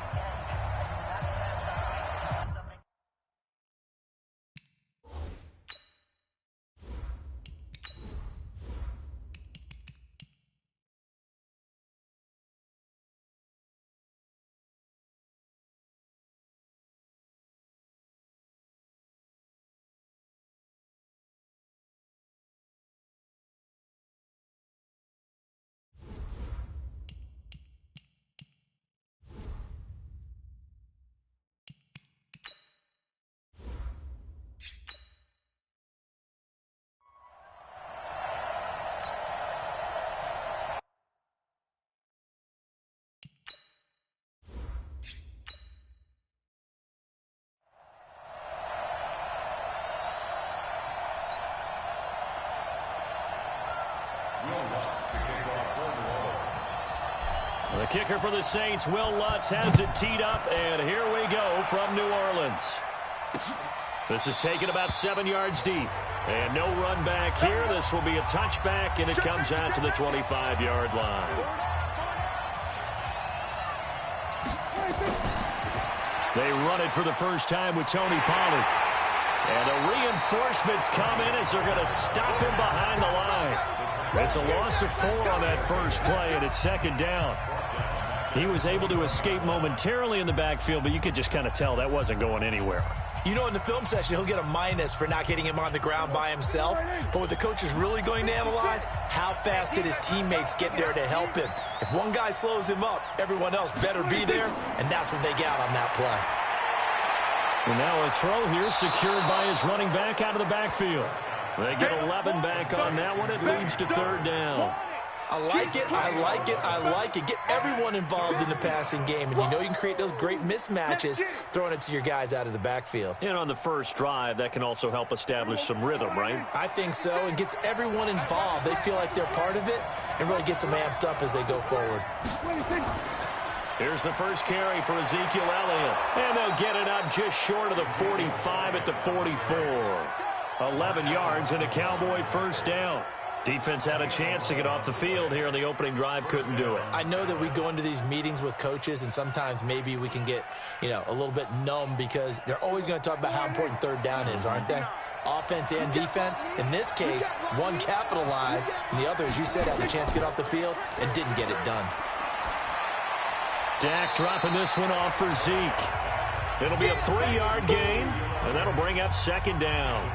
The kicker for the Saints, Will Lutz, has it teed up, and here we go from New Orleans. This is taken about 7 yards deep, and no run back here. This will be a touchback, and it comes out to the 25-yard line. They run it for the first time with Tony Pollard. And the reinforcements come in as they're going to stop him behind the line. It's a loss of 4 on that first play, and it's second down. He was able to escape momentarily in the backfield, but you could just kind of tell that wasn't going anywhere. You know, in the film session, he'll get a minus for not getting him on the ground by himself. But what the coach is really going to analyze, how fast did his teammates get there to help him? If one guy slows him up, everyone else better be there, and that's what they got on that play. And now a throw here secured by his running back out of the backfield. They get 11 back on that one. It leads to third down. I like it, I like it, I like it. Get everyone involved in the passing game, and you know you can create those great mismatches throwing it to your guys out of the backfield. And on the first drive, that can also help establish some rhythm, right? I think so, and gets everyone involved. They feel like they're part of it, and really gets them amped up as they go forward. Here's the first carry for Ezekiel Elliott, and they'll get it up just short of the 45 at the 44. 11 yards and a Cowboy first down. Defense had a chance to get off the field here in the opening drive, couldn't do it. I know that we go into these meetings with coaches, and sometimes maybe we can get, a little bit numb because they're always going to talk about how important third down is, aren't they? Offense and defense. In this case, one capitalized, and the other, as you said, had a chance to get off the field and didn't get it done. Dak dropping this one off for Zeke. It'll be a 3-yard gain, and that'll bring up second down.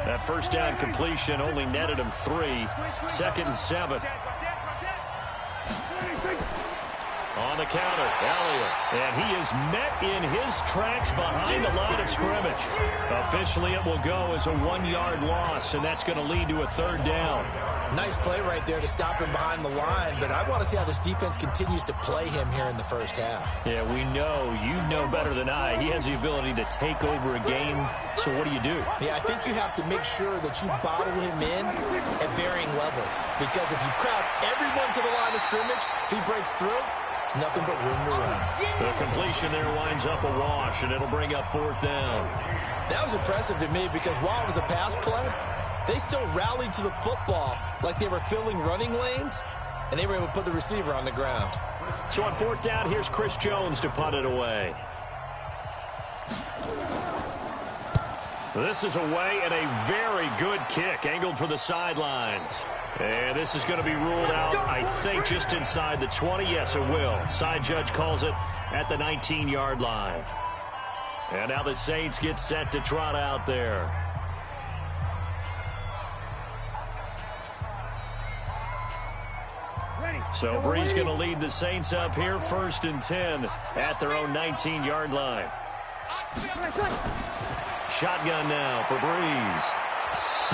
That first down completion only netted him 3. Second and 7. On the counter. Elliott. And he is met in his tracks behind the line of scrimmage. Officially, it will go as a 1-yard loss, and that's going to lead to a 3rd down. Nice play right there to stop him behind the line, but I want to see how this defense continues to play him here in the first half. Yeah, we know. You know better than I. He has the ability to take over a game, so what do you do? Yeah, I think you have to make sure that you bottle him in at varying levels, because if you crowd everyone to the line of scrimmage, if he breaks through, it's nothing but room to run. The completion there winds up a wash, and it'll bring up 4th down. That was impressive to me because while it was a pass play, they still rallied to the football like they were filling running lanes, and they were able to put the receiver on the ground. So on 4th down, here's Chris Jones to punt it away. This is away and a very good kick, angled for the sidelines. And this is going to be ruled out, I think, just inside the 20. Yes, it will. Side judge calls it at the 19-yard line. And now the Saints get set to trot out there. So Brees going to lead the Saints up here, 1st and 10 at their own 19-yard line. Shotgun now for Brees.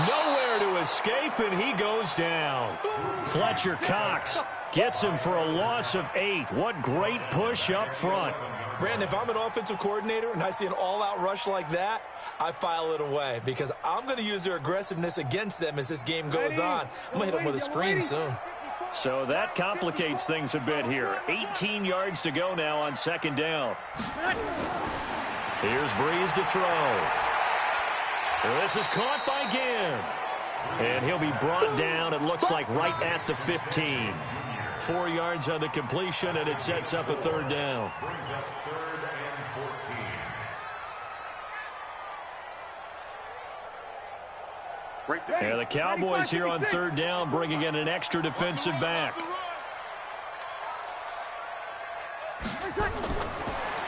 Nowhere to escape, and he goes down. Fletcher Cox gets him for a loss of 8. What great push up front. Brandon, if I'm an offensive coordinator and I see an all-out rush like that, I file it away because I'm going to use their aggressiveness against them as this game goes on. I'm going to hit them with a screen soon. So that complicates things a bit here. 18 yards to go now on 2nd down. Here's Brees to throw. This is caught by Ginn. And he'll be brought down, it looks like, right at the 15. 4 yards on the completion, and it sets up a 3rd down. Brings up 3rd and 14. And the Cowboys here on 3rd down, bringing in an extra defensive back.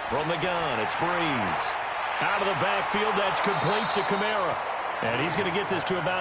From the gun, it's Brees. Out of the backfield, that's complete to Kamara. And he's going to get this to about